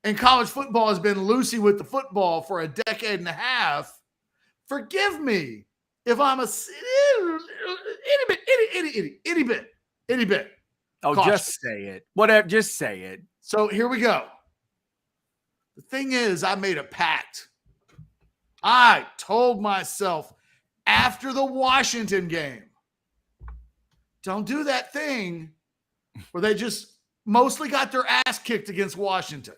[SPEAKER 1] and college football has been Lucy with the football for a decade and a half, forgive me if I'm a itty bit.
[SPEAKER 2] Oh,
[SPEAKER 1] cautious.
[SPEAKER 2] Just say it. Whatever. Just say it.
[SPEAKER 1] So here we go. The thing is, I made a pact. I told myself after the Washington game, don't do that thing where they just mostly got their ass kicked against Washington.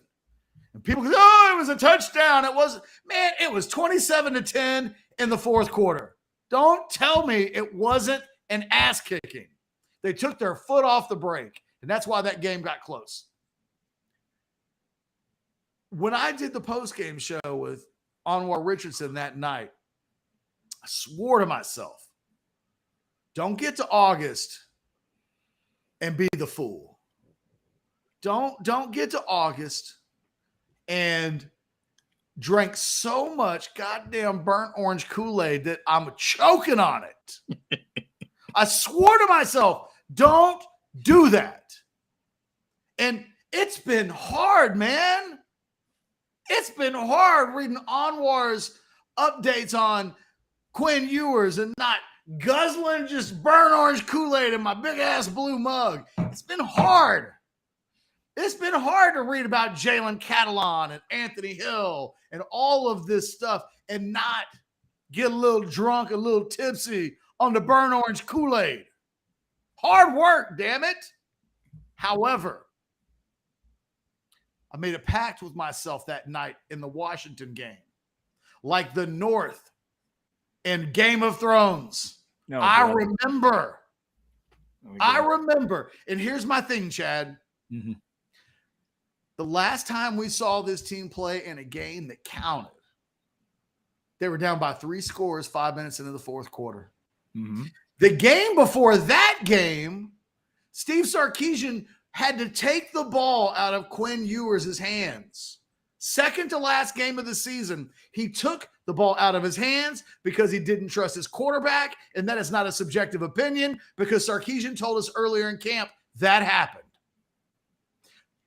[SPEAKER 1] And people go, oh, it was a touchdown. It wasn't. Man, it was 27-10 in the fourth quarter. Don't tell me it wasn't an ass kicking. They took their foot off the brake, and that's why that game got close. When I did the postgame show with Anwar Richardson that night, I swore to myself, don't get to August and be the fool. Don't get to August and drink so much goddamn burnt orange Kool-Aid that I'm choking on it. I swore to myself, don't do that. And it's been hard, man. It's been hard reading Anwar's updates on Quinn Ewers and not guzzling just burnt orange Kool-Aid in my big-ass blue mug. It's been hard. It's been hard to read about Jalen Catalon and Anthony Hill and all of this stuff and not get a little drunk, a little tipsy on the burnt orange Kool-Aid. Hard work, damn it. However, I made a pact with myself that night in the Washington game. Like the North in Game of Thrones. I remember I remember, and here's my thing, Chad.
[SPEAKER 2] Mm-hmm.
[SPEAKER 1] The last time we saw this team play in a game that counted, they were down by 3 scores 5 minutes into the fourth quarter.
[SPEAKER 2] Mm-hmm.
[SPEAKER 1] The game before that game, Steve Sarkisian had to take the ball out of Quinn Ewers' hands. Second to last game of the season, he took the ball out of his hands because he didn't trust his quarterback, and that is not a subjective opinion because Sarkisian told us earlier in camp that happened.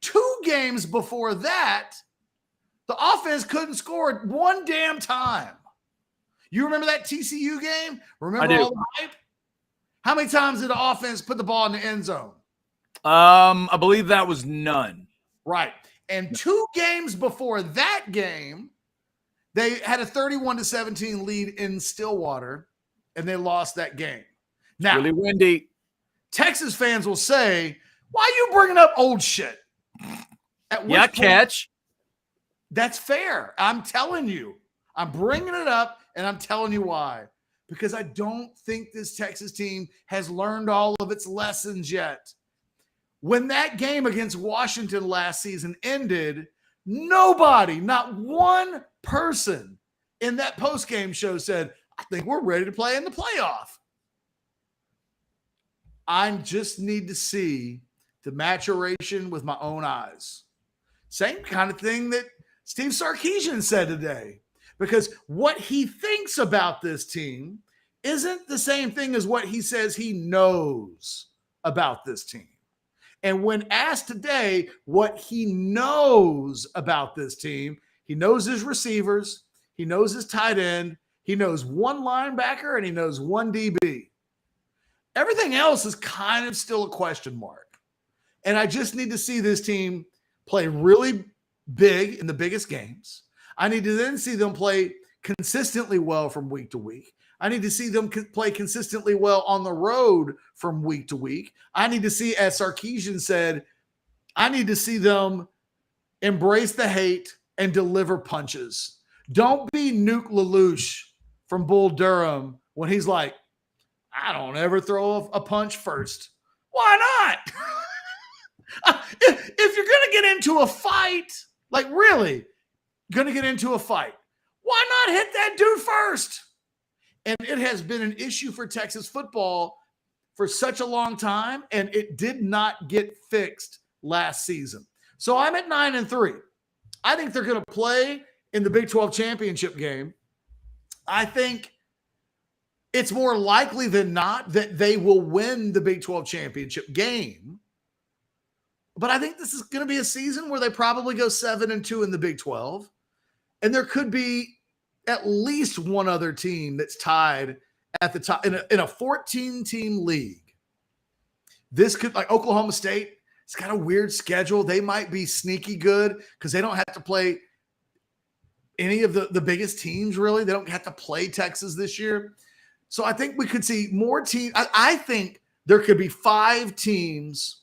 [SPEAKER 1] 2 games before that, the offense couldn't score one damn time. You remember that TCU game? Remember all the hype? How many times did the offense put the ball in the end zone?
[SPEAKER 2] I believe that was none.
[SPEAKER 1] Right. And 2 games before that game, they had a 31-17 lead in Stillwater, and they lost that game. Now,
[SPEAKER 2] Really windy.
[SPEAKER 1] Texas fans will say, why are you bringing up old shit?
[SPEAKER 2] Yeah, Ketch.
[SPEAKER 1] That's fair. I'm telling you. I'm bringing it up, and I'm telling you why. Because I don't think this Texas team has learned all of its lessons yet. When that game against Washington last season ended, nobody, not one person in that postgame show said, I think we're ready to play in the playoff. I just need to see the maturation with my own eyes. Same kind of thing that Steve Sarkisian said today. Because what he thinks about this team isn't the same thing as what he says he knows about this team. And when asked today what he knows about this team, he knows his receivers, he knows his tight end, he knows 1 linebacker, and he knows 1 DB. Everything else is kind of still a question mark. And I just need to see this team play really big in the biggest games. I need to then see them play consistently well from week to week. I need to see them play consistently well on the road from week to week. I need to see, as Sarkisian said, I need to see them embrace the hate and deliver punches. Don't be Nuke LaLoosh from Bull Durham when he's like, I don't ever throw a punch first. Why not? If you're going to get into a fight, like really going to get into a fight, why not hit that dude first? And it has been an issue for Texas football for such a long time, and it did not get fixed last season. So I'm at 9-3. I think they're going to play in the Big 12 championship game. I think it's more likely than not that they will win the Big 12 championship game. But I think this is going to be a season where they probably go 7-2 in the Big 12. And there could be at least one other team that's tied at the top in a 14-team league. This could, like Oklahoma State, it's got a weird schedule. They might be sneaky good because they don't have to play any of the biggest teams, really. They don't have to play Texas this year. So I think we could see more teams. I think there could be 5 teams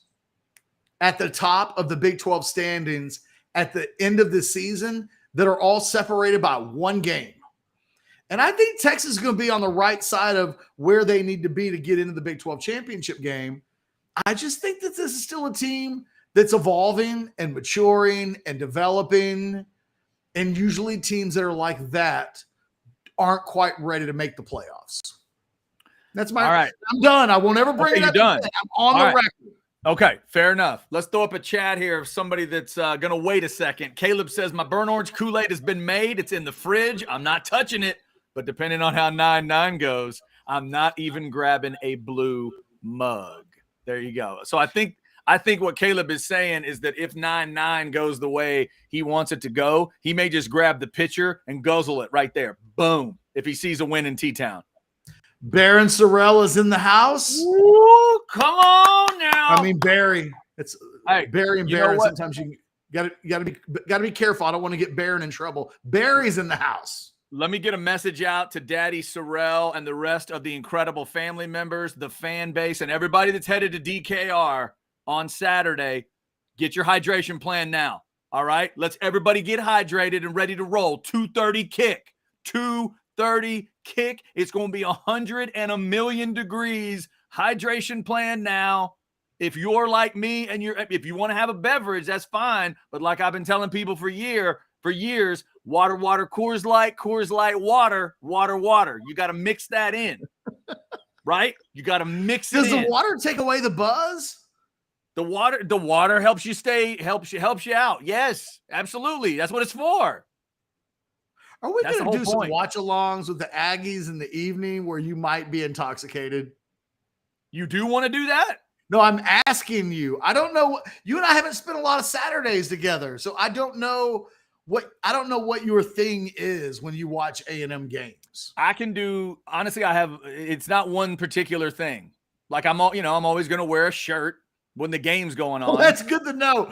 [SPEAKER 1] at the top of the Big 12 standings at the end of the season that are all separated by 1 game. And I think Texas is going to be on the right side of where they need to be to get into the Big 12 championship game. I just think that this is still a team that's evolving and maturing and developing. And usually teams that are like that aren't quite ready to make the playoffs. That's my –
[SPEAKER 2] all right.
[SPEAKER 1] I'm done. I won't ever bring it up
[SPEAKER 2] done.
[SPEAKER 1] again. I'm on the record.
[SPEAKER 2] Okay, fair enough. Let's throw up a chat here of somebody that's going to wait a second. Caleb says, my burnt orange Kool-Aid has been made. It's in the fridge. I'm not touching it. But depending on how 9-9 goes, I'm not even grabbing a blue mug. There you go. So I think what Caleb is saying is that if 9-9 goes the way he wants it to go, he may just grab the pitcher and guzzle it right there. Boom. If he sees a win in T-Town.
[SPEAKER 1] Baron Sorrell is in the house.
[SPEAKER 2] Ooh, come on now.
[SPEAKER 1] I mean, Barry. It's
[SPEAKER 2] hey,
[SPEAKER 1] Barry and Baron. Sometimes you gotta be careful. I don't want to get Baron in trouble. Barry's in the house.
[SPEAKER 2] Let me get a message out to Daddy Sorrell and the rest of the incredible family members, the fan base, and everybody that's headed to DKR on Saturday. Get your hydration plan now. All right? Let's everybody get hydrated and ready to roll. 2:30 kick. 2:30 kick. It's going to be 100 and a million degrees hydration plan now. If you're like me and if you want to have a beverage, that's fine. But like I've been telling people for years, water, Coors Light, water. You got to mix that in, right? You got to mix it in.
[SPEAKER 1] Does the water take away the buzz?
[SPEAKER 2] The water helps you out. Yes, absolutely. That's what it's for.
[SPEAKER 1] Are we
[SPEAKER 2] That's
[SPEAKER 1] going
[SPEAKER 2] the
[SPEAKER 1] to do
[SPEAKER 2] whole
[SPEAKER 1] some
[SPEAKER 2] point.
[SPEAKER 1] watch-alongs with the Aggies in the evening where you might be intoxicated?
[SPEAKER 2] You do want to do that?
[SPEAKER 1] No, I'm asking you. I don't know. You and I haven't spent a lot of Saturdays together, so I don't know what your thing is when you watch A&M games.
[SPEAKER 2] I can do, honestly, it's not one particular thing. Like I'm always going to wear a shirt when the game's going on.
[SPEAKER 1] Well, that's good to know.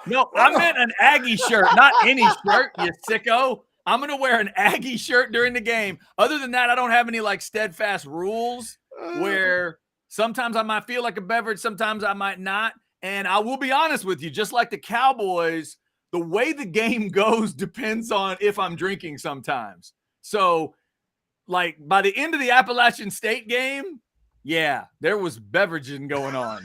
[SPEAKER 2] No, I meant an Aggie shirt, not any shirt, you sicko. I'm going to wear an Aggie shirt during the game. Other than that, I don't have any like steadfast rules where sometimes I might feel like a beverage, sometimes I might not. And I will be honest with you, just like the Cowboys, the way the game goes depends on if I'm drinking sometimes. So, like, by the end of the Appalachian State game, yeah, there was beverages going on.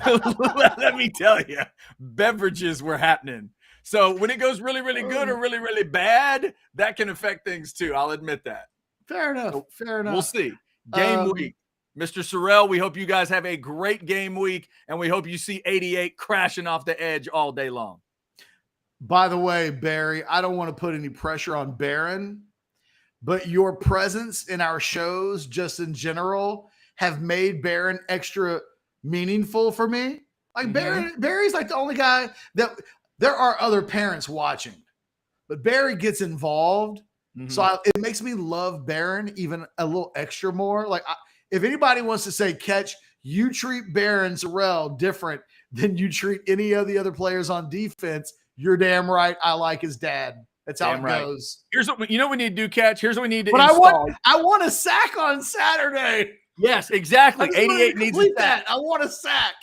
[SPEAKER 2] Let me tell you, beverages were happening. So when it goes really, really good or really, really bad, that can affect things too. I'll admit that.
[SPEAKER 1] Fair enough.
[SPEAKER 2] We'll see. Game week. Mr. Sorrell, we hope you guys have a great game week, and we hope you see 88 crashing off the edge all day long.
[SPEAKER 1] By the way, Barry, I don't want to put any pressure on Barron, but your presence in our shows just in general have made Barron extra meaningful for me. Like Barry's like the only guy that there are other parents watching, but Barry gets involved. So it makes me love Barron even a little extra more. Like if anybody wants to say, Ketch, you treat Barron Sorrell different than you treat any of the other players on defense, you're damn right. I like his dad. That's how it goes.
[SPEAKER 2] Here's what we need to do, Ketch. Here's what we need to
[SPEAKER 1] But
[SPEAKER 2] install.
[SPEAKER 1] I want a sack on Saturday.
[SPEAKER 2] Yes, exactly. 88 needs a sack.
[SPEAKER 1] I want a sack.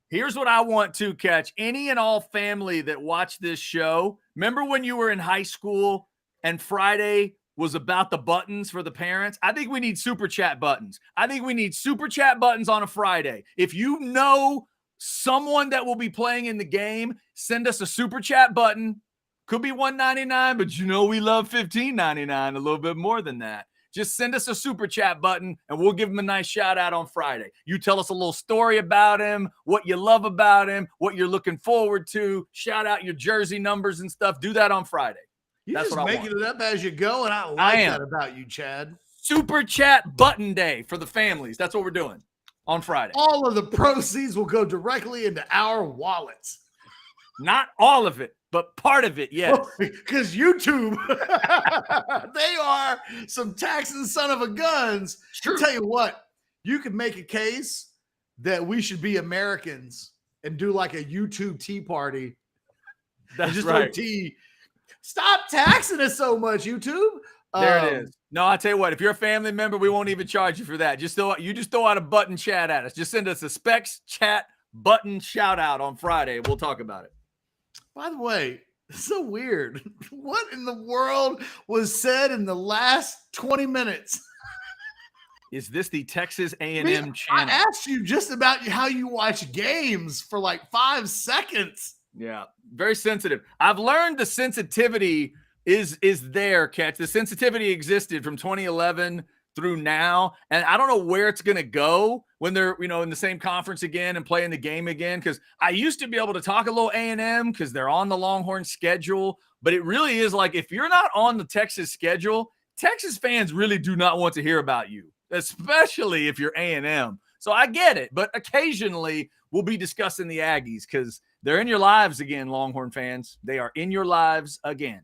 [SPEAKER 2] Here's what I want to, Ketch. Any and all family that watch this show, remember when you were in high school and Friday was about the buttons for the parents? I think we need super chat buttons. I think we need super chat buttons on a Friday. If you know someone that will be playing in the game, send us a super chat button. Could be $1.99, but we love $15.99, a little bit more than that. Just send us a super chat button and we'll give him a nice shout out on Friday. You tell us a little story about him, what you love about him, what you're looking forward to. Shout out your jersey numbers and stuff. Do that on Friday.
[SPEAKER 1] You're just making it up as you go, and I like that about you, Chad.
[SPEAKER 2] Super chat button day for the families. That's what we're doing on Friday.
[SPEAKER 1] All of the proceeds will go directly into our wallets.
[SPEAKER 2] Not all of it, but part of it, yes.
[SPEAKER 1] Because YouTube, they are some taxing son of a guns. I'll tell you what, you could make a case that we should be Americans and do like a YouTube tea party.
[SPEAKER 2] That's
[SPEAKER 1] just
[SPEAKER 2] right.
[SPEAKER 1] tea. Stop taxing us so much, YouTube.
[SPEAKER 2] There it is. No, I'll tell you what, if you're a family member, we won't even charge you for that. Just throw out a button chat at us. Just send us a Specs Chat button shout out on Friday. We'll talk about it.
[SPEAKER 1] By the way, it's so weird. What in the world was said in the last 20 minutes?
[SPEAKER 2] Is this the Texas A&M channel?
[SPEAKER 1] I asked you just about how you watch games for like 5 seconds.
[SPEAKER 2] Yeah, very sensitive. I've learned the sensitivity is there, Ketch. The sensitivity existed from 2011 through now, and I don't know where it's going to go when they're, in the same conference again and playing the game again, because I used to be able to talk a little A&M because they're on the Longhorn schedule, but it really is like if you're not on the Texas schedule, Texas fans really do not want to hear about you, especially if you're A&M. So I get it, but occasionally we'll be discussing the Aggies because they're in your lives again, Longhorn fans. They are in your lives again.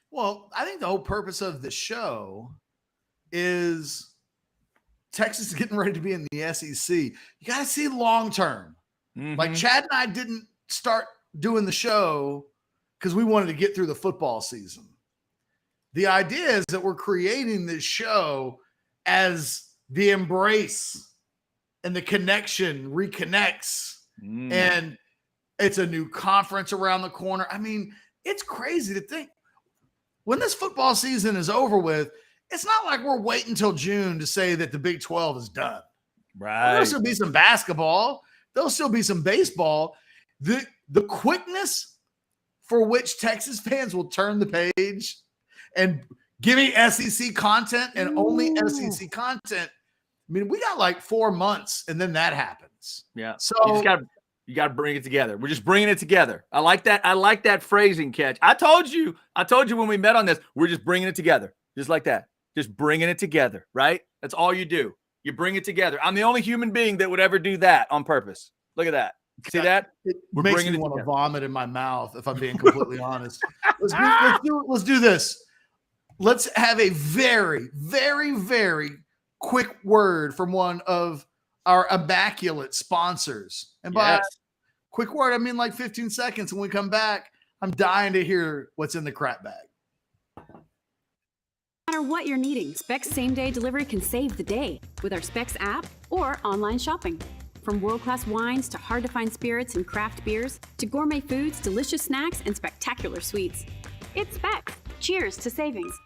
[SPEAKER 1] Well, I think the whole purpose of the show is Texas is getting ready to be in the SEC. You got to see long term. Like Chad and I didn't start doing the show because we wanted to get through the football season. The idea is that we're creating this show as the embrace and the connection reconnects. And it's a new conference around the corner. I mean, it's crazy to think when this football season is over with, it's not like we're waiting until June to say that the Big 12 is done.
[SPEAKER 2] Right.
[SPEAKER 1] There'll still be some basketball. There'll still be some baseball. The quickness for which Texas fans will turn the page and give me SEC content and only SEC content. I mean, we got like 4 months and then that happens.
[SPEAKER 2] Yeah.
[SPEAKER 1] So
[SPEAKER 2] you got to bring it together. We're just bringing it together. I like that. I like that phrasing, Ketch. I told you when we met on this, we're just bringing it together. Just like that. Just bringing it together, right? That's all you do. You bring it together. I'm the only human being that would ever do that on purpose. Look at that. See that?
[SPEAKER 1] It
[SPEAKER 2] We're
[SPEAKER 1] makes
[SPEAKER 2] bringing
[SPEAKER 1] me
[SPEAKER 2] it
[SPEAKER 1] want to
[SPEAKER 2] together.
[SPEAKER 1] vomit in my mouth if I'm being completely honest. Let's do this. Let's have a very, very, very quick word from one of our immaculate sponsors. And by
[SPEAKER 2] Yes.
[SPEAKER 1] quick word, I mean like 15 seconds. When we come back, I'm dying to hear what's in the crap bag.
[SPEAKER 7] No matter what you're needing, Specs same-day delivery can save the day with our Specs app or online shopping. From world-class wines to hard-to-find spirits and craft beers to gourmet foods, delicious snacks, and spectacular sweets. It's Specs. Cheers to savings.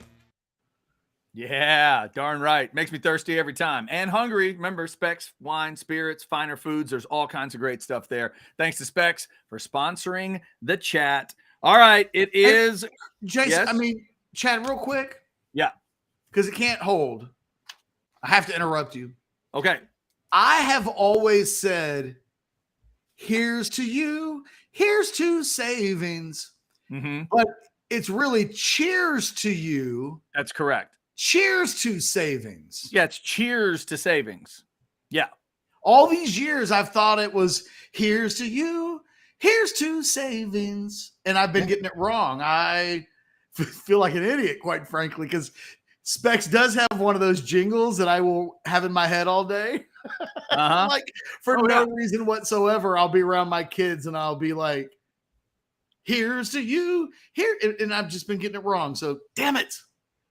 [SPEAKER 2] Yeah, darn right. Makes me thirsty every time and hungry. Remember, Specs, wine, spirits, finer foods. There's all kinds of great stuff there. Thanks to Specs for sponsoring the chat. All right, it is.
[SPEAKER 1] Jason,
[SPEAKER 2] Yes?
[SPEAKER 1] I mean, Chad, real quick.
[SPEAKER 2] Yeah.
[SPEAKER 1] Because it can't hold. I have to interrupt you.
[SPEAKER 2] Okay.
[SPEAKER 1] I have always said, here's to you, here's to savings.
[SPEAKER 2] Mm-hmm.
[SPEAKER 1] But it's really cheers to you,
[SPEAKER 2] That's correct.
[SPEAKER 1] cheers to savings.
[SPEAKER 2] Yeah, it's cheers to savings. Yeah.
[SPEAKER 1] All these years, I've thought it was here's to you, here's to savings. And I've been getting it wrong. I feel like an idiot, quite frankly, because Specs does have one of those jingles that I will have in my head all day.
[SPEAKER 2] Uh-huh.
[SPEAKER 1] Like for no reason whatsoever, I'll be around my kids and I'll be like, here's to you here. And I've just been getting it wrong. So damn it.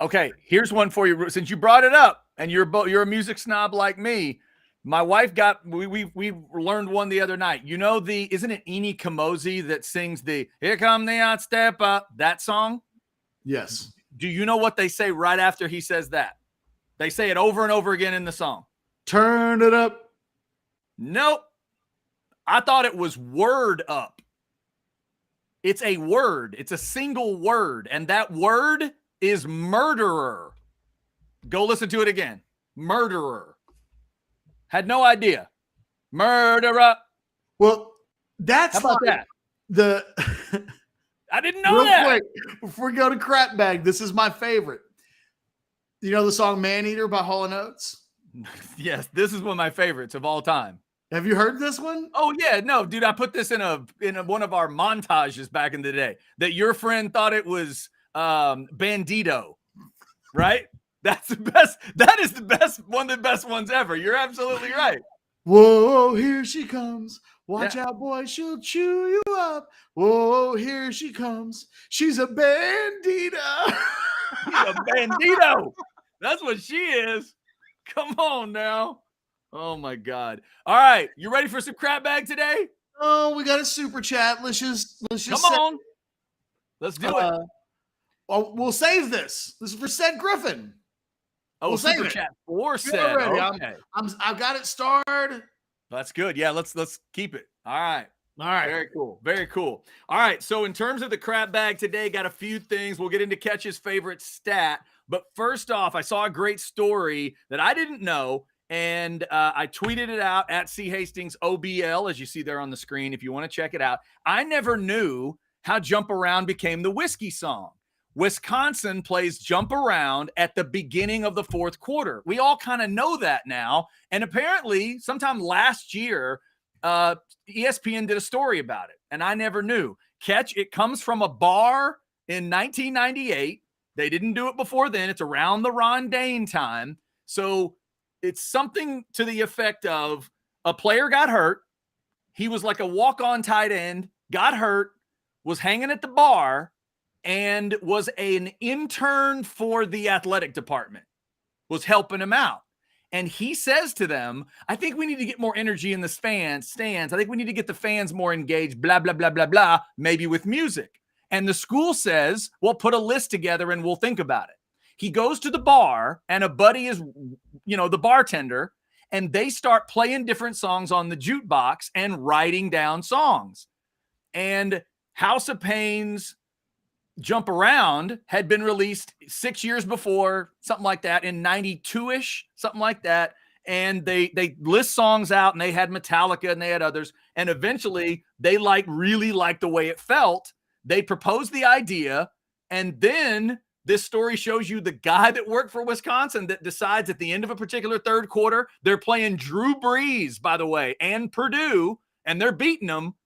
[SPEAKER 2] Okay, here's one for you. Since you brought it up, and you're a music snob like me, my wife got we learned one the other night. You know isn't it Eni Kamosi that sings the "Here Come the Hot Step Up" that song?
[SPEAKER 1] Yes.
[SPEAKER 2] Do you know what they say right after he says that? They say it over and over again in the song.
[SPEAKER 1] Turn it up.
[SPEAKER 2] Nope. I thought it was word up. It's a word. It's a single word, and that word is murderer. Go listen to it again. Murderer. Had no idea. Murderer.
[SPEAKER 1] Well, that's
[SPEAKER 2] How about
[SPEAKER 1] like
[SPEAKER 2] that? I didn't know
[SPEAKER 1] real
[SPEAKER 2] that.
[SPEAKER 1] quick, before we go to crap bag, this is my favorite. You know the song Man Eater by Hall & Oates?
[SPEAKER 2] Yes, this is one of my favorites of all time.
[SPEAKER 1] Have you heard this one?
[SPEAKER 2] Oh yeah, no, dude, I put this in one of our montages back in the day. That your friend thought it was Bandito, right? That's the best. That is the best. One of the best ones ever. You're absolutely right.
[SPEAKER 1] Whoa, here she comes. Watch out, boy, she'll chew you up. Whoa, here she comes. She's a bandita.
[SPEAKER 2] She's a bandito. That's what she is. Come on now. Oh my God. All right, you ready for some crap bag today?
[SPEAKER 1] Oh, we got a super chat. Let's just
[SPEAKER 2] Come on. Let's do it.
[SPEAKER 1] Well, we'll save this. This is for Cedric Griffin.
[SPEAKER 2] Oh,
[SPEAKER 1] we'll save
[SPEAKER 2] super
[SPEAKER 1] it.
[SPEAKER 2] chat for
[SPEAKER 1] Get
[SPEAKER 2] said.
[SPEAKER 1] ready.
[SPEAKER 2] Okay.
[SPEAKER 1] I've got it starred.
[SPEAKER 2] That's good. Yeah, let's keep it. All right.
[SPEAKER 1] All right.
[SPEAKER 2] Very cool. Very cool. All right. So in terms of the crap bag today, got a few things. We'll get into Ketch's favorite stat. But first off, I saw a great story that I didn't know. And I tweeted it out at C Hastings OBL, as you see there on the screen, if you want to check it out. I never knew how Jump Around became the whiskey song. Wisconsin plays Jump Around at the beginning of the fourth quarter. We all kind of know that now. And apparently, sometime last year, ESPN did a story about it, and I never knew. Ketch, it comes from a bar in 1998. They didn't do it before then. It's around the Ron Dane time. So it's something to the effect of a player got hurt. He was like a walk-on tight end, got hurt, was hanging at the bar, and was an intern for the athletic department, was helping him out. And he says to them, I think we need to get more energy in the stands. I think we need to get the fans more engaged, blah, blah, blah, blah, blah, maybe with music. And the school says, well, put a list together and we'll think about it. He goes to the bar and a buddy is, the bartender, and they start playing different songs on the jukebox and writing down songs. And House of Pain's Jump Around had been released 6 years before, something like that, in 92-ish, something like that. And they list songs out, and they had Metallica and they had others. And eventually they really liked the way it felt. They proposed the idea. And then this story shows you the guy that worked for Wisconsin that decides at the end of a particular third quarter, they're playing Drew Brees, by the way, and Purdue, and they're beating them.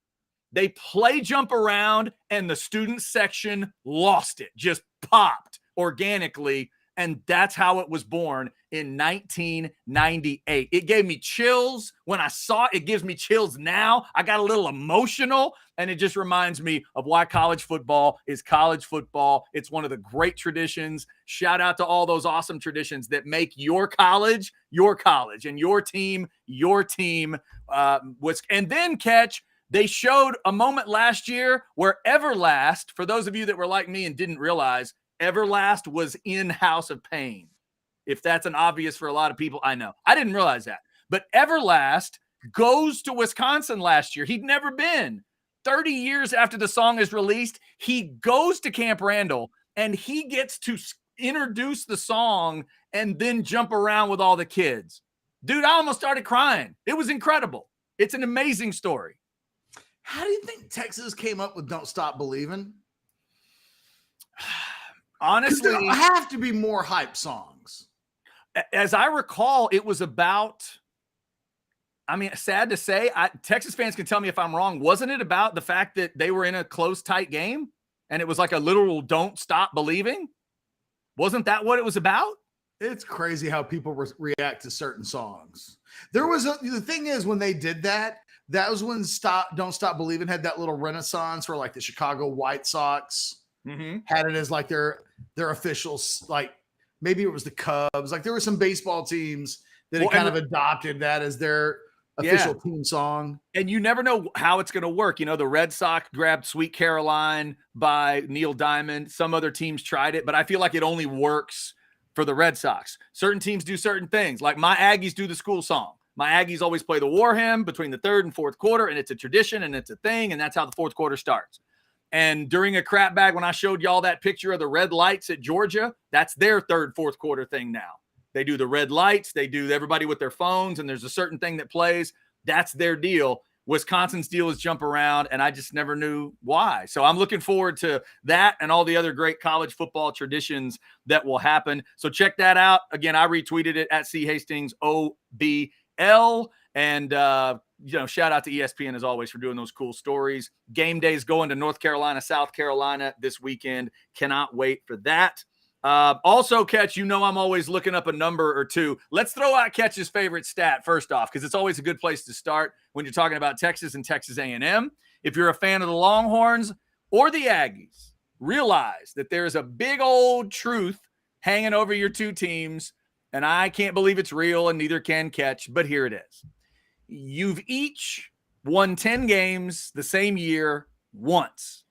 [SPEAKER 2] They play Jump Around, and the student section lost it, just popped organically. And that's how it was born in 1998. It gave me chills when I saw it. It gives me chills now. I got a little emotional, and it just reminds me of why college football is college football. It's one of the great traditions. Shout out to all those awesome traditions that make your college, and your team, your team. And then, Ketch, they showed a moment last year where Everlast, for those of you that were like me and didn't realize, Everlast was in House of Pain. If that's an obvious for a lot of people, I know. I didn't realize that. But Everlast goes to Wisconsin last year. He'd never been. 30 years after the song is released, he goes to Camp Randall, and he gets to introduce the song and then jump around with all the kids. Dude, I almost started crying. It was incredible. It's an amazing story.
[SPEAKER 1] How do you think Texas came up with Don't Stop Believing?
[SPEAKER 2] Honestly,
[SPEAKER 1] there have to be more hype songs.
[SPEAKER 2] As I recall, it was about, sad to say, Texas fans can tell me if I'm wrong. Wasn't it about the fact that they were in a close, tight game and it was like a literal don't stop believing? Wasn't that what it was about?
[SPEAKER 1] It's crazy how people react to certain songs. The thing is, when they did that was when Don't Stop Believing had that little renaissance where like the Chicago White Sox had it as like their officials, like maybe it was the Cubs. Like there were some baseball teams that kind of adopted that as their official team song.
[SPEAKER 2] And you never know how it's going to work. You know, the Red Sox grabbed Sweet Caroline by Neil Diamond. Some other teams tried it, but I feel like it only works for the Red Sox. Certain teams do certain things. Like my Aggies do the school song. My Aggies always play the war hymn between the third and fourth quarter, and it's a tradition and it's a thing, and that's how the fourth quarter starts. And during a crap bag, when I showed y'all that picture of the red lights at Georgia, that's their third, fourth quarter thing now. They do the red lights. They do everybody with their phones, and there's a certain thing that plays. That's their deal. Wisconsin's deal is Jump Around, and I just never knew why. So I'm looking forward to that and all the other great college football traditions that will happen. So check that out. Again, I retweeted it at C Hastings OBL. And, shout out to ESPN as always for doing those cool stories. Game day's going to North Carolina, South Carolina this weekend. Cannot wait for that. Also, Ketch, I'm always looking up a number or two. Let's throw out Ketch's favorite stat first off, because it's always a good place to start when you're talking about Texas and Texas A&M. If you're a fan of the Longhorns or the Aggies, realize that there is a big old truth hanging over your two teams, and I can't believe it's real, and neither can Ketch, but here it is. You've each won 10 games the same year once,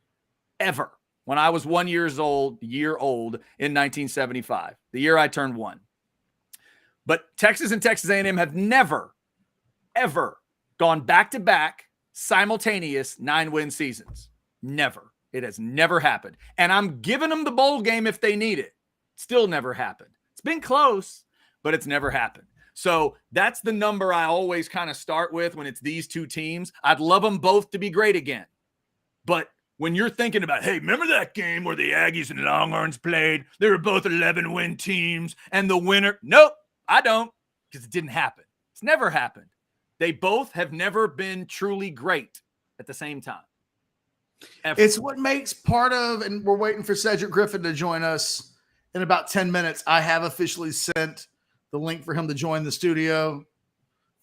[SPEAKER 2] ever. When I was 1 year old in 1975, the year I turned 1. But Texas and Texas A&M have never, ever gone back-to-back simultaneous 9-win seasons. Never. It has never happened. And I'm giving them the bowl game if they need it. Still never happened. It's been close, but it's never happened. So that's the number I always kind of start with when it's these two teams. I'd love them both to be great again. But when you're thinking about, hey, remember that game where the Aggies and Longhorns played? They were both 11-win teams, and the winner. Nope, I don't, because it didn't happen. It's never happened. They both have never been truly great at the same time. Ever.
[SPEAKER 1] It's what makes part of, and we're waiting for Cedric Griffin to join us in about 10 minutes. I have officially sent the link for him to join the studio.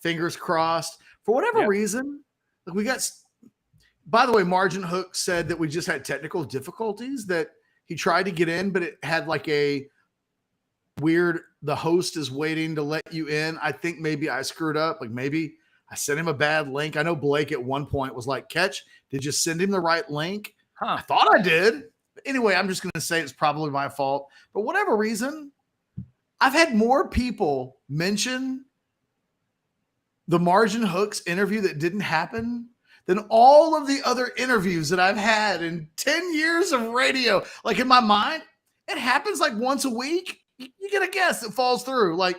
[SPEAKER 1] Fingers crossed. For whatever reason, we got. By the way, Margin Hook said that we just had technical difficulties, that he tried to get in, but it had like a weird, the host is waiting to let you in. I think maybe I screwed up. Like maybe I sent him a bad link. I know Blake at one point was like, Ketch, did you send him the right link? I thought I did. But anyway, I'm just going to say it's probably my fault. But whatever reason, I've had more people mention the Margin Hooks interview that didn't happen than all of the other interviews that I've had in 10 years of radio. Like in my mind, it happens like once a week. You get a guess that falls through. Like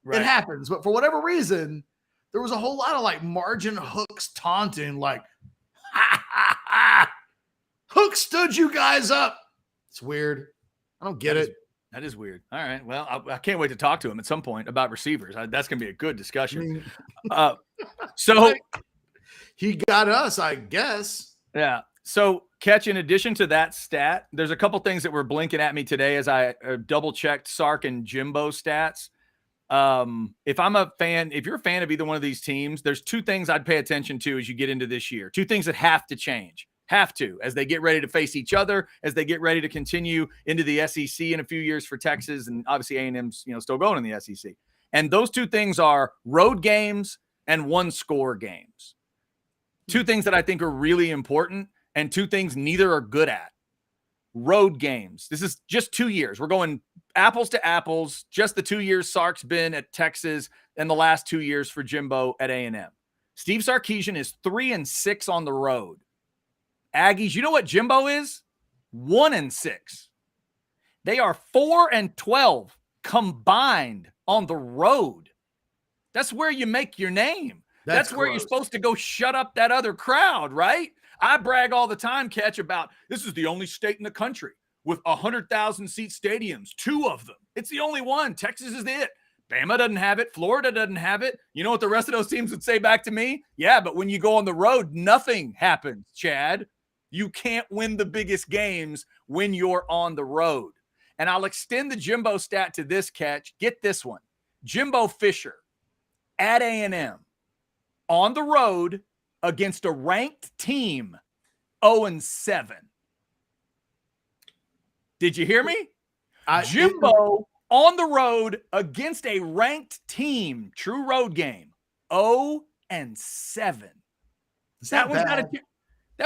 [SPEAKER 1] it happens. But for whatever reason, there was a whole lot of like Margin Hooks taunting, like, ha, ha, ha. Hook stood you guys up. It's weird. I don't get it.
[SPEAKER 2] That is weird. All right. Well, I can't wait to talk to him at some point about receivers. That's going to be a good discussion. So
[SPEAKER 1] he got us, I guess.
[SPEAKER 2] Yeah. So, Ketch, in addition to that stat, there's a couple things that were blinking at me today as I double-checked Sark and Jimbo stats. If you're a fan of either one of these teams, there's two things I'd pay attention to as you get into this year. Two things that have to change. As they get ready to face each other, as they get ready to continue into the SEC in a few years for Texas, and obviously A&M's still going in the SEC. And those two things are road games and one-score games. Two things that I think are really important, and two things neither are good at. Road games. This is just 2 years. We're going apples to apples, just the 2 years Sark's been at Texas and the last 2 years for Jimbo at A&M. Steve Sarkisian is 3-6 on the road. Aggies, you know what Jimbo is? 1-6. They are 4-12 combined on the road. That's where you make your name. That's where you're supposed to go shut up that other crowd, right? I brag all the time, Ketch, about this is the only state in the country with 100,000 seat stadiums, 2 of them. It's the only one. Texas is it. Bama doesn't have it. Florida doesn't have it. You know what the rest of those teams would say back to me? Yeah, but when you go on the road, nothing happens, Chad. You can't win the biggest games when you're on the road. And I'll extend the Jimbo stat to this, Ketch. Get this one. Jimbo Fisher at A&M on the road against a ranked team, 0-7. Did you hear me? Jimbo on the road against a ranked team, true road game, 0-7. That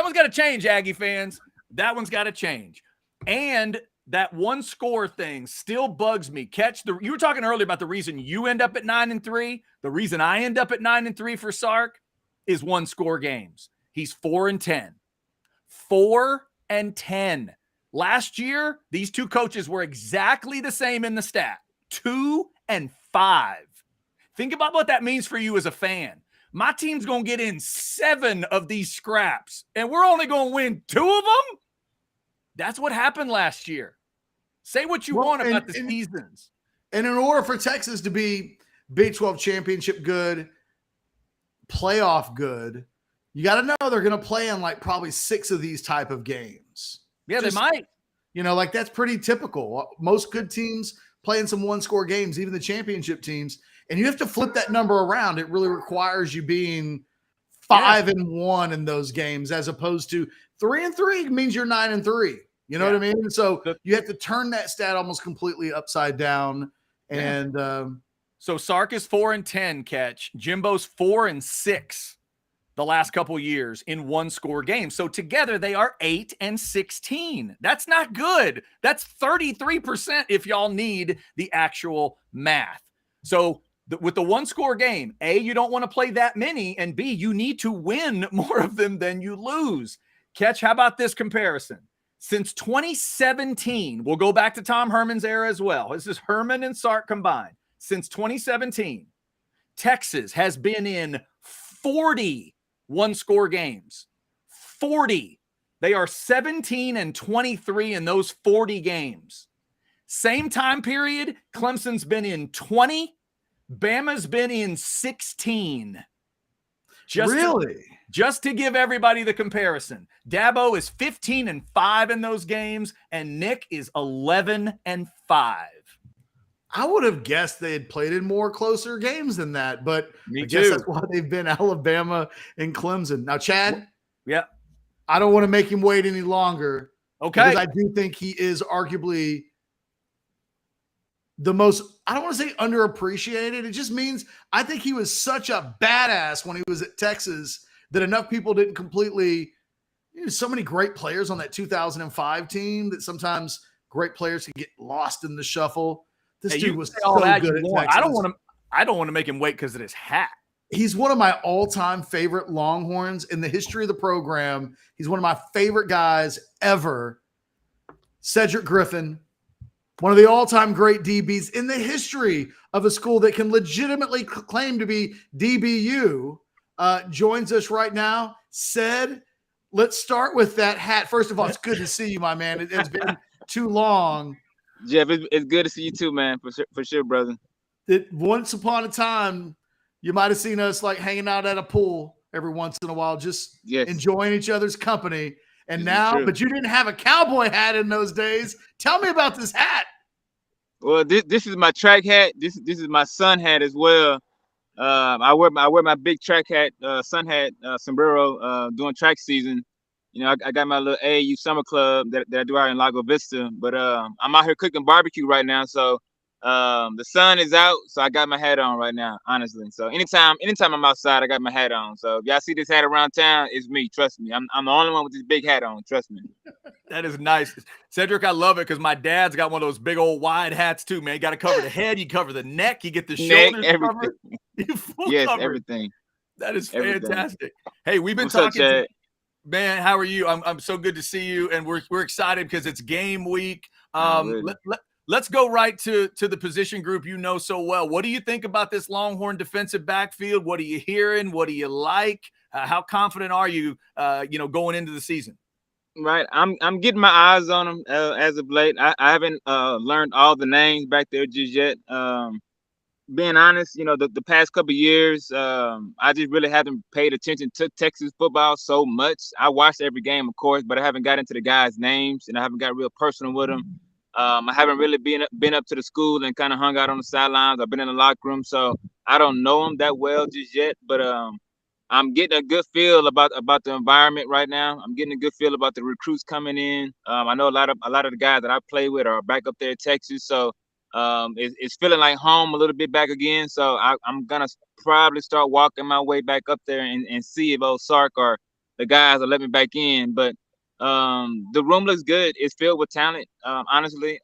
[SPEAKER 2] one's got to change, Aggie fans. That one's got to change. And that one score thing still bugs me. Ketch, you were talking earlier about the reason you end up at 9-3. The reason I end up at 9-3 for Sark is one score games. He's 4-10. 4-10. Last year, these two coaches were exactly the same in the stat. 2-5. Think about what that means for you as a fan. My team's going to get in 7 of these scraps, and we're only going to win 2 of them? That's what happened last year. Say what you want about the seasons.
[SPEAKER 1] And in order for Texas to be Big 12 championship good, playoff good, you got to know they're going to play in like probably 6 of these type of games.
[SPEAKER 2] Yeah, they might.
[SPEAKER 1] Like that's pretty typical. Most good teams play in some one-score games, even the championship teams. And you have to flip that number around. It really requires you being 5-1 in those games, as opposed to 3-3 means you're 9-3. You know what I mean? So you have to turn that stat almost completely upside down. And
[SPEAKER 2] so Sark is 4-10, Ketch. Jimbo's 4-6 the last couple years in one-score games. So together they are 8-16. That's not good. That's 33% if y'all need the actual math. So with the one-score game, A, you don't want to play that many, and B, you need to win more of them than you lose. Ketch, how about this comparison? Since 2017, we'll go back to Tom Herman's era as well. This is Herman and Sark combined. Since 2017, Texas has been in 40 one-score games. 40. They are 17-23 in those 40 games. Same time period, Clemson's been in 20. Bama's been in 16. Just to give everybody the comparison. Dabo is 15-5 in those games, and Nick is 11-5.
[SPEAKER 1] I would have guessed they had played in more closer games than that, but
[SPEAKER 2] Me
[SPEAKER 1] I
[SPEAKER 2] too.
[SPEAKER 1] guess that's why they've been Alabama and Clemson. Now, Chad,
[SPEAKER 2] Yeah.
[SPEAKER 1] I don't want to make him wait any longer.
[SPEAKER 2] Okay.
[SPEAKER 1] Because I do think he is arguably the most, I don't want to say underappreciated. It just means I think he was such a badass when he was at Texas that enough people didn't completely, so many great players on that 2005 team that sometimes great players can get lost in the shuffle. This dude was so good at Texas.
[SPEAKER 2] I don't want to make him wait because of his hat.
[SPEAKER 1] He's one of my all-time favorite Longhorns in the history of the program. He's one of my favorite guys ever. Cedric Griffin, one of the all-time great DBs in the history of a school that can legitimately claim to be DBU, joins us right now. Ced, let's start with that hat. First of all, it's good to see you, my man. It's been too long.
[SPEAKER 8] Jeff, it's good to see you too, man. For sure, brother.
[SPEAKER 1] Once upon a time, you might have seen us like hanging out at a pool every once in a while, just enjoying each other's company. And now, but you didn't have a cowboy hat in those days. Tell me about this hat.
[SPEAKER 8] Well, this is my track hat. This is my sun hat as well. I wear my big track hat, sun hat, sombrero during track season. You know, I got my little AAU summer club that I do out in Lago Vista. But I'm out here cooking barbecue right now, so the sun is out, so I got my hat on right now, honestly. So anytime I'm outside, I got my hat on. So if y'all see this hat around town, it's me. Trust me. I'm the only one with this big hat on. Trust me.
[SPEAKER 2] That is nice. Cedric, I love it because my dad's got one of those big old wide hats too, man. You got to cover the head, you cover the neck, you get the shoulders covered.
[SPEAKER 8] Yes,
[SPEAKER 2] covered.
[SPEAKER 8] Everything.
[SPEAKER 2] That is fantastic. Hey, we've been talking. Man, how are you? I'm so good to see you, and we're excited because it's game week. Let's go right to the position group you know so well. What do you think about this Longhorn defensive backfield? What are you hearing? What do you like? How confident are you, going into the season?
[SPEAKER 8] Right, I'm getting my eyes on them as of late. I haven't learned all the names back there just yet. Being honest, the past couple of years, I just really haven't paid attention to Texas football so much. I watched every game, of course, but I haven't got into the guys' names, and I haven't got real personal with them. I haven't really been up to the school and kind of hung out on the sidelines. I've been in the locker room, so I don't know them that well just yet. But I'm getting a good feel about the environment right now. I'm getting a good feel about the recruits coming in. I know a lot of the guys that I play with are back up there in Texas, so it's feeling like home a little bit back again. So I'm gonna probably start walking my way back up there and see if old Sark or the guys will let me back in. But the room looks good. It's filled with talent, honestly.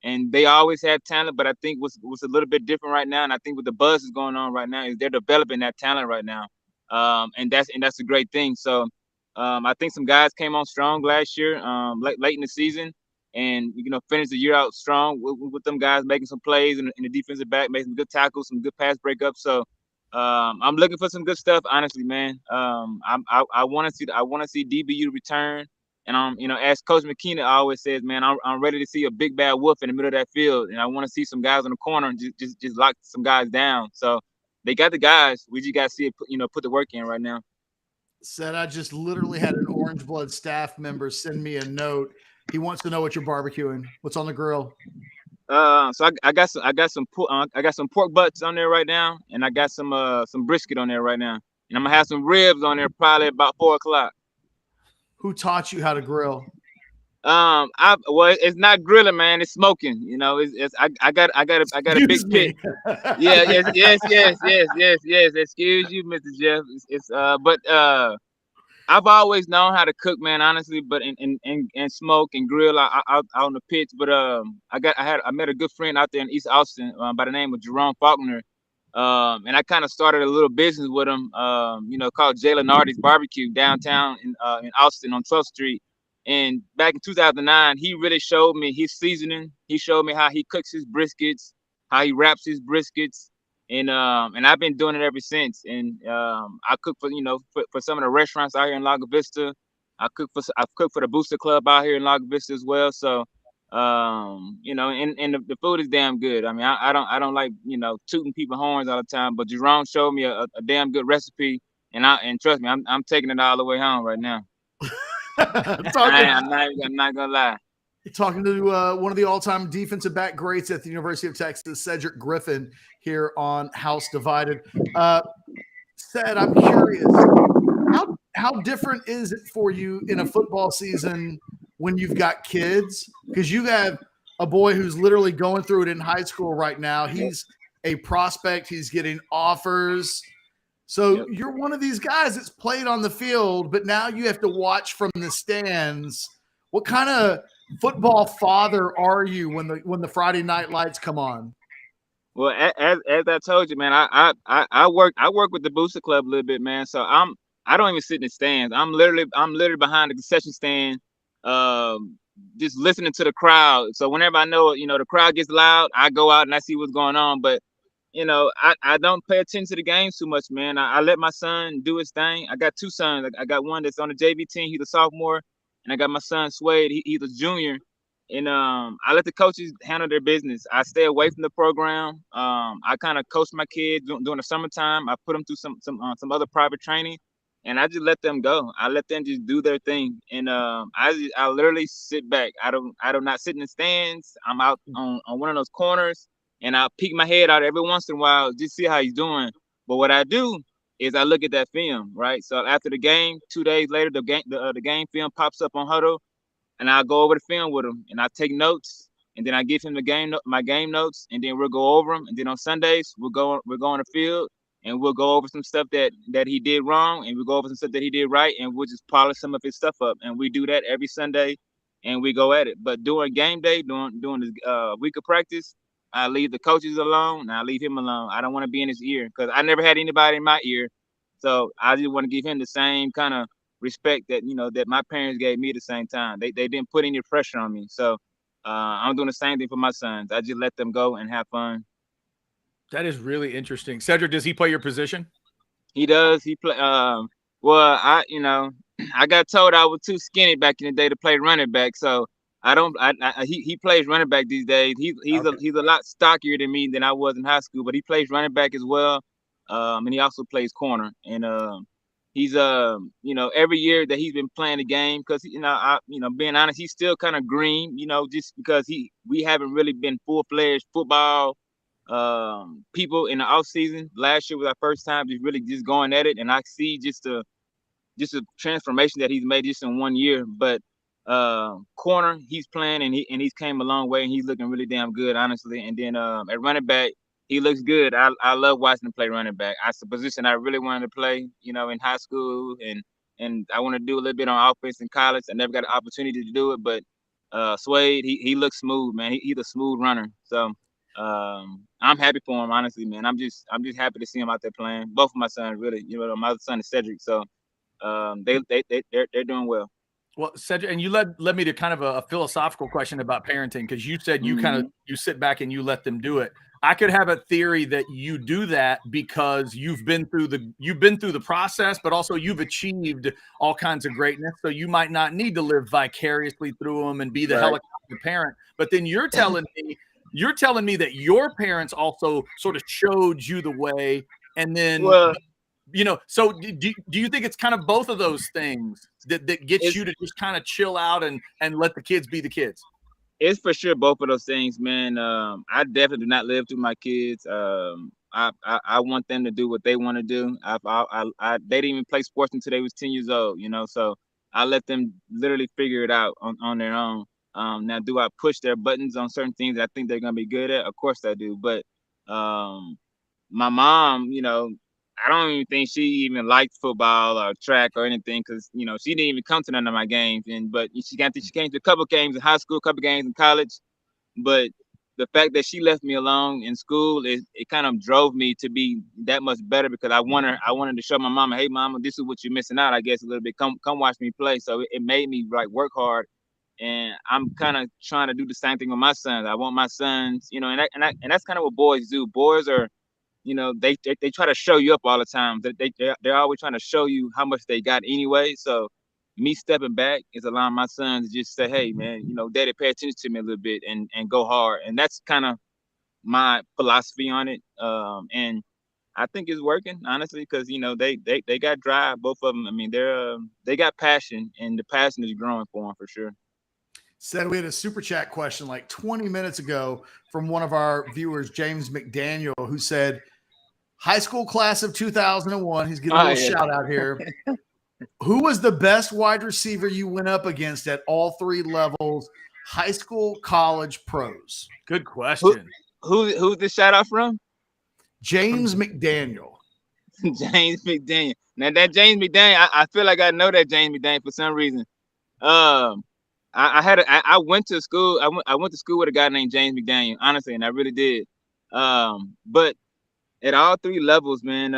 [SPEAKER 8] And they always have talent, but I think what's a little bit different right now, and I think what the buzz is going on right now, is they're developing that talent right now. And that's a great thing. So I think some guys came on strong last year, late in the season, and finished the year out strong with them guys making some plays in the defensive back, making some good tackles, some good pass breakups. So I'm looking for some good stuff, honestly, man. I want to see DBU return, and as Coach McKenna always says, man, I'm ready to see a big bad wolf in the middle of that field, and I want to see some guys in the corner and just lock some guys down. So they got the guys. We just got to see it, put the work in right now.
[SPEAKER 1] Said I just literally had an Orangebloods staff member send me a note. He wants to know what you're barbecuing. What's on the grill?
[SPEAKER 8] So I got some pork butts on there right now, and I got some brisket on there right now, and I'm gonna have some ribs on there probably about 4:00.
[SPEAKER 1] Who taught you how to grill?
[SPEAKER 8] It's not grilling, man. It's smoking. I got a big pit. Yes. Excuse you, Mr. Jeff. I've always known how to cook, man. Honestly, but and smoke and grill out on the pits. But I met a good friend out there in East Austin by the name of Jerome Faulkner, and I kind of started a little business with him, called Jay Lenardi's Barbecue downtown in Austin on 12th Street. And back in 2009, he really showed me his seasoning. He showed me how he cooks his briskets, how he wraps his briskets. And I've been doing it ever since. And I cook for some of the restaurants out here in Lago Vista. I've cooked for the Booster Club out here in Lago Vista as well. So and the food is damn good. I mean, I don't like tooting people's horns all the time, but Jerome showed me a damn good recipe, and trust me, I'm taking it all the way home right now. I'm not gonna lie.
[SPEAKER 1] Talking to one of the all-time defensive back greats at the University of Texas, Cedric Griffin, here on House Divided. Said, I'm curious, how different is it for you in a football season when you've got kids? Because you have a boy who's literally going through it in high school right now. He's a prospect. He's getting offers. So you're one of these guys that's played on the field, but now you have to watch from the stands. What kind of football father are you when the Friday night lights come on?
[SPEAKER 8] Well, as I told you, man, I work with the Booster Club a little bit, man. So I don't even sit in the stands. I'm literally behind the concession stand, um, just listening to the crowd. So whenever I know the crowd gets loud, I go out and I see what's going on. But I don't pay attention to the games too much, man. I let my son do his thing. I got two sons. I got one that's on the JV team. He's a sophomore, and I got my son Swade. He's a junior. And I let the coaches handle their business. I stay away from the program. I kind of coach my kids during the summertime. I put them through some other private training, and I just let them go. I let them just do their thing. And I literally sit back. I do not sit in the stands. I'm out on one of those corners, and I peek my head out every once in a while just see how he's doing. But what I do is I look at that film, right? So after the game, 2 days later, the game film pops up on Huddle, and I'll go over the film with him, and I take notes, and then I give him my game notes, and then we'll go over them. And then on Sundays, we'll go on the field, and we'll go over some stuff that he did wrong, and we'll go over some stuff that he did right, and we'll just polish some of his stuff up. And we do that every Sunday, and we go at it. But during game day, during the week of practice, I leave the coaches alone, and I leave him alone. I don't want to be in his ear because I never had anybody in my ear, so I just want to give him the same kind of respect that my parents gave me at the same time. They didn't put any pressure on me. So I'm doing the same thing for my sons. I just let them go and have fun.
[SPEAKER 2] That is really interesting. Cedric, does he play your position?
[SPEAKER 8] He does. He play. Well, I got told I was too skinny back in the day to play running back. So I don't. He plays running back these days. He's a lot stockier than me than I was in high school, but he plays running back as well. And he also plays corner. And he's every year that he's been playing the game, because being honest, he's still kind of green, just because we haven't really been full-fledged football people in the off season. Last year was our first time just going at it, and I see just a transformation that he's made just in 1 year. But corner, he's playing, and he's came a long way, and he's looking really damn good, honestly. And then at running back, he looks good. I love watching him play running back. That's the position I really wanted to play, in high school, and I want to do a little bit on offense in college. I never got an opportunity to do it, but Swade, he looks smooth, man. He's a smooth runner. So I'm happy for him, honestly, man. I'm just happy to see him out there playing. Both of my sons, really. My other son is Cedric, so they're doing well.
[SPEAKER 2] Well, Cedric, and you led me to kind of a philosophical question about parenting, because you said you sit back and you let them do it. I could have a theory that you do that because you've been through the process, but also you've achieved all kinds of greatness. So you might not need to live vicariously through them and be the helicopter parent. But then you're telling me that your parents also sort of showed you the way, and then so do you think it's kind of both of those things that gets you to just kind of chill out and let the kids be the kids?
[SPEAKER 8] It's for sure both of those things, man. I definitely do not live through my kids. I want them to do what they want to do. They didn't even play sports until they was 10 years old, so I let them literally figure it out on their own. Now, do I push their buttons on certain things that I think they're gonna be good at? Of course I do. But my mom, I don't even think she even liked football or track or anything, because she didn't even come to none of my games. But she came to a couple games in high school, a couple games in college. But the fact that she left me alone in school, it kind of drove me to be that much better, because I wanted to show my mama, hey mama, this is what you're missing out, I guess, a little bit. Come watch me play. So it made me work hard. And I'm kind of trying to do the same thing with my sons. I want my sons, and that's kind of what boys do. Boys are, they try to show you up all the time. They're always trying to show you how much they got anyway. So me stepping back is allowing my sons to just say, hey man, daddy, pay attention to me a little bit and go hard. And that's kind of my philosophy on it. And I think it's working, honestly, because they got drive, both of them. I mean, they got passion, and the passion is growing for them for sure.
[SPEAKER 1] Said we had a super chat question like 20 minutes ago from one of our viewers, James McDaniel, who said, high school class of 2001. He's getting a little shout out here. Who was the best wide receiver you went up against at all three levels, high school, college, pros?
[SPEAKER 2] Good question.
[SPEAKER 8] Who's the shout out from?
[SPEAKER 1] James McDaniel.
[SPEAKER 8] James McDaniel. Now that James McDaniel, I feel like I know that James McDaniel for some reason. I went to school. I went to school with a guy named James McDaniel, honestly, and I really did. But at all three levels, man,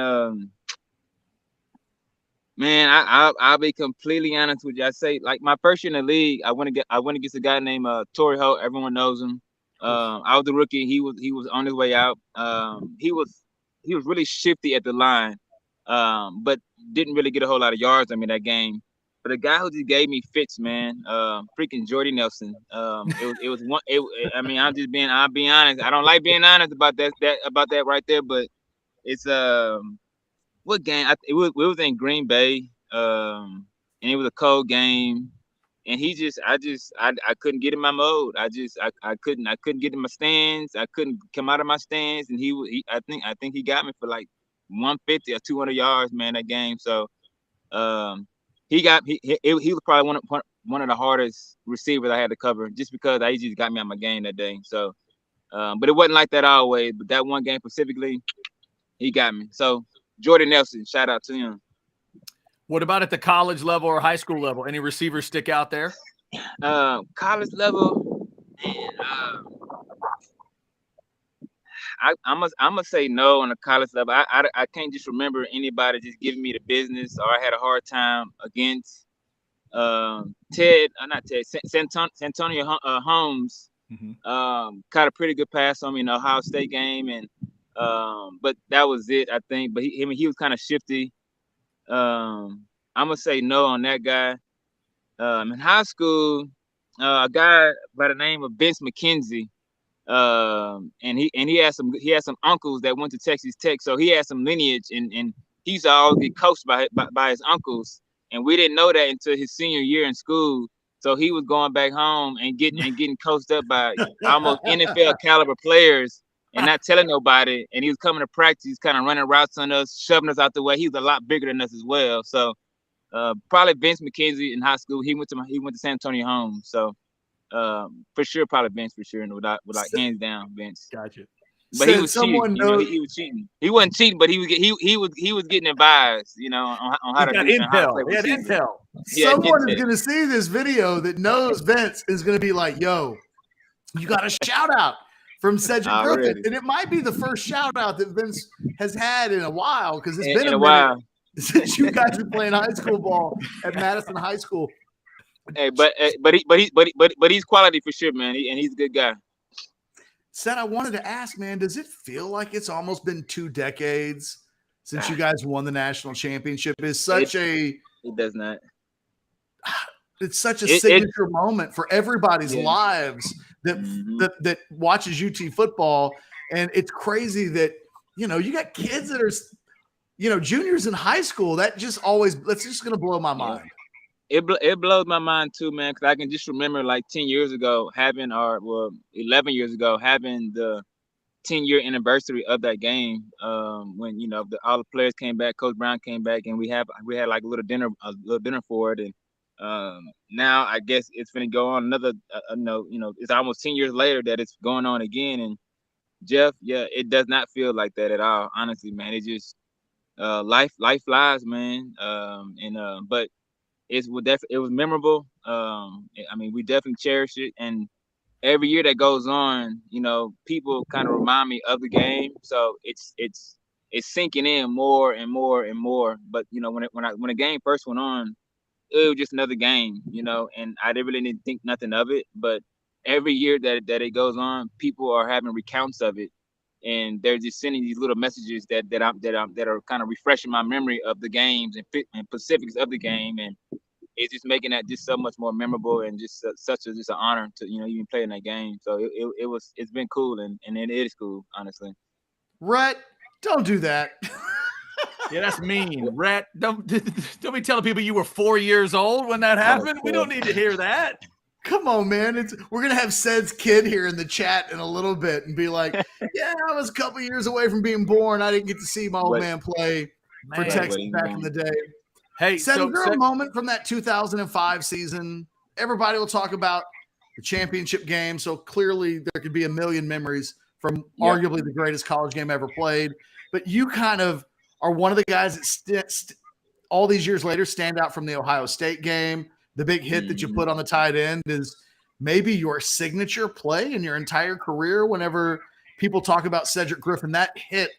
[SPEAKER 8] I'll be completely honest with you. I say, like, my first year in the league, I went against a guy named Torrey Holt. Everyone knows him. I was the rookie. He was on his way out. He was really shifty at the line, but didn't really get a whole lot of yards on me that game. But the guy who just gave me fits, man, freaking Jordy Nelson. It was one. I mean, I'm being honest. I don't like being honest about that right there, but it's what game? It was in Green Bay, and it was a cold game, and I couldn't get in my mode. I couldn't get in my stance. I couldn't come out of my stance, and I think he got me for like 150 or 200 yards, man, that game. So, he was probably one of the hardest receivers I had to cover, just because he just got me out of my game that day. So, but it wasn't like that always. But that one game specifically, he got me. So, Jordan Nelson, shout out to him.
[SPEAKER 2] What about at the college level or high school level? Any receivers stick out there?
[SPEAKER 8] College level, man. I'm gonna say no on the college level. I can't just remember anybody just giving me the business, or I had a hard time against Santonio Holmes. Caught a pretty good pass on me in the Ohio State game, and but that was it, I think. But he was kind of shifty. I'm gonna say no on that guy. In high school, a guy by the name of Vince McKenzie, and he had some uncles that went to Texas Tech, so he had some lineage, and he used to always get coached by his uncles, and we didn't know that until his senior year in school. So he was going back home and getting coached up by almost NFL caliber players, and not telling nobody. And he was coming to practice, kind of running routes on us, shoving us out the way. He was a lot bigger than us as well. So probably Vince McKenzie in high school. He went to San Antonio Holmes. So for sure, probably Vince for sure, and without hands down, Vince.
[SPEAKER 2] Gotcha.
[SPEAKER 8] But he was cheating. He was cheating. He wasn't cheating, but he was getting advised, on how to do
[SPEAKER 2] intel. He had intel.
[SPEAKER 1] Someone is going to see this video that knows Vince is going to be like, "Yo, you got a shout out from Cedric Griffin," and it might be the first shout out that Vince has had in a while, because it's been a while since you guys were playing high school ball at Madison High School.
[SPEAKER 8] Hey, but he's quality for sure, man. He's a good guy.
[SPEAKER 1] Seth, I wanted to ask, man, does it feel like it's almost been 2 decades since you guys won the national championship? It
[SPEAKER 8] does not.
[SPEAKER 1] It's such a signature moment for everybody's lives that watches UT football. And it's crazy that, you got kids that are, juniors in high school. That's just going to blow my mind.
[SPEAKER 8] It blows my mind too, man, because I can just remember like 10 years ago 11 years ago having the 10-year anniversary of that game, when all the players came back, Coach Brown came back, and we had like a little dinner for it, and now I guess it's going to go on another. It's almost 10 years later that it's going on again, and Jeff, it does not feel like that at all, honestly, man. It just life flies, man, but. It was memorable. We definitely cherish it, and every year that goes on, people kind of remind me of the game, so it's sinking in more and more and more. But when the game first went on, it was just another game, and I didn't think nothing of it. But every year that it goes on, people are having recounts of it, and they're just sending these little messages that are kind of refreshing my memory of the games and specifics of the game, and it's just making that just so much more memorable, and just such an honor to even play in that game. So it's been cool, and it is cool, honestly.
[SPEAKER 1] Rhett, don't do that.
[SPEAKER 2] Yeah, that's mean. Rhett, don't be telling people you were 4 years old when that happened. We don't need to hear that.
[SPEAKER 1] Come on, man. We're gonna have Ced's kid here in the chat in a little bit and be like, "Yeah, I was a couple years away from being born. I didn't get to see my old man play for Texas back in the day."
[SPEAKER 2] Hey,
[SPEAKER 1] Ced, is there a moment from that 2005 season? Everybody will talk about the championship game, so clearly there could be a million memories from arguably the greatest college game ever played. But you kind of are one of the guys that all these years later stand out from the Ohio State game. The big hit that you put on the tight end is maybe your signature play in your entire career whenever people talk about Cedric Griffin. That hit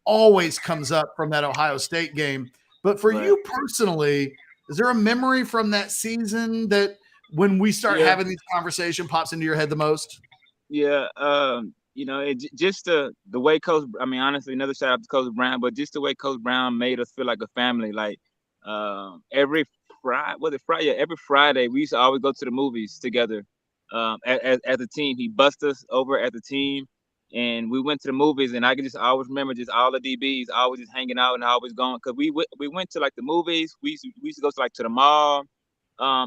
[SPEAKER 1] always comes up from that Ohio State game. But for you personally, is there a memory from that season that when we start having these conversations pops into your head the most?
[SPEAKER 8] Yeah. Just the way Coach, I mean, honestly, another shout out to Coach Brown, but just the way Coach Brown made us feel like a family. Like every Friday, we used to always go to the movies together. As a team, he busted us over as a team. And we went to the movies, and I can just always remember just all the DBs always just hanging out and always going, because we went to like the movies. We used to go to the mall.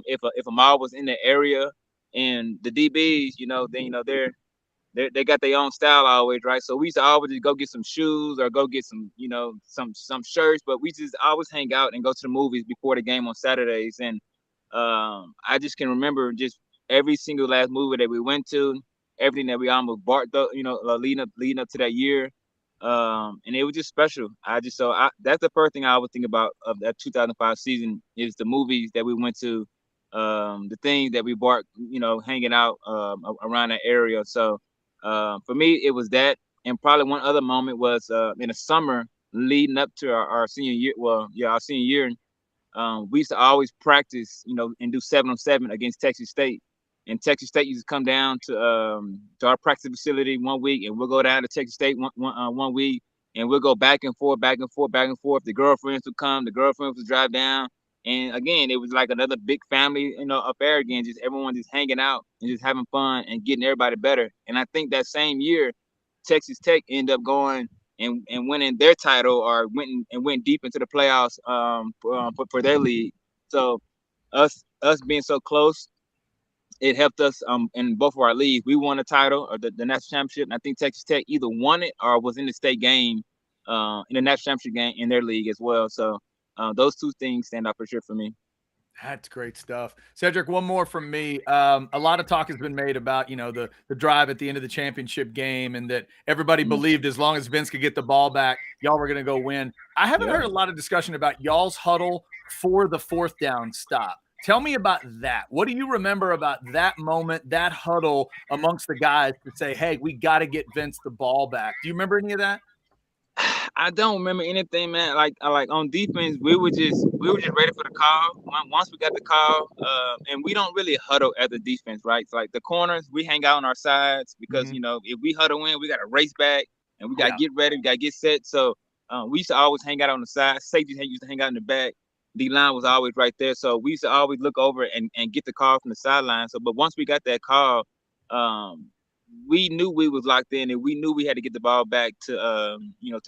[SPEAKER 8] If a mall was in the area, and the DBs, they got their own style always, right? So we used to always just go get some shoes or go get some some shirts, but we just always hang out and go to the movies before the game on Saturdays. And I just can remember just every single last movie that we went to. Everything that we almost bought, leading up to that year, and it was just special. That's the first thing I always think about of that 2005 season is the movies that we went to, the things that we bought, hanging out around that area. So for me, it was that, and probably one other moment was in the summer leading up to our senior year. Well, yeah, our senior year, we used to always practice, and do 7-on-7 against Texas State. And Texas State used to come down to our practice facility one week, and we'll go down to Texas State one week, and we'll go back and forth. The girlfriends would come, the girlfriends would drive down, and again, it was like another big family, affair again. Just everyone just hanging out and just having fun and getting everybody better. And I think that same year, Texas Tech ended up going and winning their title, or went deep into the playoffs for their league. So us being so close, it helped us in both of our leagues. We won the title or the national championship, and I think Texas Tech either won it or was in the state game, in the national championship game in their league as well. So those two things stand out for sure for me.
[SPEAKER 2] That's great stuff. Cedric, one more from me. A lot of talk has been made about, the drive at the end of the championship game, and that everybody believed as long as Vince could get the ball back, y'all were going to go win. I haven't heard a lot of discussion about y'all's huddle for the fourth down stop. Tell me about that. What do you remember about that moment, that huddle amongst the guys to say, hey, we got to get Vince the ball back? Do you remember any of that?
[SPEAKER 8] I don't remember anything, man. Like on defense, we were just ready for the call. Once we got the call, and we don't really huddle as a defense, right? So like the corners, we hang out on our sides because if we huddle in, we got to race back and we got to get ready, we got to get set. So we used to always hang out on the side. Safety used to hang out in the back. The line was always right there, so we used to always look over and get the call from the sideline. So, but once we got that call, we knew we was locked in, and we knew we had to get the ball back to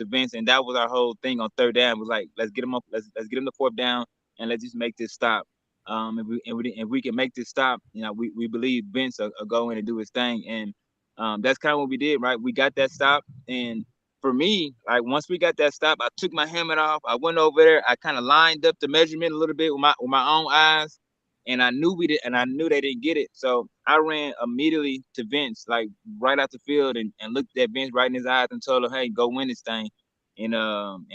[SPEAKER 8] Vince, and that was our whole thing on third down. Was like, let's get him up, let's get him the fourth down, and let's just make this stop. If we can make this stop, we believe Vince will go in and do his thing, and that's kind of what we did, right? We got that stop, and for me, like once we got that stop, I took my helmet off. I went over there. I kind of lined up the measurement a little bit with my own eyes, and I knew I knew they didn't get it. So I ran immediately to Vince, like right out the field, and looked at Vince right in his eyes and told him, "Hey, go win this thing." And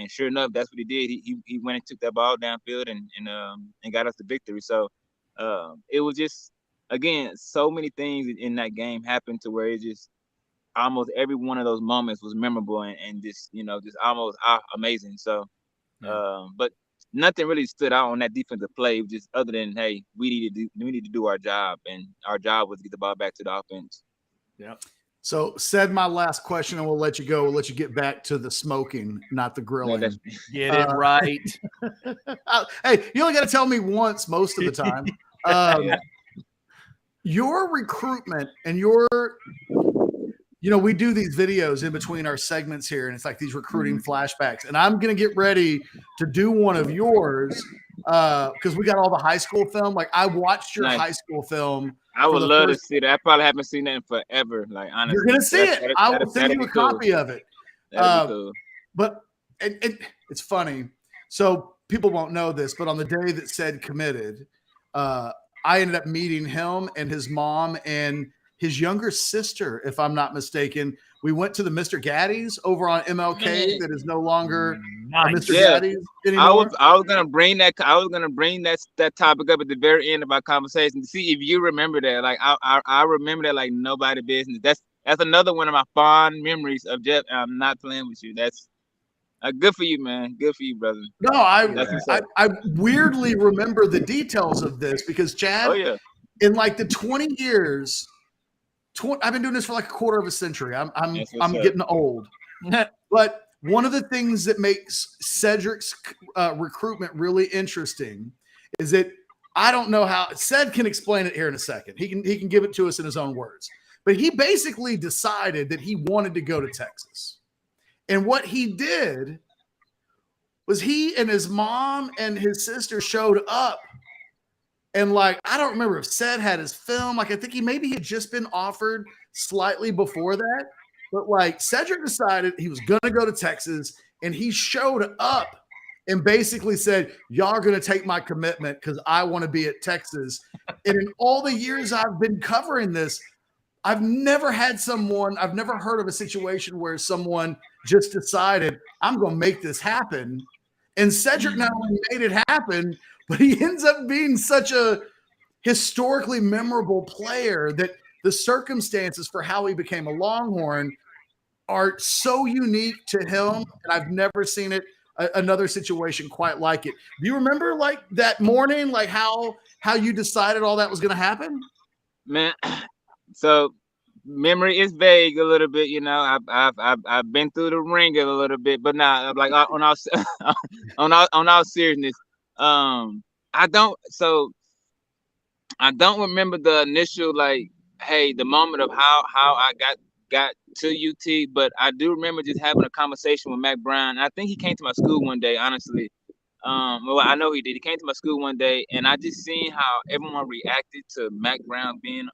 [SPEAKER 8] sure enough, that's what he did. He went and took that ball downfield and got us the victory. So it was just, again, so many things in that game happened to where it just, almost every one of those moments was memorable and just almost amazing. So, but nothing really stood out on that defensive play, just other than, hey, we need to do our job, and our job was to get the ball back to the offense.
[SPEAKER 2] Yeah.
[SPEAKER 1] So, said my last question, and we'll let you go. We'll let you get back to the smoking, not the grilling.
[SPEAKER 2] Get it right.
[SPEAKER 1] Hey, you only got to tell me once most of the time. Your recruitment and your we do these videos in between our segments here, and it's like these recruiting flashbacks. And I'm going to get ready to do one of yours because we got all the high school film. Like, I watched your high school film.
[SPEAKER 8] I would love to see that. I probably haven't seen that in forever. Like, honestly,
[SPEAKER 1] you're going to see it. I will send you a copy of it.
[SPEAKER 8] Cool.
[SPEAKER 1] But it's funny. So people won't know this, but on the day that Ced committed, I ended up meeting him and his mom and his younger sister, if I'm not mistaken. We went to the Mr. Gaddy's over on MLK that is no longer Mr. Gaddy's anymore.
[SPEAKER 8] I was gonna bring that. I was gonna bring that topic up at the very end of our conversation to see if you remember that. Like I remember that like nobody business. that's another one of my fond memories of Jeff. I'm not playing with you. That's good for you, man. Good for you, brother.
[SPEAKER 1] No, I weirdly remember the details of this because Chad,
[SPEAKER 8] Oh yeah,
[SPEAKER 1] in like the 20 years, I've been doing this for like a quarter of a century. I'm getting old. But one of the things that makes Cedric's recruitment really interesting is that I don't know how Ced can explain it here in a second. He can give it to us in his own words. But he basically decided that he wanted to go to Texas. And what he did was he and his mom and his sister showed up. And like, I don't remember if Ced had his film. Like, I think he had just been offered slightly before that. But like, Cedric decided he was going to go to Texas, and he showed up and basically said, y'all are going to take my commitment because I want to be at Texas. And in all the years I've been covering this, I've never heard of a situation where someone just decided, I'm going to make this happen. And Cedric not only made it happen, but he ends up being such a historically memorable player that the circumstances for how he became a Longhorn are so unique to him. And I've never seen another situation quite like it. Do you remember like that morning, like how you decided all that was going to happen?
[SPEAKER 8] Man, so memory is vague a little bit, you know. I've been through the ringer a little bit, but now like on all seriousness, I don't remember the initial like, hey, the moment of how I got to UT, but I do remember just having a conversation with Mac Brown. I think he came to my school one day, honestly. Well, I know he did. He came to my school one day, and I just seen how everyone reacted to Mac Brown being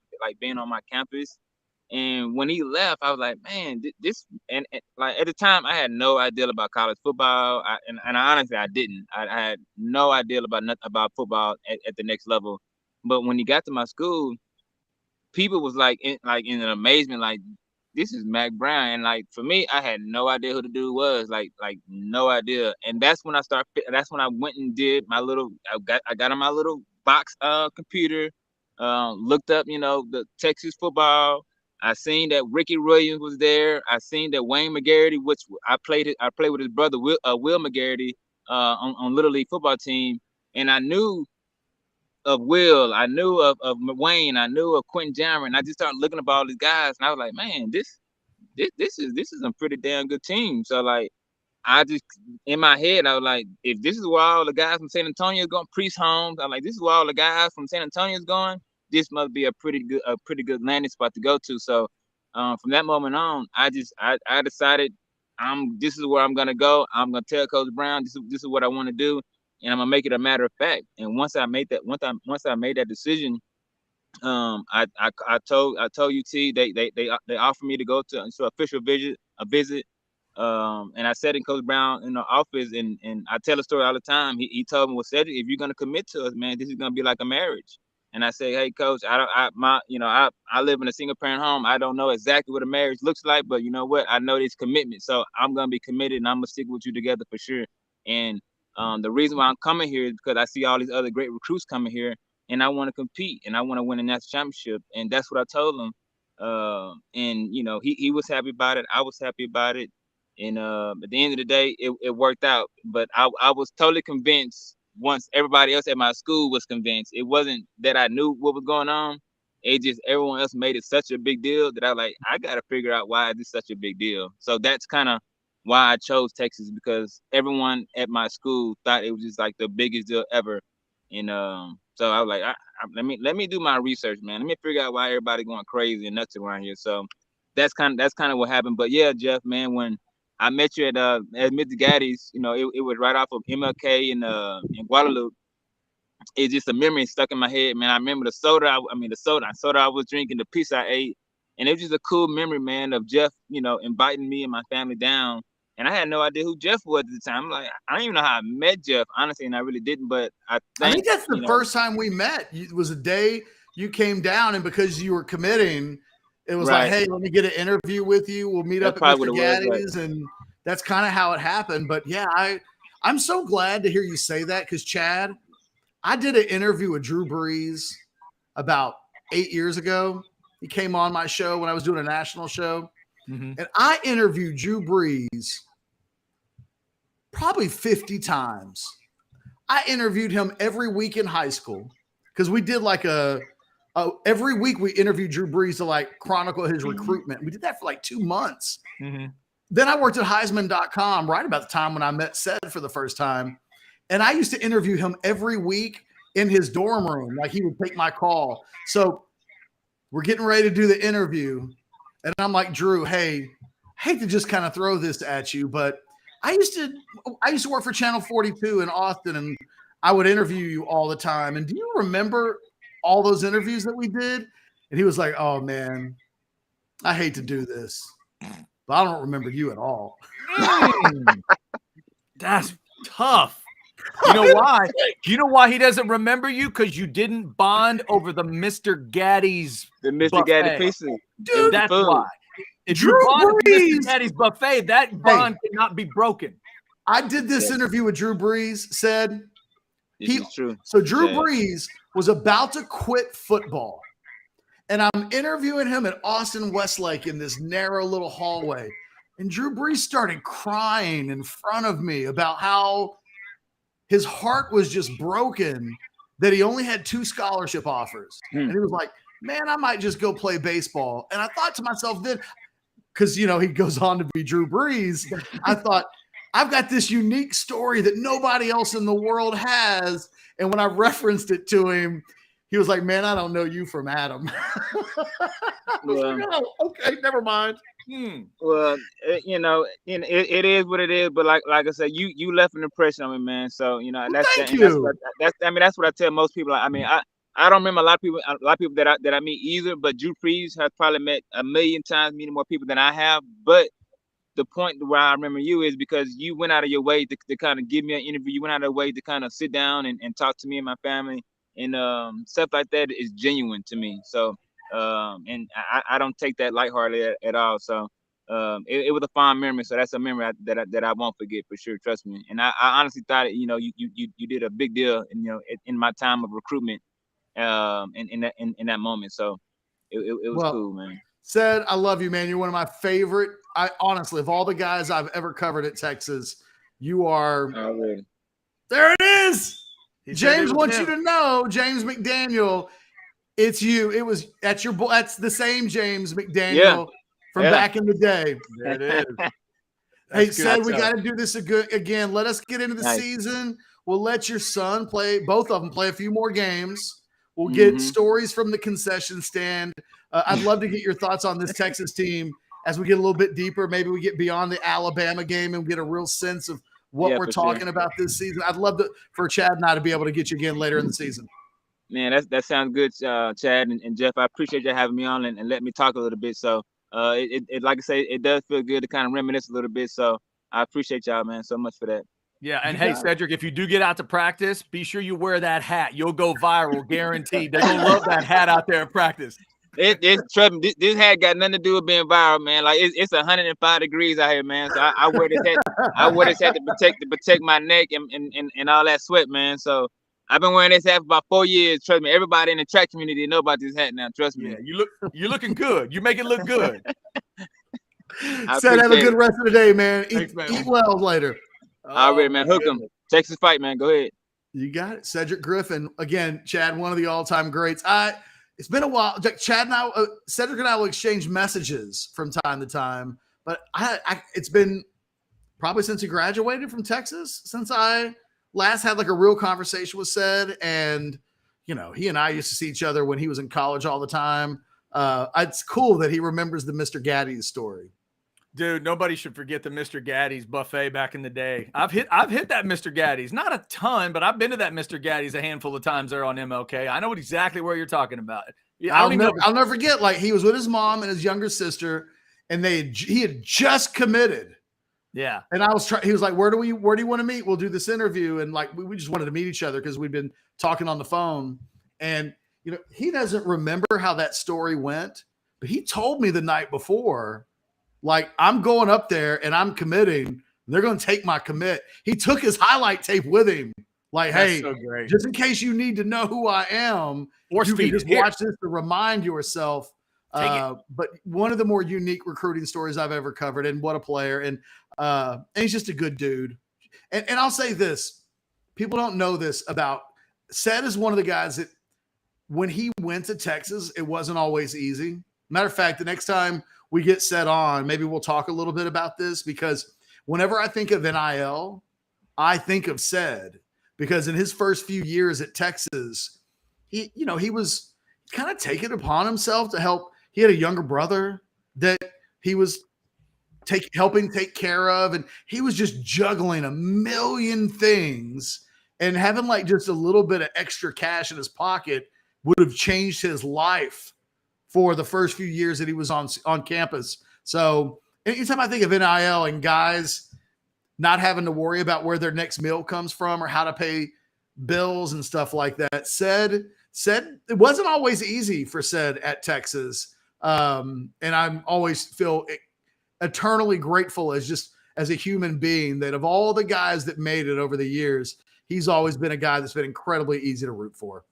[SPEAKER 8] on my campus. And when he left, I was like, man, this and like at the time I had no idea about college football. And honestly I didn't. I had no idea about football at the next level. But when he got to my school, people was like in an amazement, like, this is Mac Brown. And like for me, I had no idea who the dude was, like no idea. And that's when I went and did my little, I got on my little box computer, looked up, you know, the Texas football. I seen that Ricky Williams was there. I seen that Wayne McGarity, which I played with his brother Will McGarity on Little League football team. And I knew of Will, I knew of Wayne, I knew of Quentin Jammer, and I just started looking up all these guys, and I was like, man, this is a pretty damn good team. So like, I just in my head, I was like, if this is where all the guys from San Antonio is going, Priest Holmes, I'm like, this is where all the guys from San Antonio is going. This must be a pretty good landing spot to go to. So from that moment on, I decided this is where I'm gonna go. I'm gonna tell Coach Brown this is what I want to do, and I'm gonna make it a matter of fact. And once I made that decision, I told UT they offered me to go to an official visit. And I sat in Coach Brown in the office, and I tell a story all the time. He told me, well, Cedric, if you're gonna commit to us, man, this is gonna be like a marriage. And I say, hey, Coach, I live in a single parent home. I don't know exactly what a marriage looks like, but you know what? I know this commitment. So I'm going to be committed, and I'm going to stick with you together for sure. And the reason why I'm coming here is because I see all these other great recruits coming here, and I want to compete, and I want to win a national championship. And that's what I told him. And, you know, he was happy about it. I was happy about it. And at the end of the day, it worked out. But I was totally convinced once everybody else at my school was convinced. It wasn't that I knew what was going on. It just everyone else made it such a big deal that I was like, I got to figure out why this is such a big deal. So that's kind of why I chose Texas, because everyone at my school thought it was just like the biggest deal ever. And so I was like, let me do my research, man. Let me figure out why everybody going crazy and nuts around here. So that's kind of what happened. But yeah, Jeff, man, when I met you at Mr. Gaddy's, you know, it was right off of MLK in Guadalupe. It's just a memory stuck in my head, man. I remember the soda I was drinking, the pizza I ate, and it was just a cool memory, man, of Jeff, you know, inviting me and my family down. And I had no idea who Jeff was at the time. I'm like, I don't even know how I met Jeff, honestly, and I really didn't. But I think
[SPEAKER 1] that's the first time we met. It was a day you came down, and because you were committing, it was
[SPEAKER 8] right.
[SPEAKER 1] Like, hey, let me get an interview with you. We'll meet up at Mr. Gaddy's, and that's kind of how it happened. But yeah, I'm so glad to hear you say that, because Chad, I did an interview with Drew Brees about 8 years ago, He came on my show when I was doing a national show.
[SPEAKER 2] Mm-hmm.
[SPEAKER 1] And I interviewed Drew Brees probably 50 times. I interviewed him every week in high school because we did like every week we interviewed Drew Brees to like chronicle his recruitment. We did that for like 2 months.
[SPEAKER 2] Mm-hmm.
[SPEAKER 1] Then I worked at Heisman.com right about the time when I met Ced for the first time. And I used to interview him every week in his dorm room. Like he would take my call. So we're getting ready to do the interview. And I'm like, Drew, hey, hate to just kind of throw this at you, but I used to work for Channel 42 in Austin, and I would interview you all the time. And do you remember all those interviews that we did? And he was like, oh man, I hate to do this, but I don't remember you at all.
[SPEAKER 2] That's tough. You know why? You know why he doesn't remember you? Because you didn't bond over the Mr. Gaddy's
[SPEAKER 8] Gaddy pizza.
[SPEAKER 1] Dude,
[SPEAKER 2] that's why. If
[SPEAKER 1] Drew
[SPEAKER 2] you bond over
[SPEAKER 1] Brees.
[SPEAKER 2] Mr. Gaddy's buffet, that bond cannot be broken.
[SPEAKER 1] I did this interview with Drew Brees, said
[SPEAKER 8] This is true.
[SPEAKER 1] So Drew Brees was about to quit football. And I'm interviewing him at Austin Westlake in this narrow little hallway. And Drew Brees started crying in front of me about how his heart was just broken that he only had 2 scholarship offers. And he was like, man, I might just go play baseball. And I thought to myself then, because, you know, he goes on to be Drew Brees, I thought, I've got this unique story that nobody else in the world has. And when I referenced it to him, he was like, man, I don't know you from Adam. I was like, oh, okay, never mind.
[SPEAKER 8] Well, you know, it is what it is. But like I said, you left an impression on me, man. So, you know, that's what I tell most people. I mean, I don't remember a lot of people that I meet either, but Drew Brees has probably met a million times, meeting more people than I have. But the point where I remember you is because you went out of your way to kind of give me an interview. You went out of your way to kind of sit down and talk to me and my family, and stuff like that is genuine to me. So, and I don't take that lightheartedly at all. So, it was a fond memory. So that's a memory that I won't forget for sure. Trust me. And I honestly thought, you know, you did a big deal, in my time of recruitment, in that moment. So it was cool, man.
[SPEAKER 1] Ced, I love you, man. You're one of my favorite. I honestly, of all the guys I've ever covered at Texas, you are. There it is. James wants you to know, James McDaniel, it's you. It was that's the same James McDaniel from back in the day.
[SPEAKER 2] There it is.
[SPEAKER 1] Hey, Ced, we got to do this again. Let us get into the season. We'll let your son play, both of them play a few more games. We'll get stories from the concession stand. I'd love to get your thoughts on this Texas team as we get a little bit deeper. Maybe we get beyond the Alabama game and get a real sense of what we're talking about this season. I'd love for Chad and I to be able to get you again later in the season.
[SPEAKER 8] Man, that sounds good, Chad and Jeff. I appreciate you having me on and let me talk a little bit. So it like I say, it does feel good to kind of reminisce a little bit. So I appreciate y'all, man, so much for that.
[SPEAKER 2] Yeah, and hey, Cedric, if you do get out to practice, be sure you wear that hat. You'll go viral, guaranteed. They're gonna love that hat out there at practice.
[SPEAKER 8] Trust me, this hat got nothing to do with being viral, man. Like it's 105 degrees out here, man. So I wear this hat. I wear this hat to protect my neck and all that sweat, man. So I've been wearing this hat for about 4 years. Trust me, everybody in the track community know about this hat now. Trust me.
[SPEAKER 2] Yeah, you're looking good. You make it look good.
[SPEAKER 1] Ced, have a good rest of the day, man. Eat well later.
[SPEAKER 8] All right, man. Hook 'em. Texas fight, man. Go ahead.
[SPEAKER 1] You got it. Cedric Griffin. Again, Chad, one of the all-time greats. It's been a while. Chad and I, Cedric and I will exchange messages from time to time, but it's been probably since he graduated from Texas, since I last had like a real conversation with Ced. And, you know, he and I used to see each other when he was in college all the time. It's cool that he remembers the Mr. Gaddy's story.
[SPEAKER 2] Dude, nobody should forget the Mr. Gaddy's buffet back in the day. I've hit that Mr. Gaddy's, not a ton, but I've been to that Mr. Gaddy's a handful of times there on MLK. I know exactly where you're talking about. Yeah,
[SPEAKER 1] I'll never forget. Like he was with his mom and his younger sister, and he had just committed.
[SPEAKER 2] Yeah,
[SPEAKER 1] and I was he was like, "Where do you want to meet? We'll do this interview." And like we just wanted to meet each other because we'd been talking on the phone. And you know, he doesn't remember how that story went, but he told me the night before. Like, I'm going up there and I'm committing. And they're going to take my commit. He took his highlight tape with him. Like, hey, just in case you need to know who I am,
[SPEAKER 2] or
[SPEAKER 1] you can just watch this to remind yourself But one of the more unique recruiting stories I've ever covered, and what a player. And he's just a good dude. And I'll say this, people don't know this about Ced is one of the guys that when he went to Texas, it wasn't always easy. Matter of fact, the next time we get Ced on, maybe we'll talk a little bit about this, because whenever I think of NIL, I think of Ced, because in his first few years at Texas, he was kind of taking it upon himself to help. He had a younger brother that he was helping take care of, and he was just juggling a million things, and having like just a little bit of extra cash in his pocket would have changed his life for the first few years that he was on campus. So anytime I think of NIL and guys not having to worry about where their next meal comes from or how to pay bills and stuff like that, Ced it wasn't always easy for Ced at Texas. And I'm always feel eternally grateful as a human being that of all the guys that made it over the years, he's always been a guy that's been incredibly easy to root for.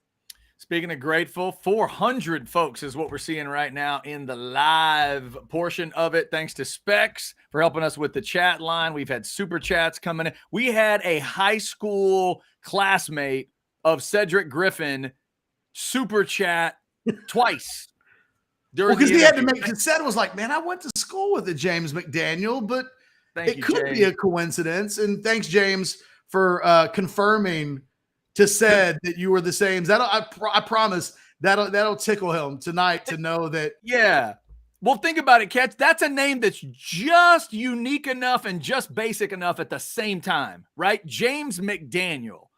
[SPEAKER 2] Speaking of grateful, 400 folks is what we're seeing right now in the live portion of it. Thanks to Specs for helping us with the chat line. We've had super chats coming in. We had a high school classmate of Cedric Griffin super chat twice.
[SPEAKER 1] Because he had to make it. Ced was like, man, I went to school with a James McDaniel, but it could be a coincidence. And thanks, James, for confirming to Ced that you were the same. I promise that'll tickle him tonight to know that.
[SPEAKER 2] Yeah. Well, think about it, Ketch. That's a name that's just unique enough and just basic enough at the same time, right? James McDaniel.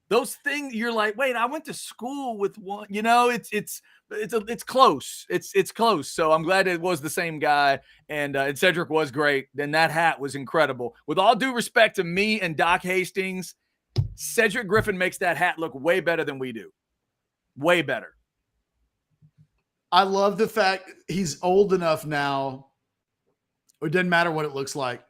[SPEAKER 2] Those things you're like, wait, I went to school with one. It's close. It's close. So I'm glad it was the same guy, and Cedric was great. Then that hat was incredible. With all due respect to me and Doc Hastings, Cedric Griffin makes that hat look way better than we do. Way better.
[SPEAKER 1] I love the fact he's old enough now. It doesn't matter what it looks like.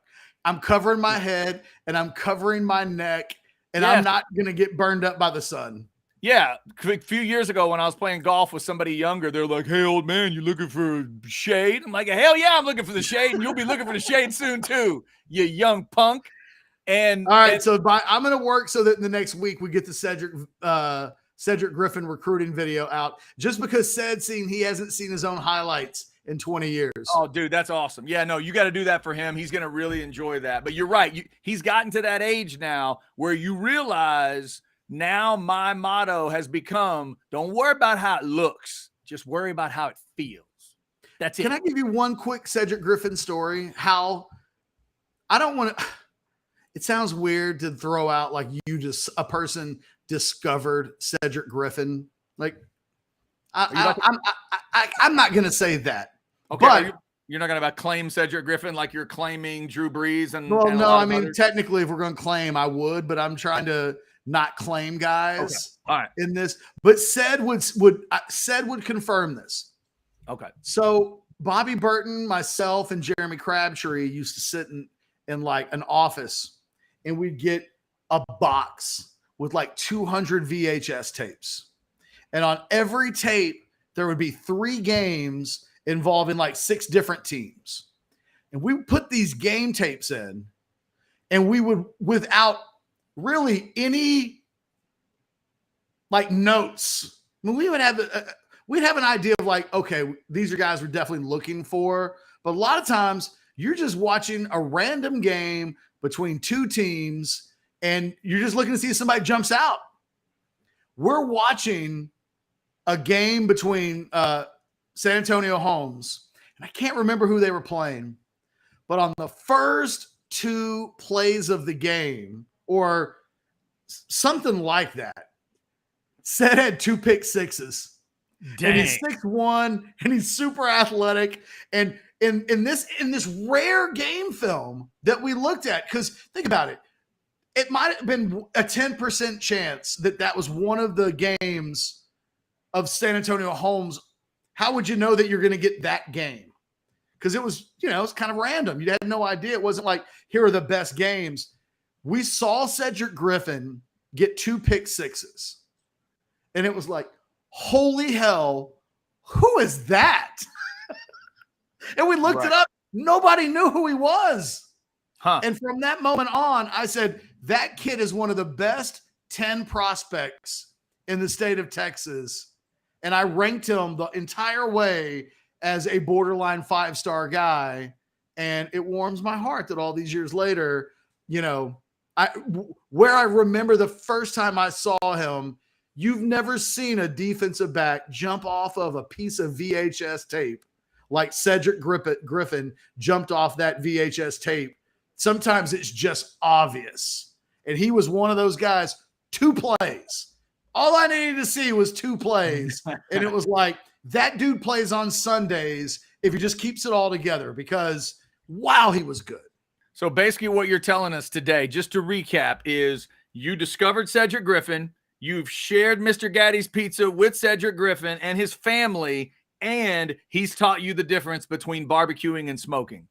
[SPEAKER 1] I'm covering my head and I'm covering my neck, and I'm not going to get burned up by the sun.
[SPEAKER 2] Yeah. A few years ago when I was playing golf with somebody younger, they're like, hey, old man, you looking for shade? I'm like, hell yeah, I'm looking for the shade, and you'll be looking for the shade soon too, you young punk. And
[SPEAKER 1] all right, so I'm going to work so that in the next week we get the Cedric Griffin recruiting video out, just because he hasn't seen his own highlights in 20 years.
[SPEAKER 2] Oh, dude, that's awesome. Yeah, no, you got to do that for him. He's going to really enjoy that. But you're right. He's gotten to that age now where you realize now my motto has become, don't worry about how it looks. Just worry about how it feels. That's it.
[SPEAKER 1] Can I give you one quick Cedric Griffin story? It sounds weird to throw out like a person discovered Cedric Griffin. Like I'm not going to say that.
[SPEAKER 2] Okay,
[SPEAKER 1] but
[SPEAKER 2] you're not going to claim Cedric Griffin like you're claiming Drew Brees and.
[SPEAKER 1] Well,
[SPEAKER 2] and
[SPEAKER 1] no, I mean technically, if we're going to claim, I would, but I'm trying to not claim guys in this. But Ced would confirm this.
[SPEAKER 2] Okay.
[SPEAKER 1] So Bobby Burton, myself, and Jeremy Crabtree used to sit in like an office, and we'd get a box with like 200 VHS tapes. And on every tape, there would be 3 games involving like 6 different teams. And we would put these game tapes in, and we would, without really any like notes, I mean, we would have we'd have an idea of like, okay, these are guys we're definitely looking for. But a lot of times you're just watching a random game between 2 teams, and you're just looking to see if somebody jumps out. We're watching a game between San Antonio Holmes, and I can't remember who they were playing, but on the first 2 plays of the game, or something like that, Ced had 2 pick sixes.
[SPEAKER 2] Dang.
[SPEAKER 1] And he's 6'1", and he's super athletic. And in this rare game film that we looked at, because think about it, it might have been a 10% chance that was one of the games of San Antonio Holmes. How would you know that you're going to get that game? Because it was, it's kind of random. You had no idea. It wasn't like, here are the best games. We saw Cedric Griffin get 2 pick sixes. And it was like, holy hell, who is that? And we looked it up. Nobody knew who he was.
[SPEAKER 2] Huh.
[SPEAKER 1] And from that moment on, I said, that kid is one of the best 10 prospects in the state of Texas. And I ranked him the entire way as a borderline 5-star guy. And it warms my heart that all these years later, you know, where I remember the first time I saw him, you've never seen a defensive back jump off of a piece of VHS tape like Cedric Griffin jumped off that VHS tape. Sometimes it's just obvious. And he was one of those guys, 2 plays. All I needed to see was 2 plays. And it was like, that dude plays on Sundays if he just keeps it all together, because, wow, he was good.
[SPEAKER 2] So basically what you're telling us today, just to recap, is you discovered Cedric Griffin, you've shared Mr. Gaddy's Pizza with Cedric Griffin and his family, and he's taught you the difference between barbecuing and smoking.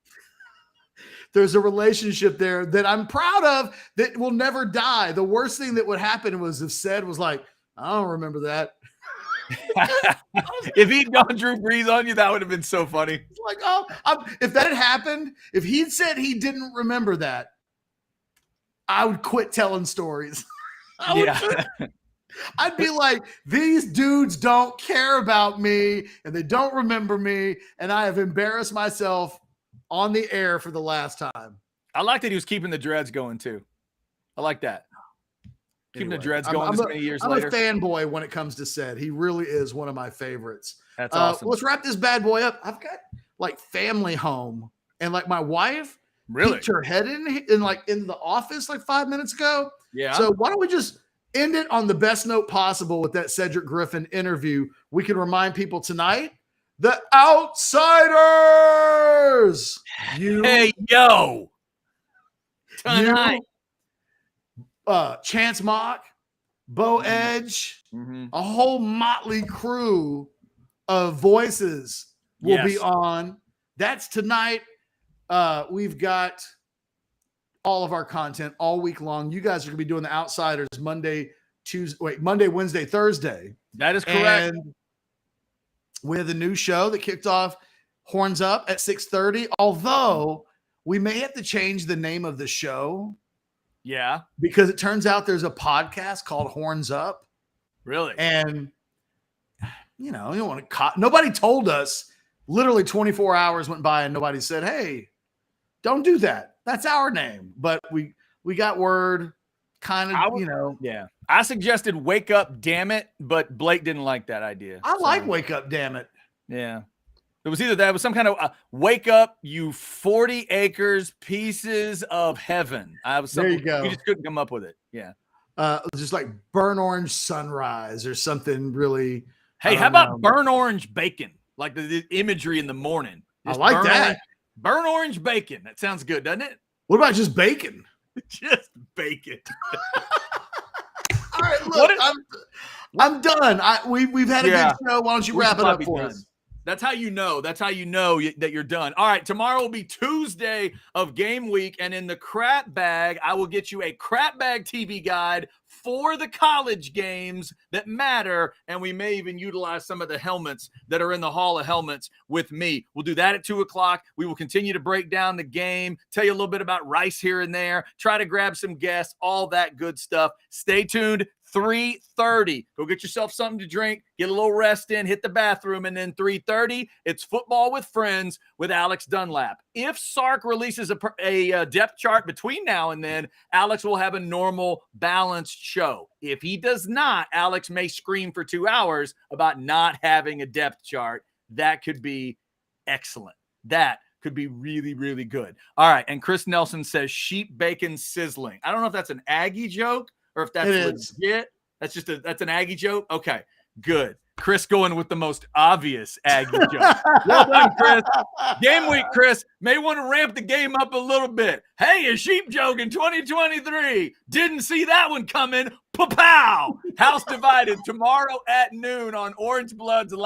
[SPEAKER 1] There's a relationship there that I'm proud of that will never die. The worst thing that would happen was if Ced was like, I don't remember that.
[SPEAKER 2] If he'd gone Drew Brees on you, that would have been so funny.
[SPEAKER 1] Like, if that had happened, if he'd said he didn't remember that, I would quit telling stories. I'd be like, these dudes don't care about me and they don't remember me, and I have embarrassed myself on the air for the last time.
[SPEAKER 2] I like that he was keeping the dreads going too. I like that. Keeping the dreads going this many years later.
[SPEAKER 1] I'm a fanboy when it comes to Ced. He really is one of my favorites.
[SPEAKER 2] That's awesome.
[SPEAKER 1] Let's wrap this bad boy up. I've got like family home, and like my wife peeked her head in the office like 5 minutes ago.
[SPEAKER 2] Yeah.
[SPEAKER 1] So why don't we just end it on the best note possible with that Cedric Griffin interview? We can remind people tonight, the Outsiders.
[SPEAKER 2] Hey, yo. Tonight.
[SPEAKER 1] Chance Mock, Bo Edge, a whole motley crew of voices will be on. That's tonight. We've got all of our content all week long. You guys are going to be doing the Outsiders Monday, Wednesday, Thursday.
[SPEAKER 2] That is correct.
[SPEAKER 1] And we have the new show that kicked off, Horns Up, at 6:30. Although we may have to change the name of the show.
[SPEAKER 2] Yeah.
[SPEAKER 1] Because it turns out there's a podcast called Horns Up.
[SPEAKER 2] Really?
[SPEAKER 1] And, you know, you don't want to nobody told us. Literally 24 hours went by and nobody said, hey, don't do that. That's our name. But we got word kind of, you know.
[SPEAKER 2] Yeah. I suggested Wake Up, Damn It, but Blake didn't like that idea.
[SPEAKER 1] I like Wake Up, Damn It.
[SPEAKER 2] Yeah. It was either that, it was some kind of wake up, you 40 acres, pieces of heaven.
[SPEAKER 1] There you go.
[SPEAKER 2] We just couldn't come up with it. Yeah.
[SPEAKER 1] Just like burnt orange sunrise or something really.
[SPEAKER 2] Hey, how about burnt orange bacon? Like the imagery in the morning.
[SPEAKER 1] Just I like that.
[SPEAKER 2] Burnt orange bacon. That sounds good, doesn't it?
[SPEAKER 1] What about just bacon?
[SPEAKER 2] Just bacon.
[SPEAKER 1] All right, look, I'm done. We've had a good show. Why don't you wrap it up for us?
[SPEAKER 2] That's how you know. That's how you know that you're done. All right, tomorrow will be Tuesday of game week, and in the crap bag, I will get you a crap bag TV guide for the college games that matter, and we may even utilize some of the helmets that are in the Hall of Helmets with me. We'll do that at 2 o'clock. We will continue to break down the game, tell you a little bit about Rice here and there, try to grab some guests, all that good stuff. Stay tuned. 3:30. Go get yourself something to drink, get a little rest in, hit the bathroom, and then 3:30, it's Football with Friends with Alex Dunlap. If Sark releases a depth chart between now and then, Alex will have a normal, balanced show. If he does not, Alex may scream for 2 hours about not having a depth chart. That could be excellent. That could be really, really good. All right, and Chris Nelson says sheep bacon sizzling. I don't know if that's an Aggie joke or if that's legit. That's an Aggie joke. Okay, good. Chris going with the most obvious Aggie joke. Well done, Chris. Game week, Chris. May want to ramp the game up a little bit. Hey, a sheep joke in 2023. Didn't see that one coming. Pa-pow! House divided tomorrow at noon on Orangebloods Live.